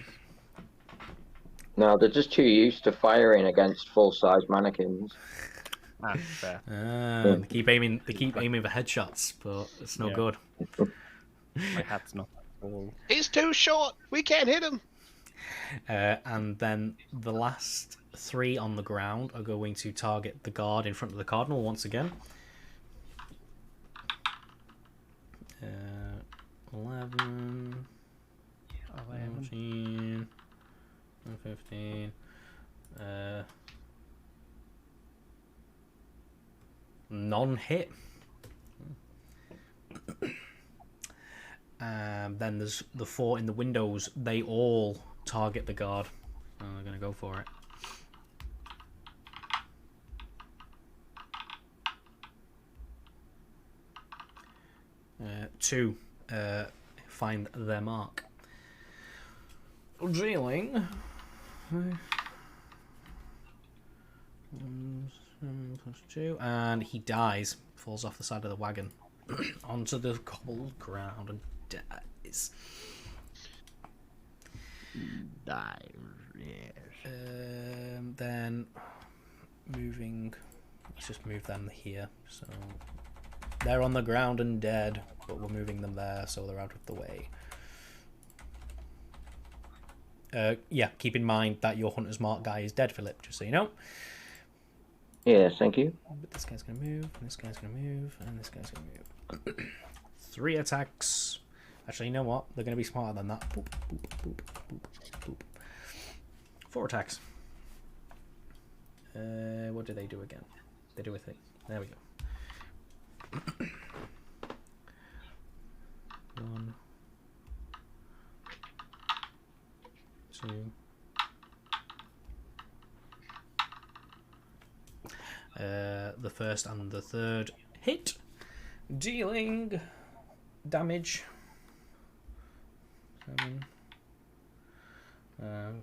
No, they're just too used to firing against full-size mannequins. Ah, fair. They keep aiming for headshots, but it's no Yeah. good. My hat's not all. He's too short. We can't hit him. And then the last 3 on the ground are going to target the guard in front of the cardinal once again. 11, 14, 15. Non-hit. Then there's the 4 in the windows. They all target the guard. I'm gonna go for it. 2 find their mark. Dealing 7+2, and he dies. Falls off the side of the wagon onto the cobbled ground and dies. Then moving. Let's just move them here. So they're on the ground and dead, but we're moving them there so they're out of the way. Yeah, keep in mind that your hunter's mark guy is dead, Philip, just so you know. Yes, thank you. But this guy's gonna move, and this guy's gonna move, and this guy's gonna move. 3 attacks. Actually, you know what? They're gonna be smarter than that. Boop, boop, boop, boop, boop. 4 attacks. What do they do again? They do a thing. There we go. 1, 2. The first and the third hit, dealing damage. 7, 3.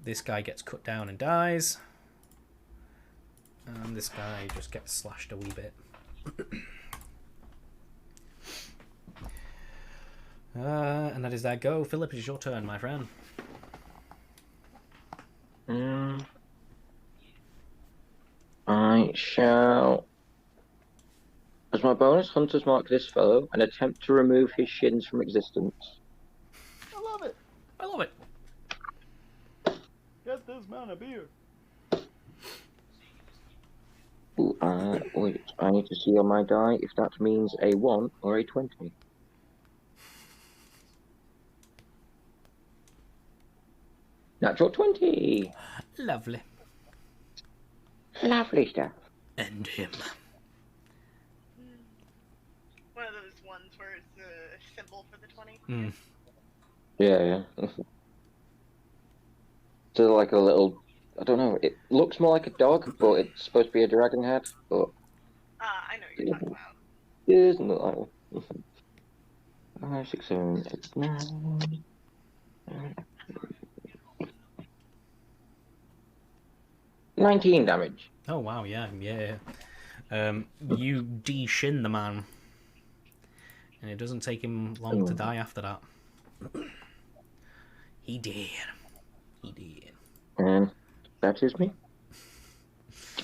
This guy gets cut down and dies, and this guy just gets slashed a wee bit. And that is their go. Philip, it is your turn, my friend. I shall, as my bonus, Hunter's Mark this fellow and attempt to remove his shins from existence. I love it. I love it. Get this man a beer. Ooh, wait, I need to see on my die if that means a 1 or a 20. Natural 20! Lovely. Lovely stuff. End him. One of those ones where it's a symbol for the 20. Mm. Yeah. So like a little, I don't know, it looks more like a dog, but it's supposed to be a dragon head, but I know what you're talking about. it doesn't look like one. 5, 6, 7, 8, 9. 19 damage. Oh wow, yeah. You de-shin the man, and it doesn't take him long to die after that. He did. And that is me.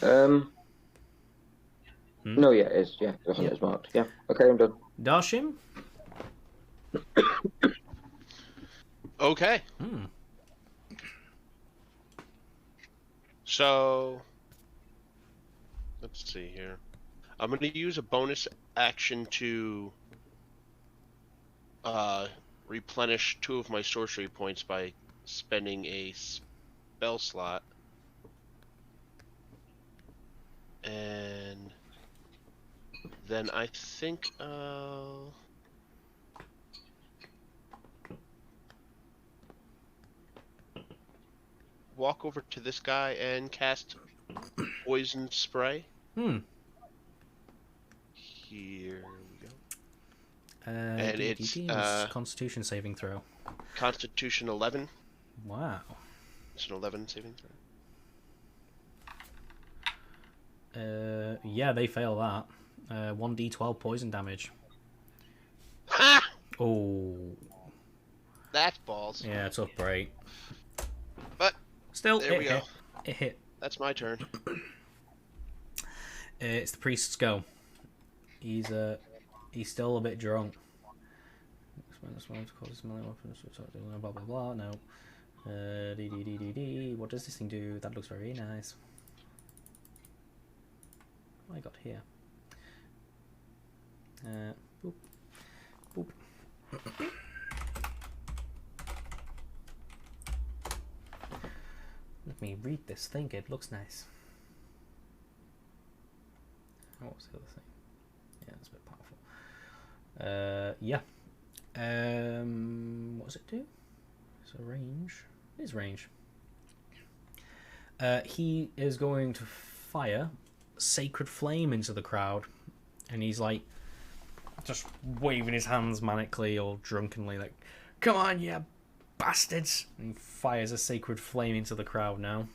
No, yeah, it is. Yeah, the hunter's marked. Yeah. Okay, I'm done. Darshim? Okay. So, let's see here. I'm going to use a bonus action to replenish 2 of my sorcery points by spending a spell slot. And then I think I'll... walk over to this guy and cast poison spray. Here we go. And it's Constitution saving throw. Constitution 11. Wow. It's an 11 saving throw. Yeah, they fail that. 1d12 poison damage. Ha! Oh. That's balls. Yeah, tough break. But Still, there it we hit. go. It hit. That's my turn. It's the priest's go. He's still a bit drunk. Blah blah blah. No. What does this thing do? That looks very nice. What I got here? Boop. Boop. Let me read this thing. It looks nice. What was the other thing? Yeah, it's a bit powerful. Yeah. What does it do? So range. It is range. He is going to fire Sacred Flame into the crowd, and he's like just waving his hands manically or drunkenly, like, "Come on, you bastards!" And he fires a Sacred Flame into the crowd now.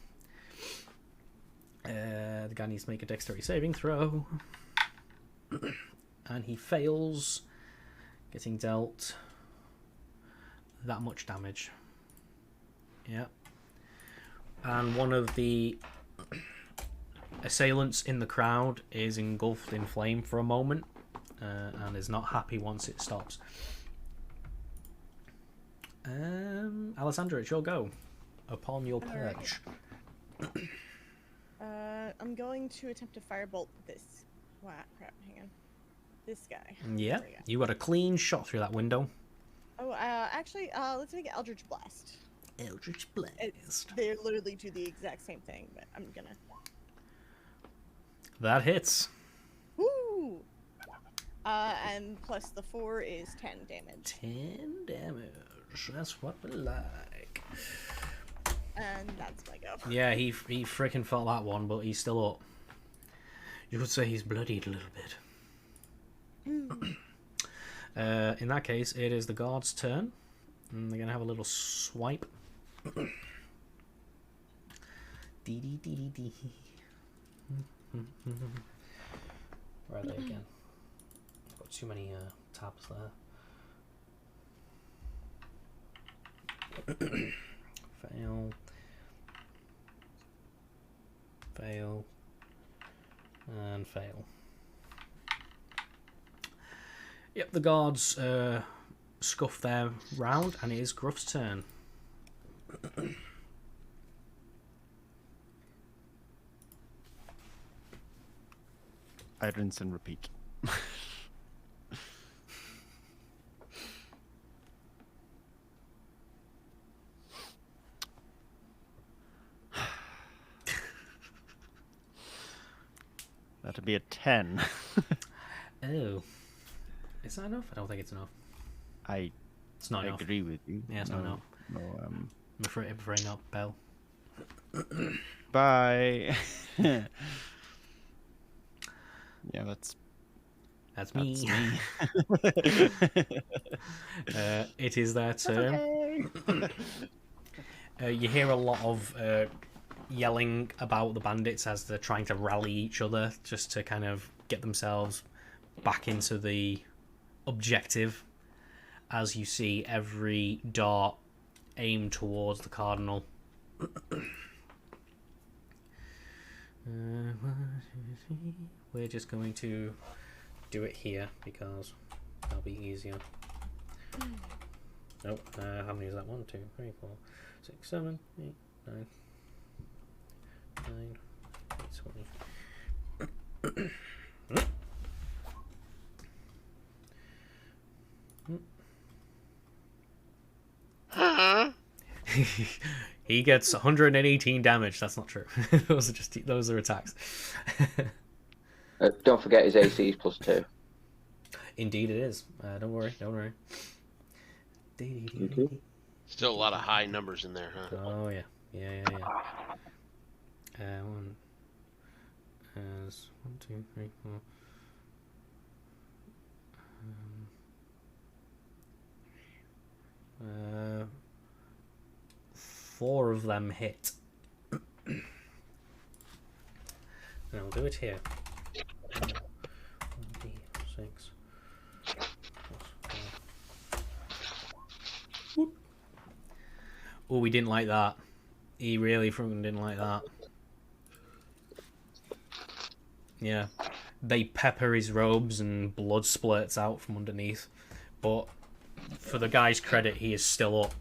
The guy needs to make a dexterity saving throw. And he fails, getting dealt that much damage. Yeah. And one of the assailants in the crowd is engulfed in flame for a moment, and is not happy once it stops. Alessandra, it's your go. Upon your perch. I'm going to attempt to firebolt this. Wow, crap, hang on. This guy. Yeah, There we go. you got a clean shot through that window. Oh, actually, let's make it Eldritch Blast. Eldritch Blast. They literally do the exact same thing, but I'm gonna. That hits. Woo! And plus the 4 is 10 damage. 10 damage. That's what we like. And that's my go. Yeah, he freaking felt that one, but he's still up. You could say he's bloodied a little bit. In that case, it is the guard's turn. And they're going to have a little swipe. Dee dee dee dee. Where are they again? I've got too many tabs there. Fail. Fail. And fail. Yep, the guards scuff their round, and it is Gruff's turn. I rinse and repeat. That'd be a 10. Oh. Is that enough? I don't think it's enough. I It's not enough. agree with you. Yeah, it's not enough. No, I'm afraid not, Bell. bye. Yeah, that's me. me. It is their turn. You hear a lot of yelling about the bandits as they're trying to rally each other just to kind of get themselves back into the objective, as you see every dart aimed towards the cardinal. We're just going to do it here because that'll be easier. Nope. How many is that? 1, 2, 3, 4, 6, 7, 8, 9, 9, 20. He gets 118 damage. That's not true. those are attacks. Don't forget his AC is +2. Indeed, it is. Don't worry. Still a lot of high numbers in there, huh? Oh yeah. One has 1, 2, 3, 4. 4 of them hit. And I'll do it here. 1d6. Oh, we didn't like that. He really fucking didn't like that. Yeah. They pepper his robes and blood splurts out from underneath. But for the guy's credit, he is still up.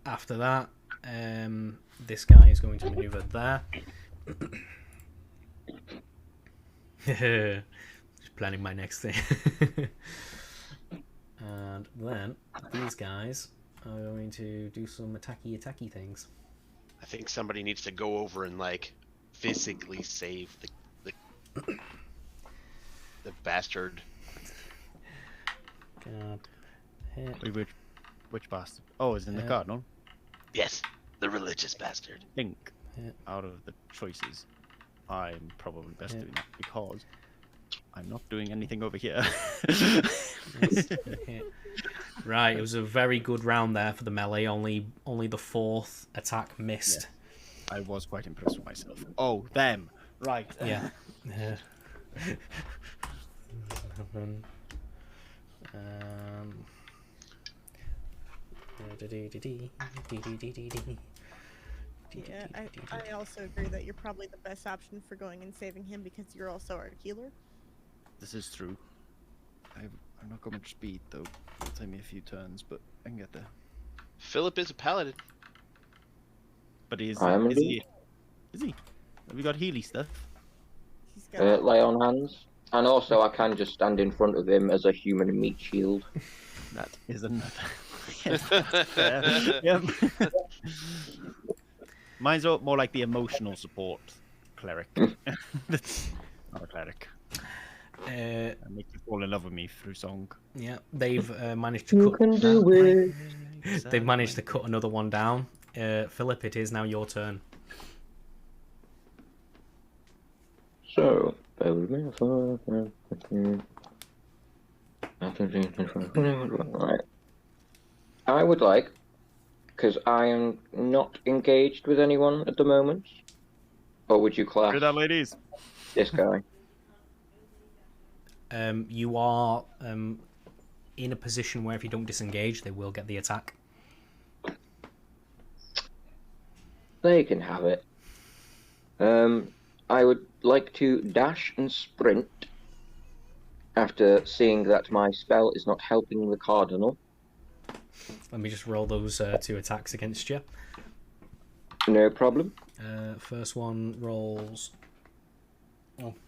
After that, this guy is going to maneuver there. Just planning my next thing. And then these guys are going to do some attacky things. I think somebody needs to go over and like physically save the bastard. God. Hit. Wait, which bastard? Oh, it's in the Cardinal. Yes, the religious bastard. I think Yeah. out of the choices, I'm probably best doing that because I'm not doing anything over here. Right, it was a very good round there for the melee. Only the fourth attack missed. Yeah. I was quite impressed with myself. Oh, them. Right. Yeah. Yeah, I also agree that you're probably the best option for going and saving him because you're also our healer. This is true. I've not got much speed though. It'll take me a few turns, but I can get there. Philip is a paladin. But is I am he? Is he? Have we got Healy stuff? He's got Lay on hands. And also, I can just stand in front of him as a human meat shield. That is another. Yep. Mine's more like the emotional support cleric. That's not a cleric. I make you fall in love with me through song. Yeah, they've managed to You cut. can do it. They've managed to cut another one down. Philip, it is now your turn. So, right. I would like, because I am not engaged with anyone at the moment. Or would you class Hear that, ladies? this guy? You are in a position where if you don't disengage, they will get the attack. They can have it. I would like to dash and sprint after seeing that my spell is not helping the Cardinal. Let me just roll those two attacks against you. No problem. First one rolls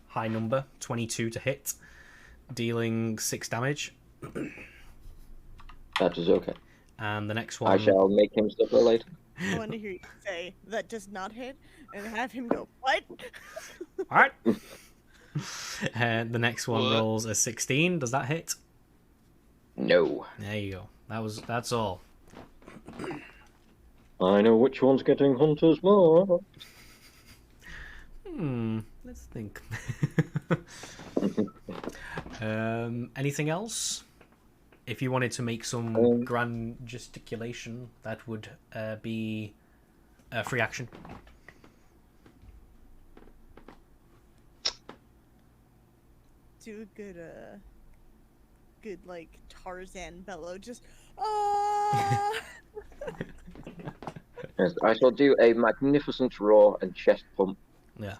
high number, 22 to hit, dealing 6 damage. That is okay. And the next one... I shall make him suffer later. I want to hear you say that does not hit and have him go, what? Alright. The next one What? rolls a 16. Does that hit? No. There you go. That's all. I know which one's getting Hunter's Mark. Let's think. Anything else? If you wanted to make some grand gesticulation, that would be a free action. Do a good like Tarzan bellow, just Yes, I shall do a magnificent roar and chest pump Yeah.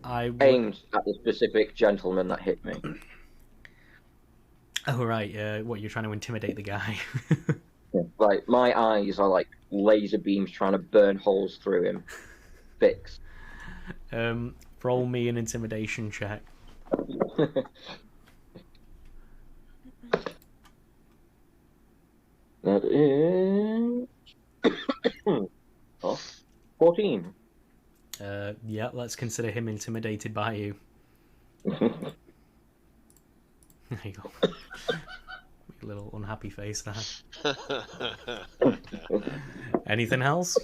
I would... aimed at the specific gentleman that hit me. Oh, right. What, you're trying to intimidate the guy? Like, my eyes are like laser beams trying to burn holes through him. Fixed. Roll me an intimidation check. That is... 14. Yeah, let's consider him intimidated by you. There you go. Make a little unhappy face there. Anything else?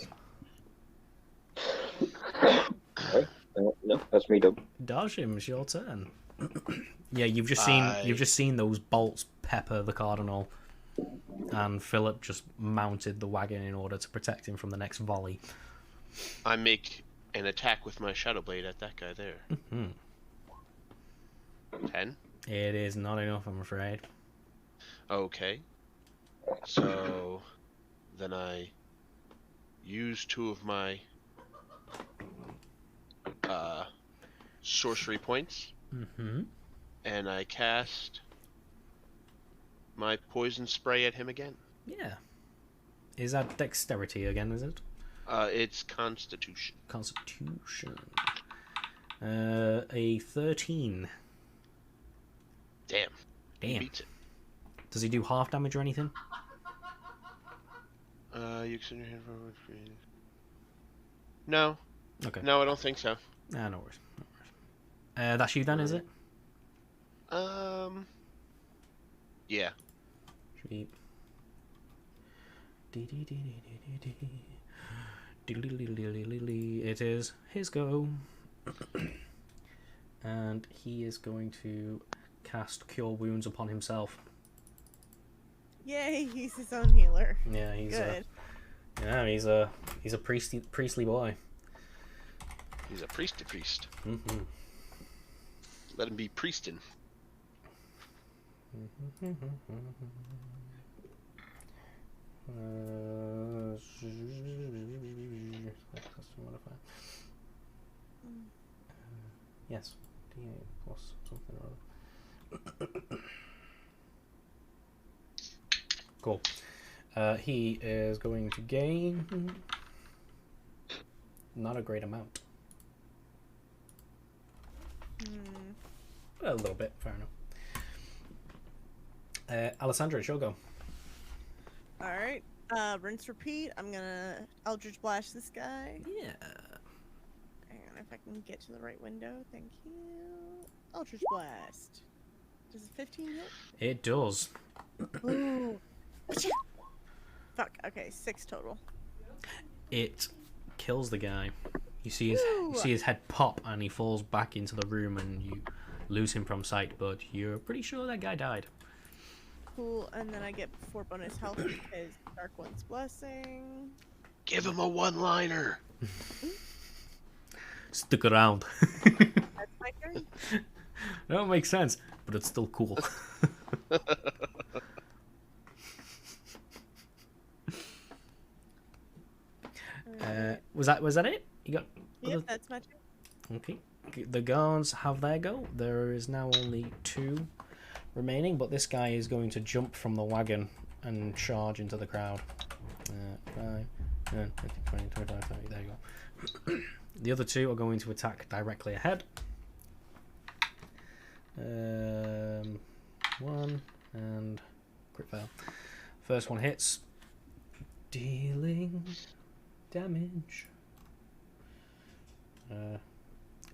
No, that's me done. Darshim, it's your turn. Yeah, you've just seen those bolts pepper the Cardinal. and Philip just mounted the wagon in order to protect him from the next volley. I make an attack with my Shadow Blade at that guy there. 10. It is not enough, I'm afraid. Okay. So then I use 2 of my sorcery points, and I cast my poison spray at him again. Yeah. Is that dexterity again, is it? It's Constitution. Constitution. A 13. Damn. Damn. Beats it. Does he do half damage or anything? You extend your hand forward. No. Okay. No, I don't think so. No worries. No worries. That's you then, is it? Yeah. Sweet. It is his go. And he is going to cast Cure Wounds upon himself. Yay, he's his own healer. Yeah, he's Good. he's a priestly boy. He's a priesty priest. Mm-hmm. Let him be priestin'. Yes, D8 plus something or other. Cool. He is going to gain not a great amount. A little bit, fair enough. Alessandra, it's your go. Alright. Rinse repeat. I'm gonna Eldritch Blast this guy. Yeah. Hang on, if I can get to the right window. Thank you. Eldritch Blast. Does a 15 hit? It does. Ooh. Fuck. Okay, 6 total. It kills the guy. You see his head pop, and he falls back into the room, and you lose him from sight. But you're pretty sure that guy died. Cool, and then I get 4 bonus health because Dark One's Blessing. Give him a one-liner. Stick around. That's my turn. That don't make sense, but it's still cool. Was that it? You got? Yep, that's my turn. Okay. The guards have their go. There is now only 2 remaining, but this guy is going to jump from the wagon and charge into the crowd. 5, 10, 15, 20, 25, 30. There you go. The other 2 are going to attack directly ahead. 1 and crit fail. First one hits, dealing damage.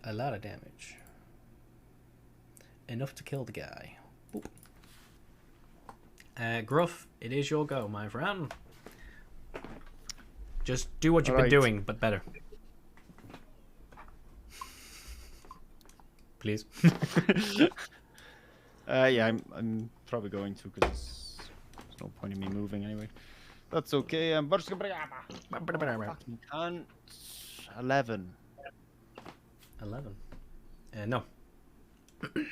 A lot of damage. Enough to kill the guy. Boop. Gruff, it is your go, my friend. Just do what you've been doing, but better. Please. Yeah, I'm probably going to, because there's no point in me moving anyway. That's okay. Fucking can't. 11. 11. No. It's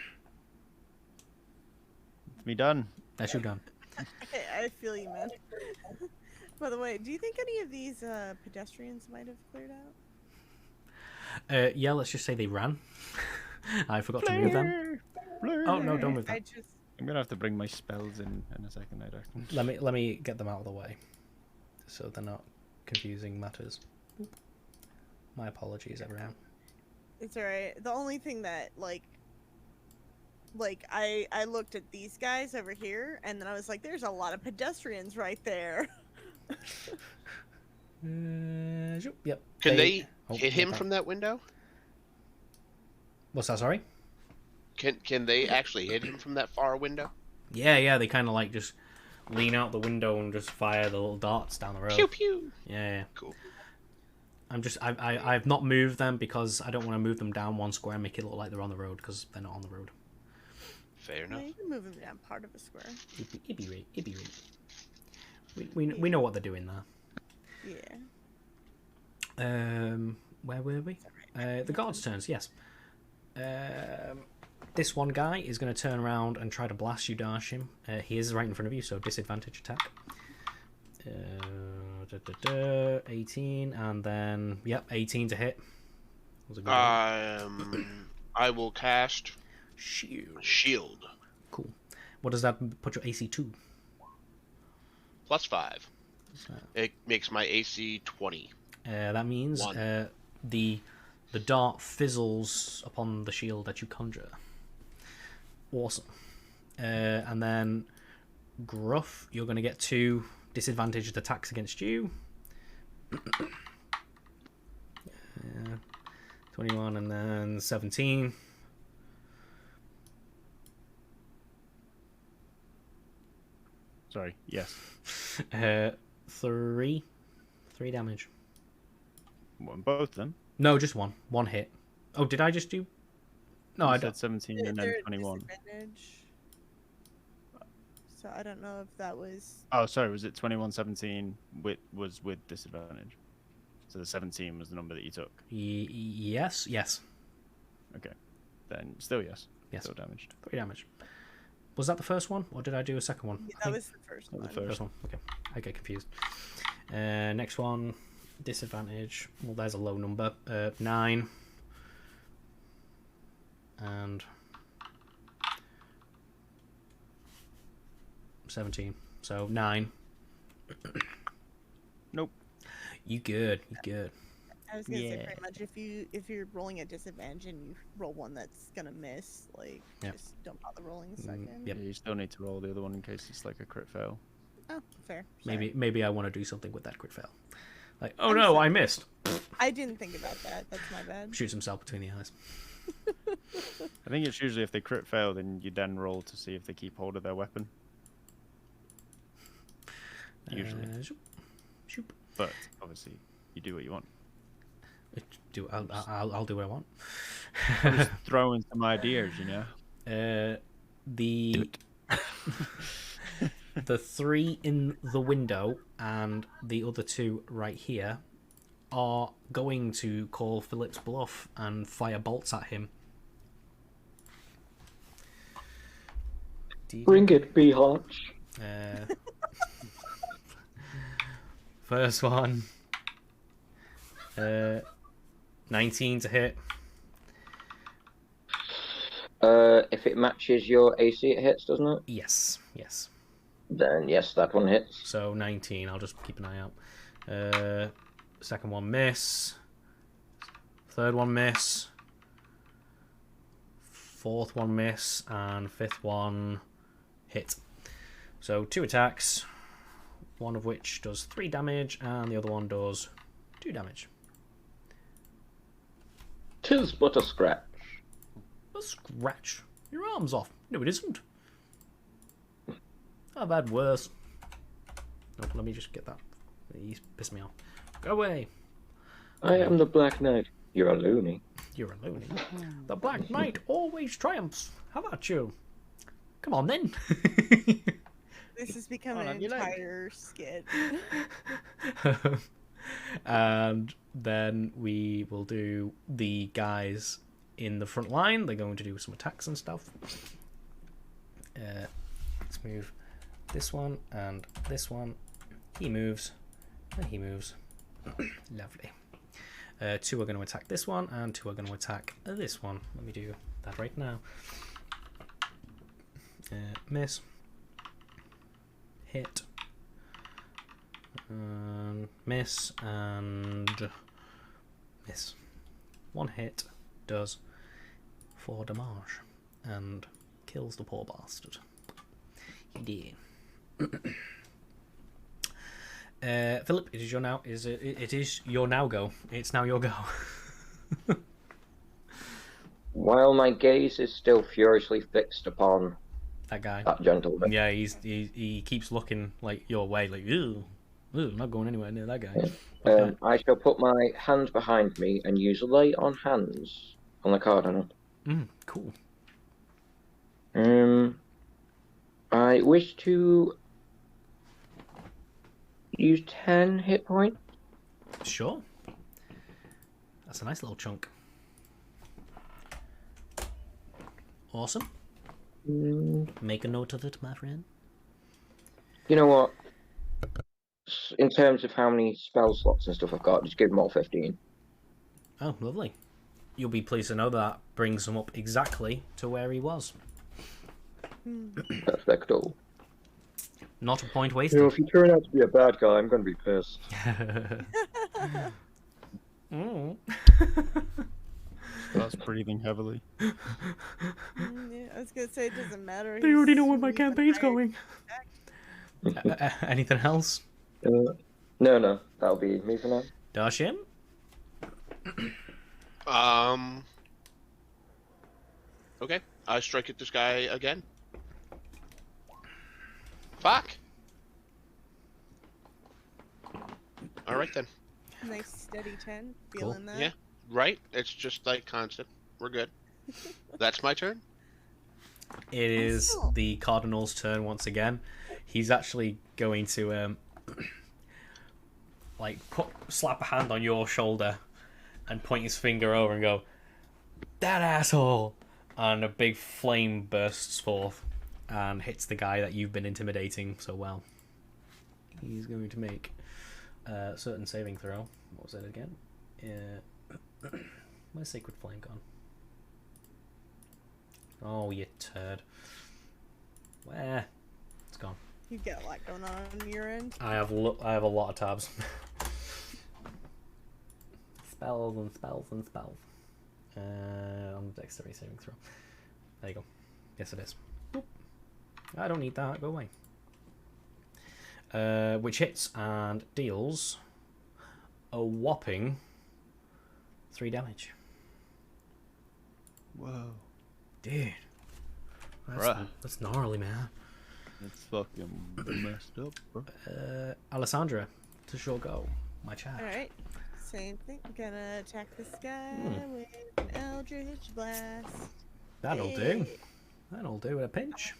me done. That's you done. I feel you, man. By the way, do you think any of these pedestrians might have cleared out? Yeah, let's just say they ran. I forgot to move them. Oh no, don't move them. I'm gonna have to bring my spells in a second. I reckon. Let me get them out of the way, so they're not confusing matters. My apologies, everyone. It's alright. The only thing that like I looked at these guys over here, and then I was like, "There's a lot of pedestrians right there." Yep. Can they hit him from that window? What's that? Sorry. Can they actually hit him from that far window? Yeah. They kind of like just lean out the window and just fire the little darts down the road. Pew pew. Yeah. Cool. I've not moved them because I don't want to move them down one square and make it look like they're on the road, because they're not on the road. Fair enough. Yeah, you can move them down part of a square. It'd be right. We know what they're doing there. Yeah. Where were we? The guards' turns. Yes. This one guy is going to turn around and try to blast you, Darshim. He is right in front of you, so disadvantage attack. 18, and then 18 to hit. Was a good one. I will cast Shield. Cool. What does that put your AC to? +5. It makes my AC 20. That means the dart fizzles upon the shield that you conjure. Awesome. And then Gruff, you're going to get 2 disadvantaged attacks against you. 21 and then 17. Sorry, yes. 3 damage. Both of them? No, just one. One hit. Oh, did I just do... No, I said 17 and then 21. So I don't know if that was... Oh, sorry, was it 21, 17 was with disadvantage? So the 17 was the number that you took? Yes. Okay. Then still yes. Yes. Still damaged. 3 damage. Was that the first one, or did I do a second one? Yeah, that was the first one. The first one. Okay, I get confused. Next one, disadvantage. Well, there's a low number. 9. And 17. So 9. Nope. You good. I was gonna say pretty much if you're rolling at disadvantage and you roll one that's gonna miss, just don't bother rolling a second. Yep. Yeah, you still need to roll the other one in case it's like a crit fail. Oh, fair. Sorry. Maybe I want to do something with that crit fail. Like, oh no, I missed. I didn't think about that. That's my bad. Shoots himself between the eyes. I think it's usually if they crit fail, then you then roll to see if they keep hold of their weapon. Usually. Shoop. But obviously, you do what you want. I'll do what I want. I'm just throwing some ideas, you know. The 3 in the window and the other 2 right here are going to call Philip's bluff and fire bolts at him. Bring it, Beehotch. First one. 19 to hit. If it matches your AC, it hits, doesn't it? Yes. Then yes, that one hits. So 19. I'll just keep an eye out. Second one miss. Third one miss. Fourth one miss, and fifth one hit. So 2 attacks, one of which does 3 damage, and the other one does 2 damage. 'Tis but a scratch. A scratch? Your arm's off. No, it isn't. I've had worse. No, let me just get that. He's pissed me off. Go away. I am the Black Knight. You're a loony. You're a loony. The Black Knight always triumphs. How about you? Come on then. This has become an entire skit. And then we will do the guys in the front line. They're going to do some attacks and stuff. Let's move this one and this one. He moves and he moves. Lovely. 2 are going to attack this one and 2 are going to attack this one. Let me do that right now. Miss. Hit. Miss and miss. 1 hit does 4 damage and kills the poor bastard. He did. Philip, it is your now. It is your now go. It's now your go. While my gaze is still furiously fixed upon that guy, that gentleman. Yeah, he keeps looking like your way, like ew, not going anywhere near that guy. I shall put my hand behind me and use lay on hands on the Cardinal. Cool. I wish to Use 10 hit points. Sure. That's a nice little chunk. Awesome. Make a note of it, my friend. You know what? In terms of how many spell slots and stuff I've got, just give them all 15. Oh, lovely. You'll be pleased to know that brings him up exactly to where he was. Perfecto. Not a point You wasted. know, if you turn out to be a bad guy, I'm going to be pissed. Starts breathing heavily. Yeah, I was gonna say it doesn't matter. They already know where he's my even campaign's higher. going. Anything else? No, that'll be me for now. Darshim? Okay, I strike at this guy again. Fuck. All right then. Nice steady 10. Cool. Feeling that? Yeah, right. It's just like constant. We're good. That's my turn. It is the Cardinals' turn once again. He's actually going to slap a hand on your shoulder and point his finger over and go, "That asshole!" And a big flame bursts forth and hits the guy that you've been intimidating so well. He's going to make a certain saving throw. What was it again? Where's Sacred Flame gone? Oh, you turd. Where? It's gone. You've got a lot going on your end. I have a lot of tabs. Spells and spells and spells. On dexterity saving throw. There you go. Yes, it is. Boop. I don't need that. Go away. Which hits and deals a whopping 3 damage. Whoa. Dude. That's gnarly, man. It's fucking messed up, bro. Alessandra, to sure go. My chat. Alright. Same thing. Gonna attack this guy with an Eldritch Blast. That'll do. That'll do at a pinch.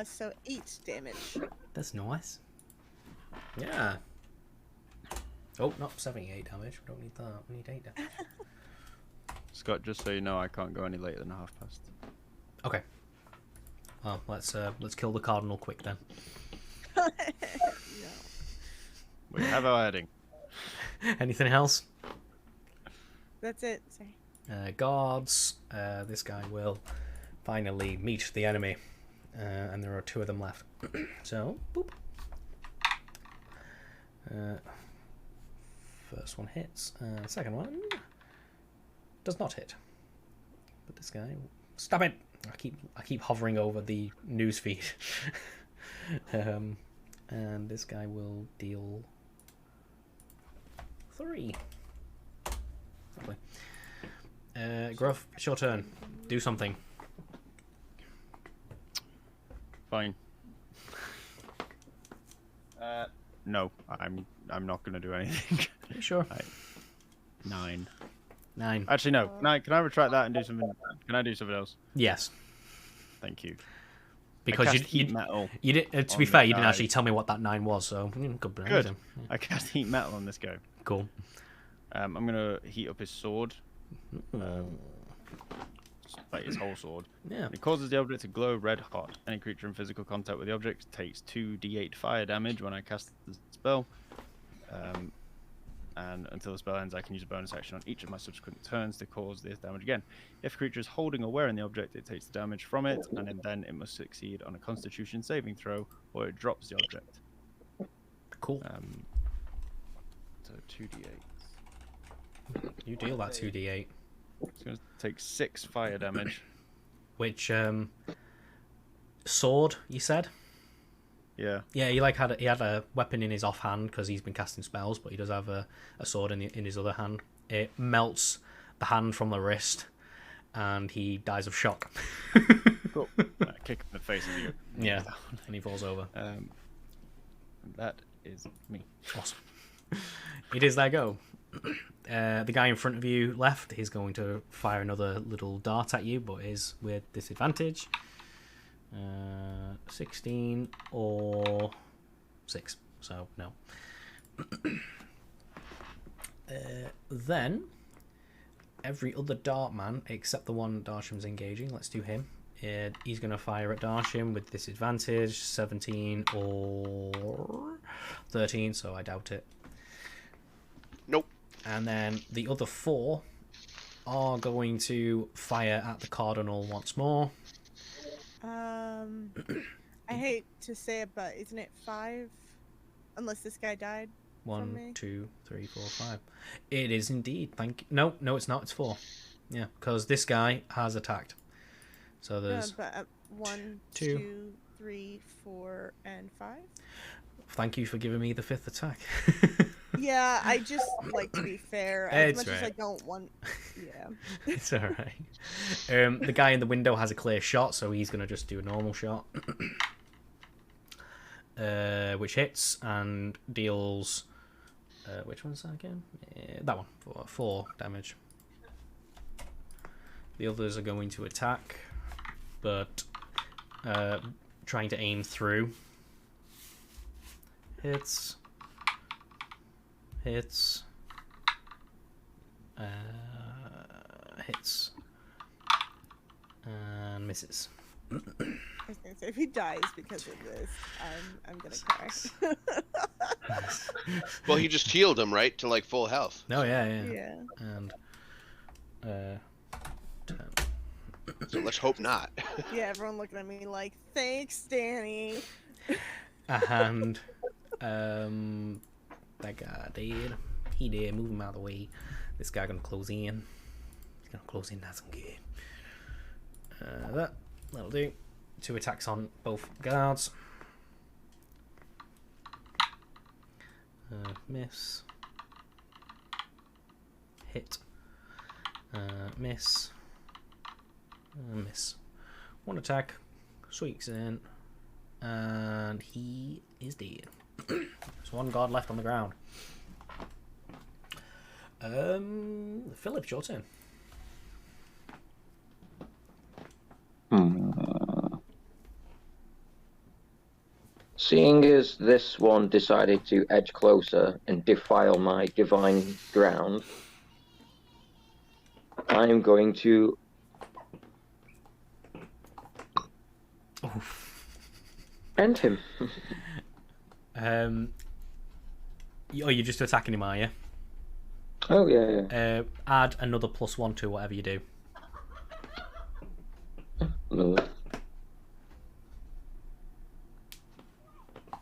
So 8 damage. That's nice. Yeah. Oh, not 78 damage. We don't need that. We need 8 damage. Scott, just so you know, I can't go any later than past. Okay. Well, let's kill the cardinal quick then. No. We have our heading. Anything else? That's it. Sorry. Guards. This guy will finally meet the enemy, and there are 2 of them left. So, boop. First one hits. Second one does not hit. But this guy, stop it! I keep hovering over the news feed. And this guy will deal 3. Lovely. Gruff, it's your turn. Do something. Fine. No, I'm not gonna do anything. Are you sure? 9. 9. Actually, no. Can I retract that and do something? Can I do something else? Yes. Thank you. Because I you cast heat metal. You did. To on be the fair, you didn't guy. actually tell me what that 9 was. So good. Good. I cast heat metal on this guy. Cool. I'm gonna heat up his sword. Like his whole sword. Yeah. It causes the object to glow red hot. Any creature in physical contact with the object takes 2d8 fire damage when I cast the spell. And until the spell ends, I can use a bonus action on each of my subsequent turns to cause this damage again. If a creature is holding or wearing the object, it takes the damage from it, and then it must succeed on a Constitution saving throw, or it drops the object. Cool. So 2d8. You deal that 2d8. It's going to take 6 fire damage. Which sword? You said. Yeah. Yeah, he had a weapon in his offhand because he's been casting spells, but he does have a sword in his other hand. It melts the hand from the wrist, and he dies of shock. Cool. Kick him in the face as you go. Yeah, and he falls over. That is me. Awesome. It is their go. The guy in front of you left. He's going to fire another little dart at you, but is with disadvantage. 16 or 6, so no. Then every other dart man except the one Darshim's engaging. Let's do him. He's going to fire at Darshim with disadvantage, 17 or 13, so I doubt it. Nope. And then the other 4 are going to fire at the Cardinal once more. I hate to say it, but isn't it 5? Unless this guy died. 1, 2, 3, 4, 5. It is indeed. Thank you. No, it's not. It's 4. Yeah, because this guy has attacked. So there's 1, 2, 2, 3, 4, and 5. Thank you for giving me the 5th attack. Yeah, I just like to be fair. As much as I don't want. Yeah. It's all right. The guy in the window has a clear shot, so he's gonna just do a normal shot, which hits and deals. Which one's that again? That one for 4 damage. The others are going to attack, but trying to aim through. Hits. Hits. Hits. And misses. I was gonna say, if he dies because of this, I'm gonna cry. Well, he just healed him, right, to like full health. Oh yeah. Yeah. And 10. So let's hope not. Yeah, everyone looking at me like, thanks, Danny. And that guy did. He did. Move him out of the way. This guy gonna close in. He's gonna close in nice and good. That'll do. 2 attacks on both guards. Miss. Hit. Miss. Miss. 1 attack. Sweeps in. And he is dead. There's 1 guard left on the ground. Philip, your turn. Seeing as this one decided to edge closer and defile my divine ground, I'm going to end him. You're just attacking him, are you? Oh, yeah. Add another +1 to whatever you do.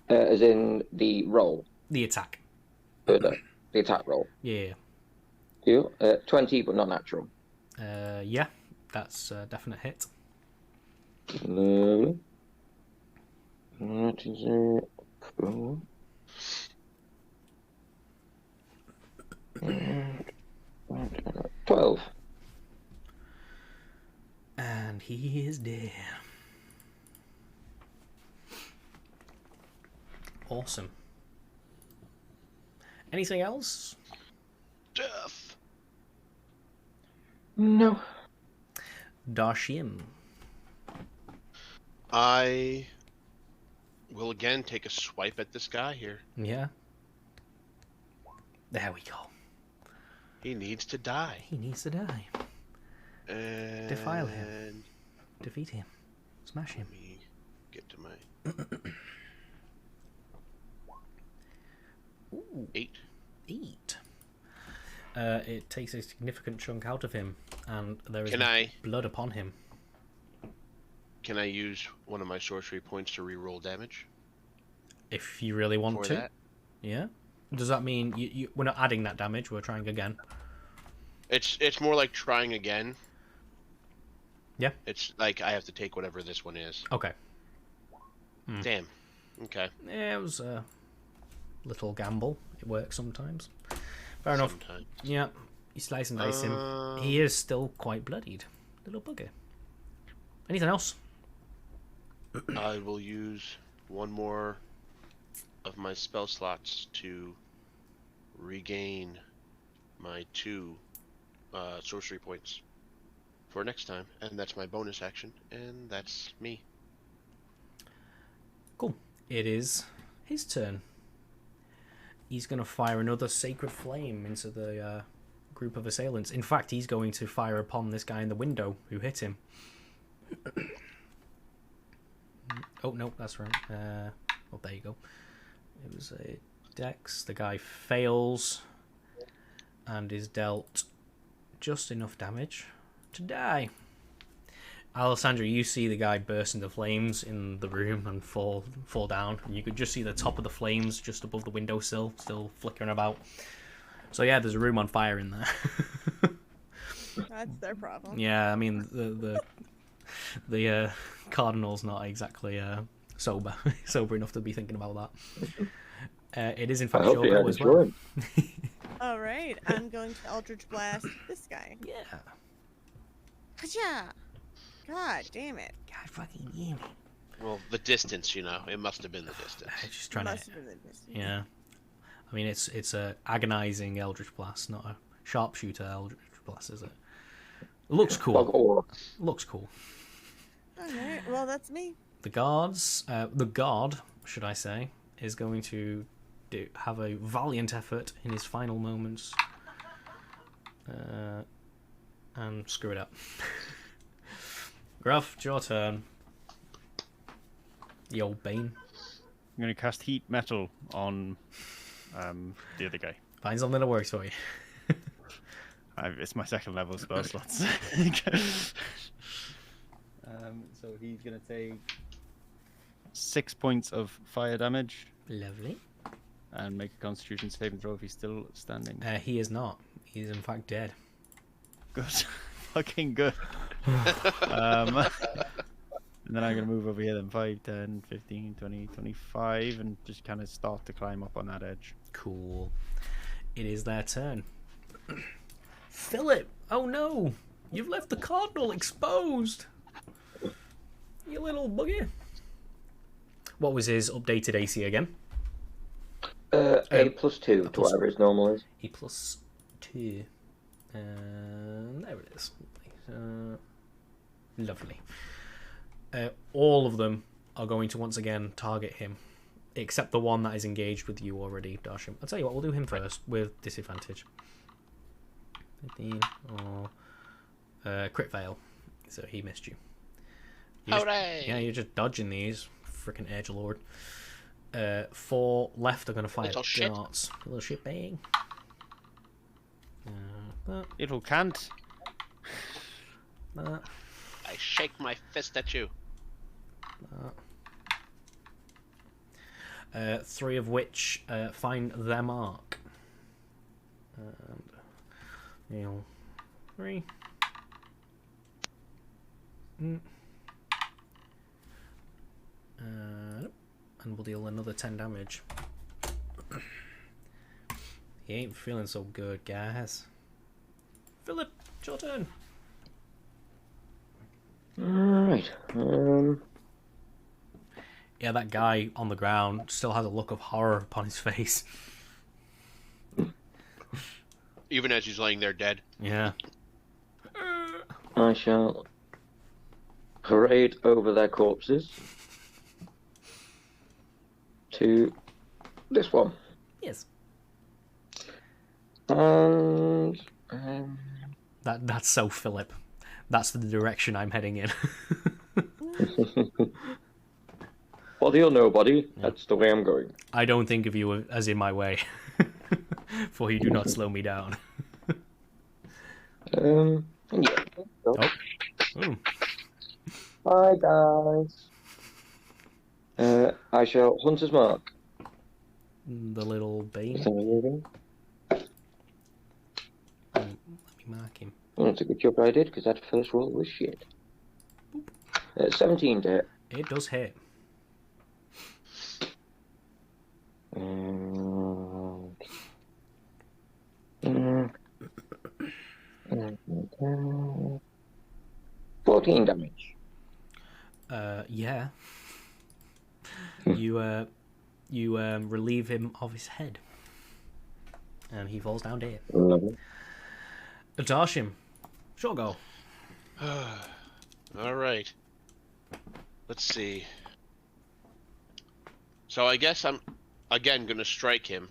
As in the roll. The attack. The attack roll. Yeah. 20, but not natural. Yeah, that's a definite hit. Lovely. That is it. Cool. 12. And he is dead. Awesome. Anything else? Death. No. Darshim. I will again take a swipe at this guy here. Yeah. There we go. He needs to die. He needs to die. And Defile him. Defeat him. Smash him. Let me get to my Ooh, 8. 8. It takes a significant chunk out of him, and there is blood upon him. Can I use one of my sorcery points to reroll damage? If you really want For to. that? Yeah. Does that mean we're not adding that damage? We're trying again. It's more like trying again. Yeah. It's like I have to take whatever this one is. Okay. Damn. Okay. Yeah, it was a little gamble. It works sometimes. Fair enough. Sometimes. Yeah. You slice and dice him. He is still quite bloodied. Little bugger. Anything else? I will use one more of my spell slots to regain my 2 sorcery points for next time, and that's my bonus action, and that's me. Cool. It is his turn. He's going to fire another Sacred Flame into the group of assailants. In fact, he's going to fire upon this guy in the window who hit him. Oh, no, that's right. Oh, there you go. It was a Dex. The guy fails and is dealt just enough damage to die. Alessandra, you see the guy burst into flames in the room and fall down. And you could just see the top of the flames just above the windowsill, still flickering about. So yeah, there's a room on fire in there. That's their problem. Yeah, I mean the Cardinals not exactly sober enough to be thinking about that. It is in fact your go as well. All right, I'm going to Eldritch Blast this guy. Yeah. Ka-cha! God damn it. God fucking damn it. Well, the distance, it must have been the distance. Just trying Must to. have been the distance. Yeah. I mean, it's a agonizing Eldritch Blast, not a sharpshooter Eldritch Blast, is it? It looks cool. Looks cool. Alright, well, that's me. The guard, should I say, is going to have a valiant effort in his final moments and screw it up. Gruff, it's your turn. The old Bane. I'm going to cast Heat Metal on the other guy. Find something that works for you. It's my second level spell slots. So he's going to take 6 points of fire damage. Lovely. And make a Constitution saving throw if he's still standing. He is not. He's in fact dead. Good. Fucking good. And then I'm going to move over here then 5, 10, 15, 20, 25 and just kind of start to climb up on that edge. Cool. It is their turn. Philip! Oh no! You've left the Cardinal exposed! You little bugger. What was his updated AC again? A +2 to whatever his normal is. A +2. There it is. Lovely. All of them are going to once again target him, except the one that is engaged with you already, Darsham. I'll tell you what, we'll do him first with disadvantage. 15 or crit fail, so he missed you. You're just dodging these, freaking edgelord. 4 left are going to fire darts. Little shit bang. Little can't. I shake my fist at you. 3 of which find their mark. And 3. And we'll deal another 10 damage. He ain't feeling so good, guys. Philip, it's your turn. Alright. Yeah, that guy on the ground still has a look of horror upon his face. Even as he's laying there dead. Yeah. I shall parade over their corpses to this one. Yes. And That's so Philip. That's the direction I'm heading in. body or nobody, that's the way I'm going. I don't think of you as in my way, for you do not slow me down. Yeah. Oh. Ooh. Hi guys. I shall Hunter's Mark. The little Bane. Let Let me mark him. Well, that's a good job I did, because that first roll was shit. 17 to hit. It does hit. 14 damage. Yeah. You relieve him of his head, and he falls down dead. Lovely. Darshim, sure go. All right. Let's see. So I guess again gonna strike him.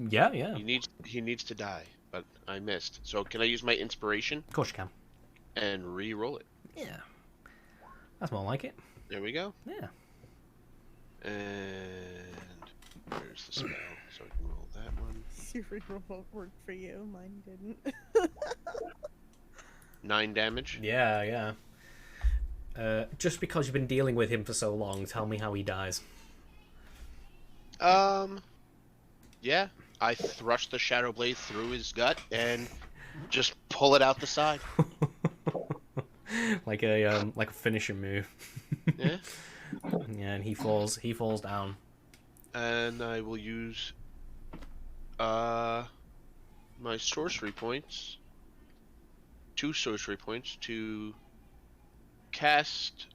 Yeah, yeah. He needs to die, but I missed. So can I use my inspiration Of course you can. and re-roll it? Yeah. That's more like it. There we go. Yeah. And where's the spell? So I can roll that one. Your remote worked for you, mine didn't. 9 damage. Yeah, yeah. Just because you've been dealing with him for so long, tell me how he dies. Yeah. I thrust the shadow blade through his gut and just pull it out the side. like a finishing move. Yeah. Yeah, and he falls down. And I will use my sorcery points. 2 sorcery points to cast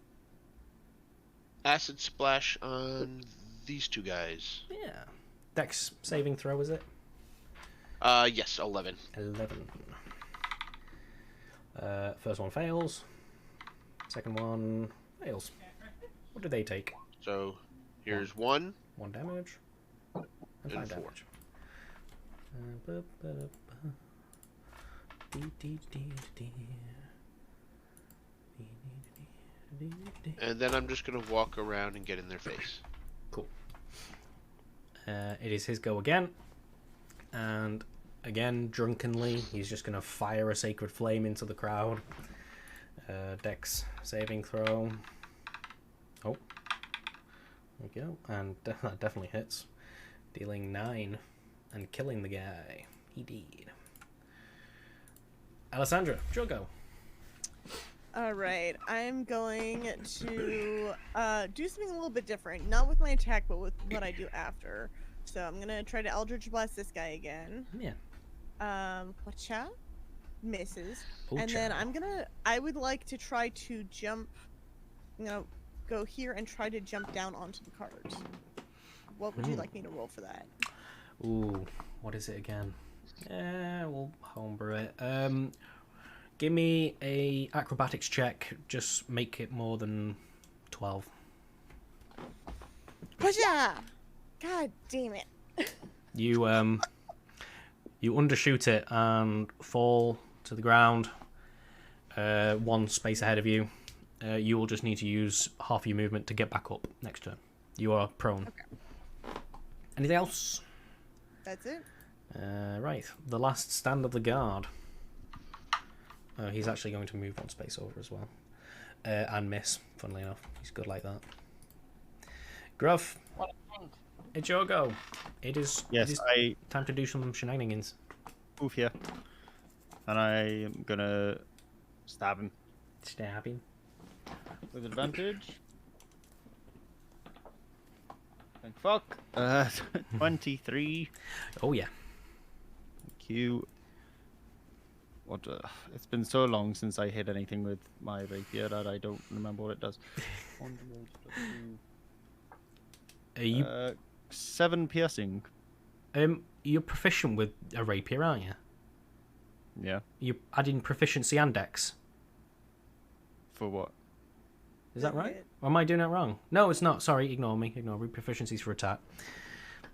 Acid Splash on these 2 guys. Yeah. Dex saving throw, is it? Yes, 11. 11. First one fails. Second one fails. What do they take? So here's 1 1 damage. And 5 and 4. damage. And then I'm just gonna walk around and get in their face. Cool. It is his go again. And again, drunkenly, he's just going to fire a sacred flame into the crowd. Dex saving throw. Oh. There we go. And that definitely hits. Dealing 9 and killing the guy. He did. Alessandra, your go. Alright, I'm going to do something a little bit different. Not with my attack, but with what I do after. So I'm going to try to Eldritch Blast this guy again. Yeah. Whatcha? Misses. Ooh, And then child. I would like to try to jump, go here and try to jump down onto the cards. What would you like me to roll for that? Ooh, what is it again? Yeah, we'll homebrew it. Give me a acrobatics check. Just make it more than 12. Whatcha? God damn it. You you undershoot it and fall to the ground. 1 space ahead of you. You will just need to use half your movement to get back up next turn. You are prone. Okay. Anything else? That's it. Right. The last stand of the guard. He's actually going to move 1 space over as well. And miss, funnily enough. He's good like that. Gruff, it's your go. It is time to do some shenanigans. Move here. And I am gonna stab him. Stab him. With advantage. Thank fuck. 23. Oh yeah. Thank you. What? It's been so long since I hit anything with my rapier that I don't remember what it does. 7 piercing. You're proficient with a rapier, aren't you? Yeah. You're adding proficiency and dex. For what? Is that right? Or am I doing it wrong? No, it's not. Sorry, ignore me. Ignore me. Proficiency's for attack.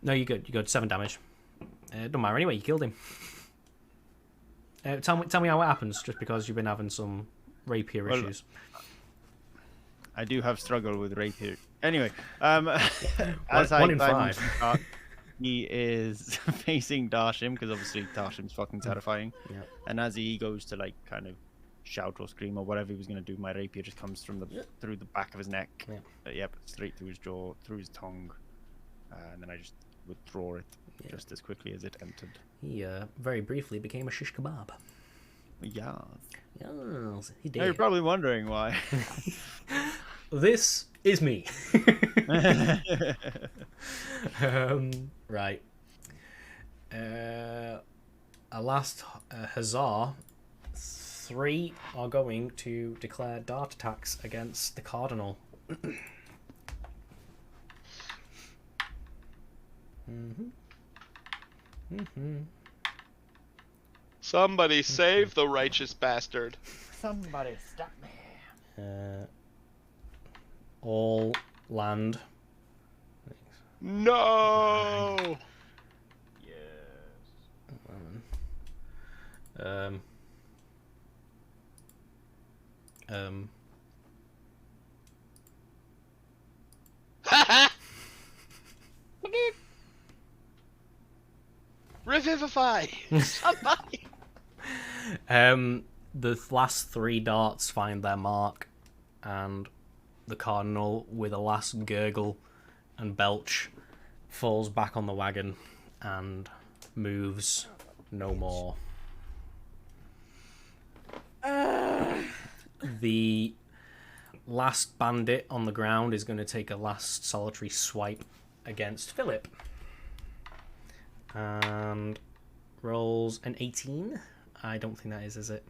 No, you're good. You're good. 7 damage. Don't matter anyway. You killed him. Tell me how it happens. Just because you've been having some rapier issues. I do have struggle with rapier. Anyway, as one in 5. He is facing Darshim because obviously Darshim's fucking terrifying. Yeah. And as he goes to like kind of shout or scream or whatever he was going to do, my rapier just comes from through the back of his neck. Yeah. Yep, straight through his jaw, through his tongue, and then I just withdraw it just as quickly as it entered. He very briefly became a shish kebab. Yeah. Yes, he Now you're did. probably wondering why. This is me. Right. A last huzzah. 3 are going to declare dart attacks against the Cardinal. Somebody save the righteous bastard. Somebody stop me. All land. No. Um. Revivify somebody. The last 3 darts find their mark, and the Cardinal, with a last gurgle and belch, falls back on the wagon and moves no more. The last bandit on the ground is going to take a last solitary swipe against Philip. And rolls an 18. I don't think that is it?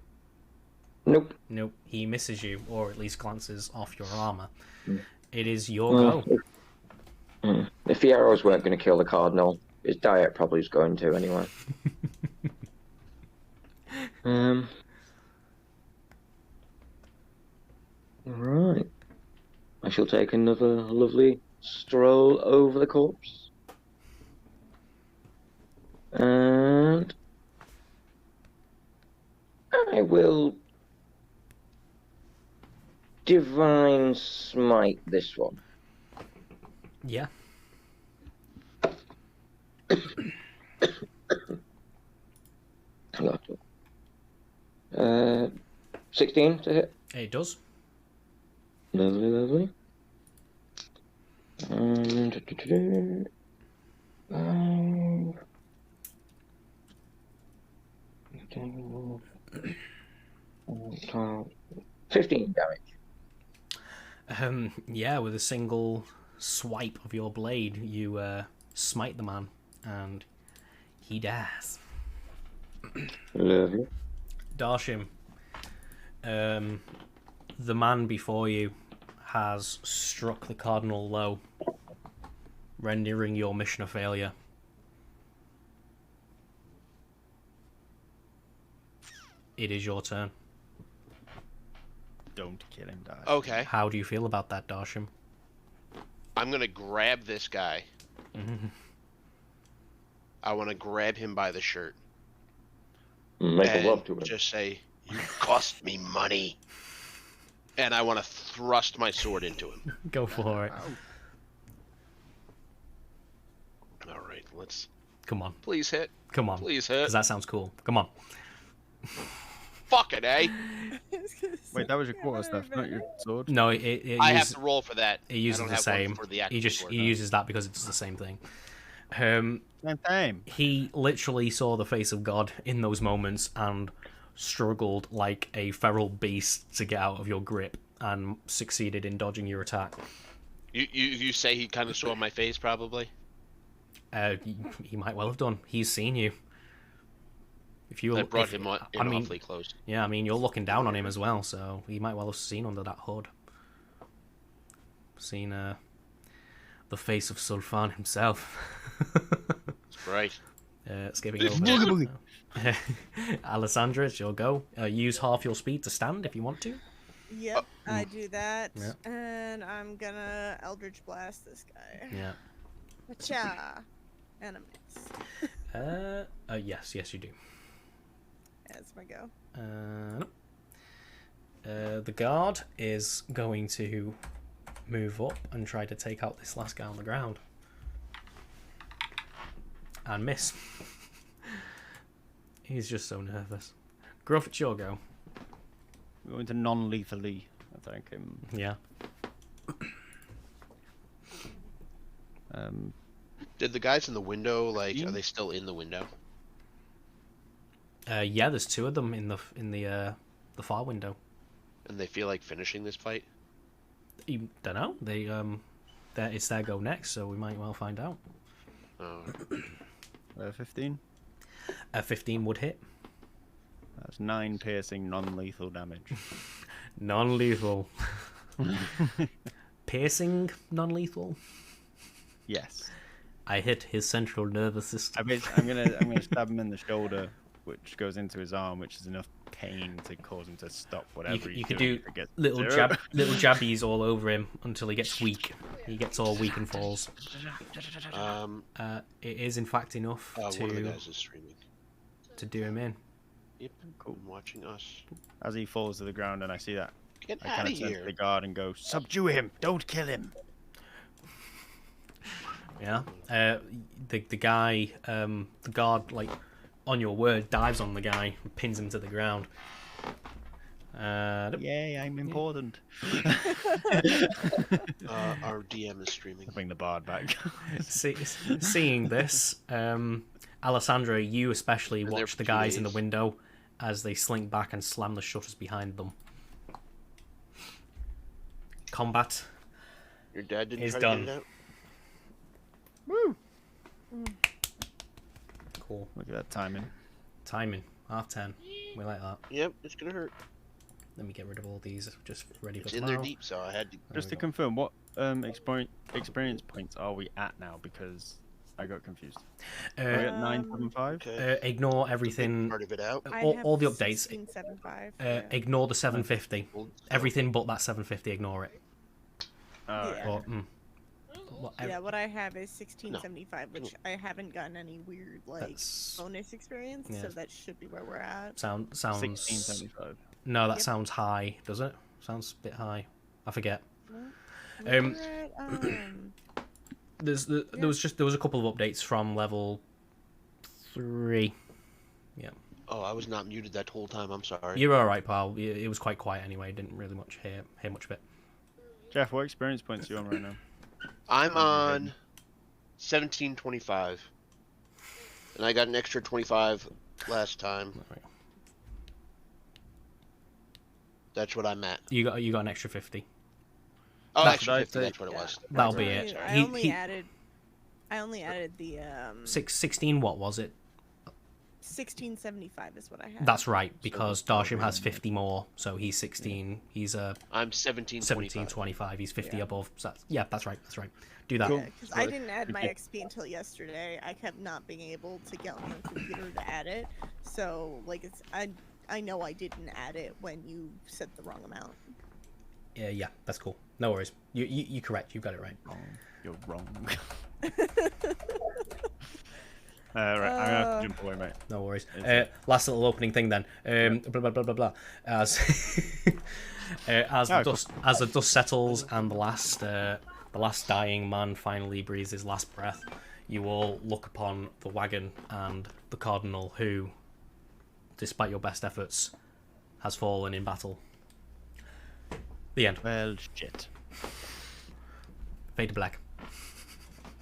Nope. Nope. He misses you, or at least glances off your armor. It is your go. If the arrows weren't going to kill the Cardinal, his diet probably is going to anyway. Right. I shall take another lovely stroll over the corpse. And I will Divine Smite this one. Yeah. 16 to hit. It does. Lovely, lovely. And 15 damage. Yeah, with a single swipe of your blade, you smite the man, and he dies. Lovely. Darshim, the man before you has struck the Cardinal low, rendering your mission a failure. It is your turn. Don't kill him, Darshim. Okay. How do you feel about that, Darshim? I'm gonna grab this guy. I want to grab him by the shirt. Make and a love to him. just say, "You cost me money," and I want to thrust my sword into him. Go for it. All right, let's. Come on. Please hit. Come on. Please hit. Because that sounds cool. Come on. Fucking A. Wait, that was your quarterstaff, not your sword. No, I have to roll for that. It uses I don't the have same. one for the He uses that because it's the same thing. Same time. He literally saw the face of God in those moments and struggled like a feral beast to get out of your grip and succeeded in dodging your attack. You say he kind of saw my face, probably? He might well have done. He's seen you. If you I brought him awfully close. Yeah, I mean, you're looking down on him as well, so he might well have seen under that hood. Seen the face of Sulfan himself. That's right. Skipping over. Alessandra, it's your go. Use half your speed to stand if you want to. Yep, I do that. Yeah. And I'm gonna Eldritch Blast this guy. Yeah. Cha. And a miss. Yes, you do. That's my go. No. The guard is going to move up and try to take out this last guy on the ground. And miss. He's just so nervous. Gruff, it's your go. We're going to non-lethally attack him. Yeah. Did the guys in the window, are they still in the window? Yeah, there's 2 of them in the far window. And they feel like finishing this fight? You don't know. It's their go next, so we might well find out. Oh. 15. 15 would hit. That's 9 piercing, non-lethal damage. Non-lethal. Piercing, non-lethal. Yes. I hit his central nervous system. I'm gonna stab him in the shoulder, which goes into his arm, which is enough cane to cause him to stop whatever You he's could doing. do if it gets little zero. little jabbies all over him until he gets weak. He gets all weak and falls. It is in fact enough one of the to guys is streaming. do him in. Yep. Cool. I'm watching us. As he falls to the ground and I see that, Get I out kind of of turn to here. the guard and go, subdue him, don't kill him. Yeah. The guy, the guard, like on your word, dives on the guy, and pins him to the ground. Yay, I'm important. Our DM is streaming. Bring the bard back. Seeing this, Alessandra, you especially Been there watch for the 2 guys in the days. window as they slink back and slam the shutters behind them. Combat Your dad didn't is try done. to get it out? Woo! Cool. Look at that timing. Timing, 10:30. We like that. Yep, it's gonna hurt. Let me get rid of all these, just ready for It's in there tomorrow. deep, so I had to. Just to we go. confirm, what experience points are we at now? Because I got confused. Are we at 975? Okay. Ignore everything. Part of it out. I have All the updates. 1675. Ignore the 750. Everything but that 750. Ignore it. Yeah. But, Yeah, what I have is 1675, which I haven't gotten any weird That's- bonus experience, yeah. so that should be where we're at. sounds 1675. No, that Yep. sounds high, does it? Sounds a bit high. I forget. We're at, There was a couple of updates from level 3. Oh, I was not muted that whole time. I'm sorry. You're all right, pal. It was quite quiet anyway. Didn't really hear much of it. Jeff, what experience points are you on right now? I'm on 1725, and I got an extra 25 last time. That's what I'm at. You got an extra 50. Oh, That's extra what I 50. That's what it was. That'll be Right. it. I only added the 16. What was it? 1675 is what I had. That's right, because Darsham has 50 more, so he's 16. He's I'm 1725. 1725. He's 50 Yeah. above. So that's right. That's right. Do that. Cool. Because I didn't add my XP until yesterday. I kept not being able to get on the computer to add it. So like I know I didn't add it when you said the wrong amount. Yeah, that's cool. No worries. You're correct. You got it right. You're wrong. Right, I'm gonna have to jump away, mate. No worries. Is Last little opening thing then. Blah blah blah blah blah. As as the dust settles and the last dying man finally breathes his last breath, you all look upon the wagon and the cardinal who, despite your best efforts, has fallen in battle. The end. Well, shit. Fade to black.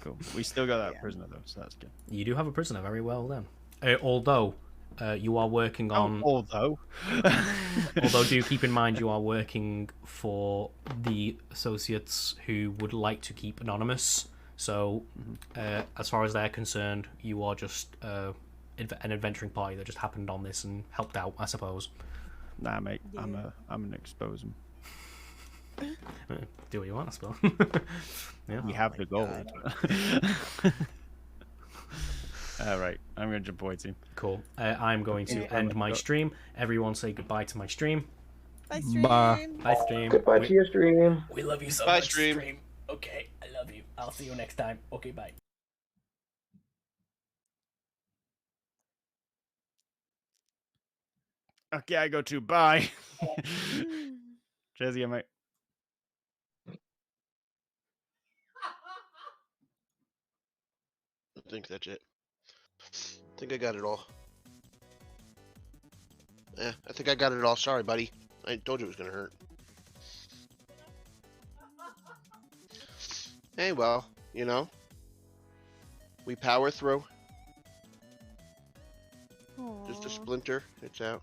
Cool. We still got that prisoner though, so that's good. You do have a prisoner. Very well then. Although you are working on. Although do keep in mind you are working for the associates who would like to keep anonymous. So, as far as they're concerned, you are just an adventuring party that just happened on this and helped out, I suppose. Nah, mate. Yeah. I'm gonna expose him. Do what you want, I suppose. Yeah. We have the gold. Alright, I'm gonna jump away, team. Cool. I'm going to end my stream. Everyone say goodbye to my stream. Bye, stream. Bye. Bye, stream. Goodbye to your stream. We love you so Bye, much, stream. Okay, I love you. I'll see you next time. Okay, bye. Okay, I go too. Bye. Cheers, yeah, mate. I think that's it. I think I got it all. Yeah, I think I got it all. Sorry, buddy. I told you it was gonna hurt. Hey, well, you know, we power through. Just a Aw. splinter. It's out.